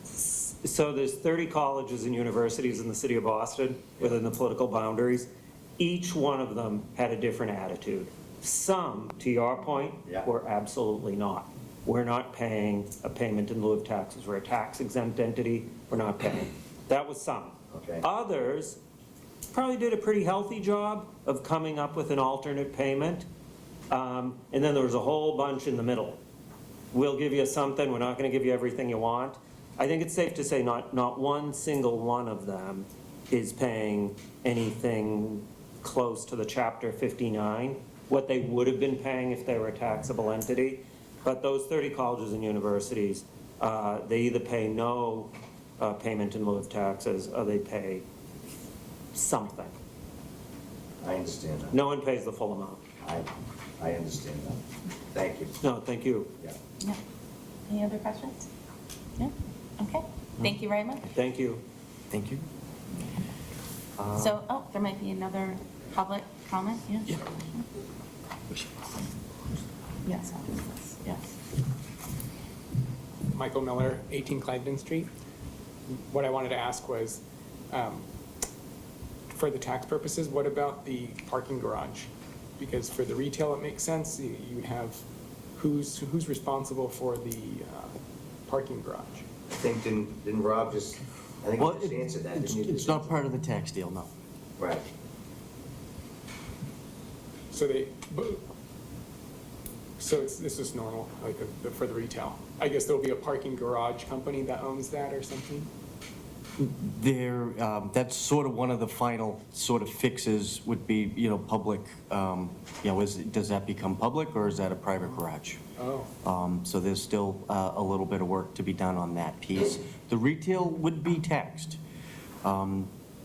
S9: So there's 30 colleges and universities in the city of Boston within the political boundaries. Each one of them had a different attitude. Some, to your point,
S1: Yeah.
S9: were absolutely not. We're not paying a payment in lieu of taxes. We're a tax exempt entity, we're not paying. That was some.
S1: Okay.
S9: Others probably did a pretty healthy job of coming up with an alternate payment. And then there was a whole bunch in the middle. We'll give you something, we're not gonna give you everything you want. I think it's safe to say not one single one of them is paying anything close to the Chapter 59, what they would have been paying if they were a taxable entity. But those 30 colleges and universities, they either pay no payment in lieu of taxes, or they pay something.
S1: I understand that.
S9: No one pays the full amount.
S1: I understand that. Thank you.
S9: No, thank you.
S1: Yeah.
S2: Yeah. Any other questions? No? Okay, thank you very much.
S9: Thank you.
S10: Thank you.
S2: So, there might be another public comment, yeah? Yes, I'll do this, yes.
S4: Michael Miller, 18 Cliveden Street. What I wanted to ask was, for the tax purposes, what about the parking garage? Because for the retail, it makes sense, you would have, who's responsible for the parking garage?
S1: I think, didn't Rob just, I think
S10: Well,
S1: he just answered that, didn't he?
S10: it's not part of the tax deal, no.
S1: Right.
S4: So this is normal, like for the retail. I guess there'll be a parking garage company that owns that or something?
S10: That's sort of one of the final sort of fixes would be, public, does that become public or is that a private garage?
S4: Oh.
S10: So there's still a little bit of work to be done on that piece. The retail would be taxed.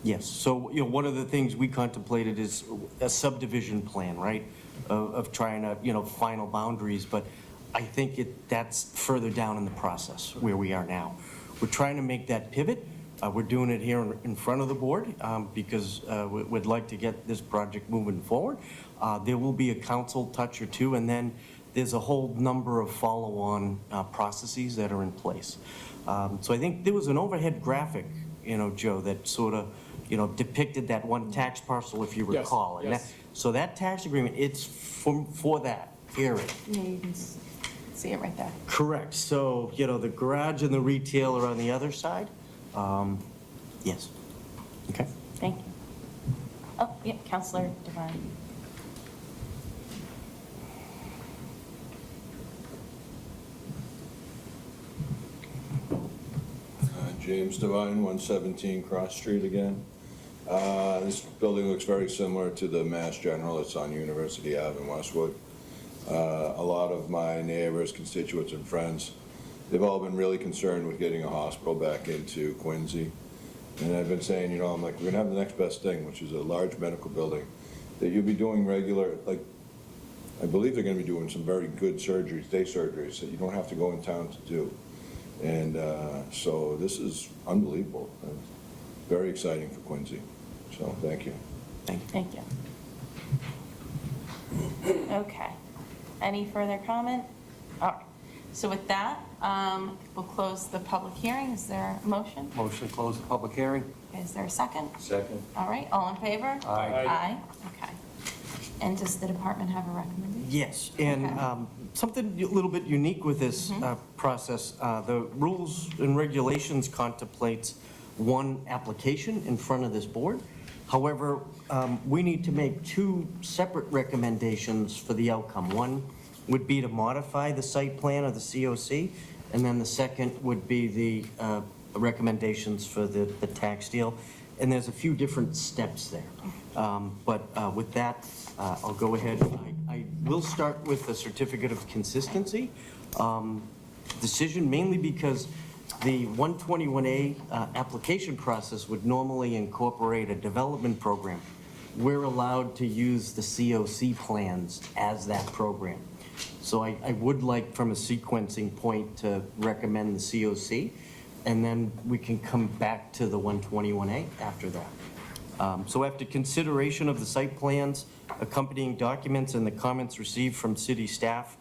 S10: Yes, so, one of the things we contemplated is a subdivision plan, right? Of trying to, final boundaries, but I think that's further down in the process where we are now. We're trying to make that pivot. We're doing it here in front of the board because we'd like to get this project moving forward. There will be a council touch or two, and then there's a whole number of follow-on processes that are in place. So I think there was an overhead graphic Joe, that sort of, depicted that one tax parcel, if you
S4: Yes,
S10: recall. And that-
S4: yes.
S10: So that tax agreement, it's for that area.
S2: Yeah, you can see it right there.
S10: Correct. So, the garage and the retail are on the other side? Yes. Okay.
S2: Thank you. Oh, yeah, Counselor Devine.
S20: James Devine, 117 Cross Street again. This building looks very similar to the Mass General. It's on University Ave in Westwood. A lot of my neighbors, constituents, and friends, they've all been really concerned with getting a hospital back into Quincy. And I've been saying, I'm like, we're gonna have the next best thing, which is a large medical building that you'll be doing regular, like, I believe they're gonna be doing some very good surgeries, day surgeries, that you don't have to go in town to do. And so this is unbelievable. Very exciting for Quincy. So, thank you.
S2: Thank you. Okay. Any further comment? All right. So with that, we'll close the public hearing. Is there a motion?
S3: Motion to close the public hearing?
S2: Is there a second?
S1: Second.
S2: All right, all in favor?
S3: Aye.
S2: Aye, okay. And does the department have a recommendation?
S10: Yes, and
S2: Okay.
S10: something a little bit unique with this process, the rules and regulations contemplates one application in front of this board. However, we need to make two separate recommendations for the outcome. One would be to modify the site plan of the COC, and then the second would be the recommendations for the tax deal. And there's a few different steps there. But with that, I'll go ahead. I will start with the certificate of consistency decision, mainly because the 121A application process would normally incorporate a development program. We're allowed to use the COC plans as that program. So I would like, from a sequencing point, to recommend the COC, and then we can come back to the 121A after that. So after consideration of the site plans, accompanying documents, and the comments received from city staff,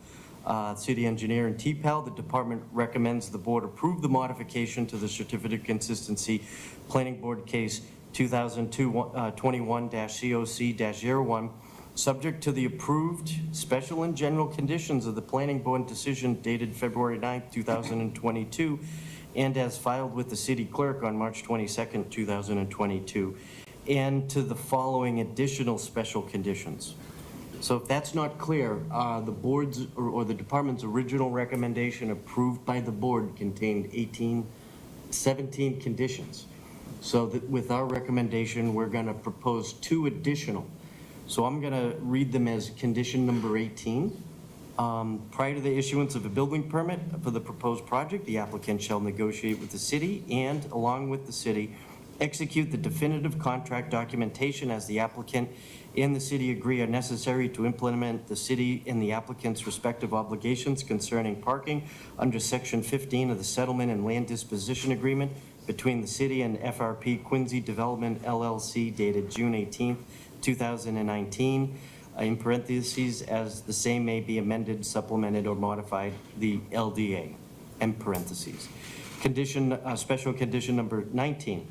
S10: city engineer, and TPAL, the department recommends the board approve the modification to the certificate of consistency, planning board case 2021-COC-01, subject to the approved special and general conditions of the planning board decision dated February 9th, 2022, and as filed with the city clerk on March 22nd, 2022, and to the following additional special conditions. So if that's not clear, the board's or the department's original recommendation approved by the board contained 17 conditions. So that with our recommendation, we're going to propose two additional. So I'm going to read them as condition number 18. Prior to the issuance of a building permit for the proposed project, the applicant shall negotiate with the city and, along with the city, execute the definitive contract documentation as the applicant and the city agree are necessary to implement the city and the applicant's respective obligations concerning parking under Section 15 of the Settlement and Land Disposition Agreement between the city and FRP Quincy Development LLC dated June 18th, 2019, in parentheses, as the same may be amended, supplemented, or modified, the LDA, end parentheses. Special condition number 19.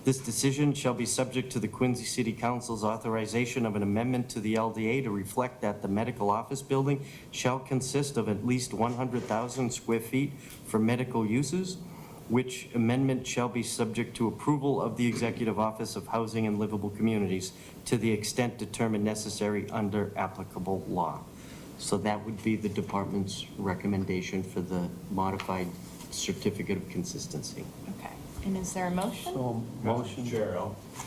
S10: This decision shall be subject to the Quincy City Council's authorization of an amendment to the LDA to reflect that the medical office building shall consist of at least 100,000 square feet for medical uses, which amendment shall be subject to approval of the Executive Office of Housing and Livable Communities to the extent determined necessary under applicable law. So that would be the department's recommendation for the modified certificate of consistency.
S2: Okay. And is there a motion?
S3: So, motion.
S11: Chair,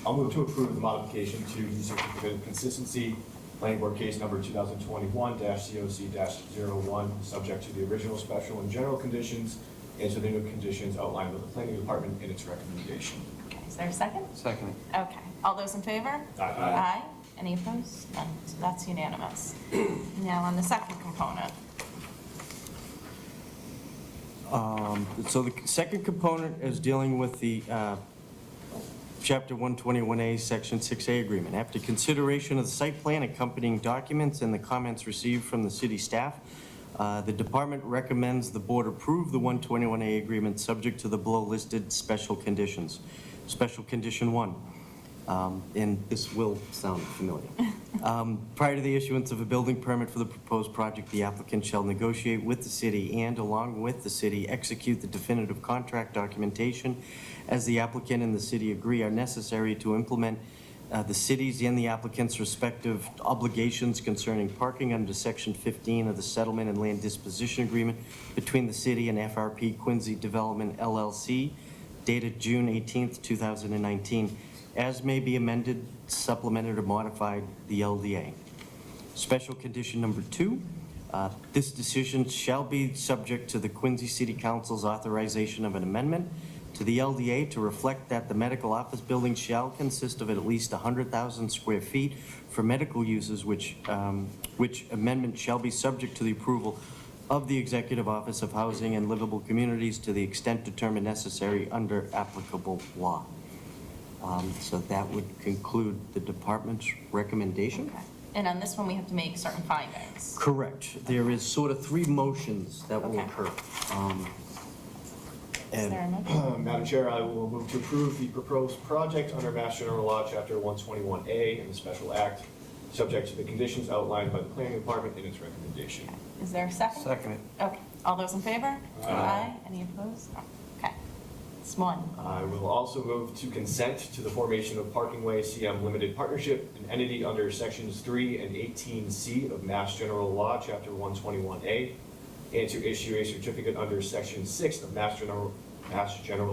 S11: I'll move to approve the modification to the certificate of consistency, planning board case number 2021-COC-01, subject to the original special and general conditions and to the new conditions outlined by the planning department in its recommendation.
S2: Okay, is there a second?
S3: Second.
S2: Okay. All those in favor?
S11: Aye.
S2: Aye. Any opposed? None. So that's unanimous. Now on the second component.
S10: So the second component is dealing with the Chapter 121A, Section 6A agreement. After consideration of the site plan, accompanying documents, and the comments received from the city staff, the department recommends the board approve the 121A agreement subject to the below listed special conditions. Special Condition 1, and this will sound familiar. Prior to the issuance of a building permit for the proposed project, the applicant shall negotiate with the city and, along with the city, execute the definitive contract documentation as the applicant and the city agree are necessary to implement the city's and the applicant's respective obligations concerning parking under Section 15 of the Settlement and Land Disposition Agreement between the city and FRP Quincy Development LLC, dated June 18th, 2019, as may be amended, supplemented, or modified, the LDA. Special condition number 2, this decision shall be subject to the Quincy City Council's authorization of an amendment to the LDA to reflect that the medical office building shall consist of at least 100,000 square feet for medical uses, which amendment shall be subject to the approval of the Executive Office of Housing and Livable Communities to the extent determined necessary under applicable law. So that would conclude the department's recommendation.
S2: Okay. And on this one, we have to make certain findings.
S10: Correct. There is sort of 3 motions that will
S2: Okay.
S10: occur.
S2: Is there a motion?
S11: Madam Chair, I will move to approve the proposed project under Mass General Law, Chapter 121A, and the Special Act, subject to the conditions outlined by the Planning Department in its recommendation.
S2: Is there a second?
S3: Second it.
S2: Okay. All those in favor? Aye. Any opposed? No. Okay. It's 1.
S11: I will also move to consent to the formation of Parking Way CM Limited Partnership, an entity under Sections 3 and 18C of Mass General Law, Chapter 121A, and to issue a certificate under Section 6 of Mass General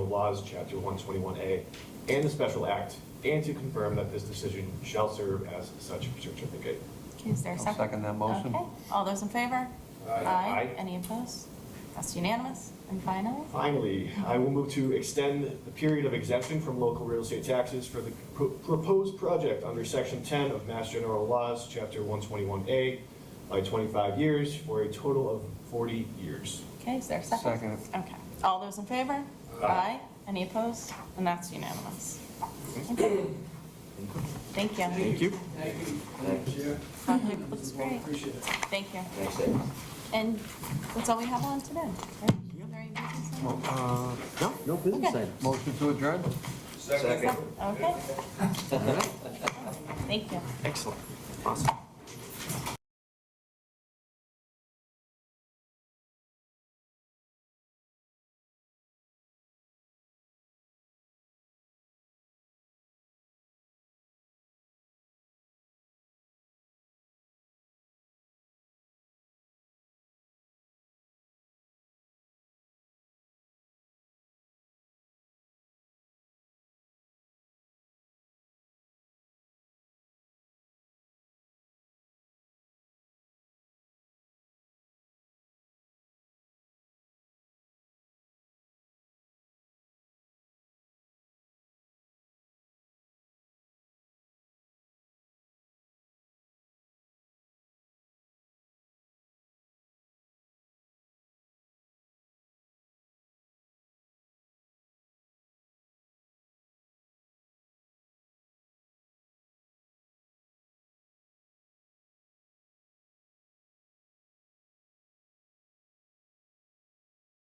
S11: Laws, Chapter 121A, and the Special Act, and to confirm that this decision shall serve as such certificate.
S2: Okay, is there a
S3: I'll
S2: second?
S3: second that motion.
S2: Okay. All those in favor?
S11: Aye.
S2: Any opposed? That's unanimous. And finally?
S11: Finally, I will move to extend the period of exemption from local real estate taxes for the proposed project under Section 10 of Mass General Laws, Chapter 121A, by 25 years for a total of 40 years.
S2: Okay, is there a second?
S3: Second it.
S2: Okay. All those in favor? Aye. Any opposed? And that's unanimous. Okay. Thank you.
S10: Thank you.
S2: Project looks great. Thank you.
S1: Thanks, Dave.
S2: And that's all we have on today, right? Very busy,
S10: No business
S2: Okay.
S10: items.
S3: Motion to adjourn?
S1: Second.
S2: so- Okay. Thank you.
S10: Excellent. Awesome.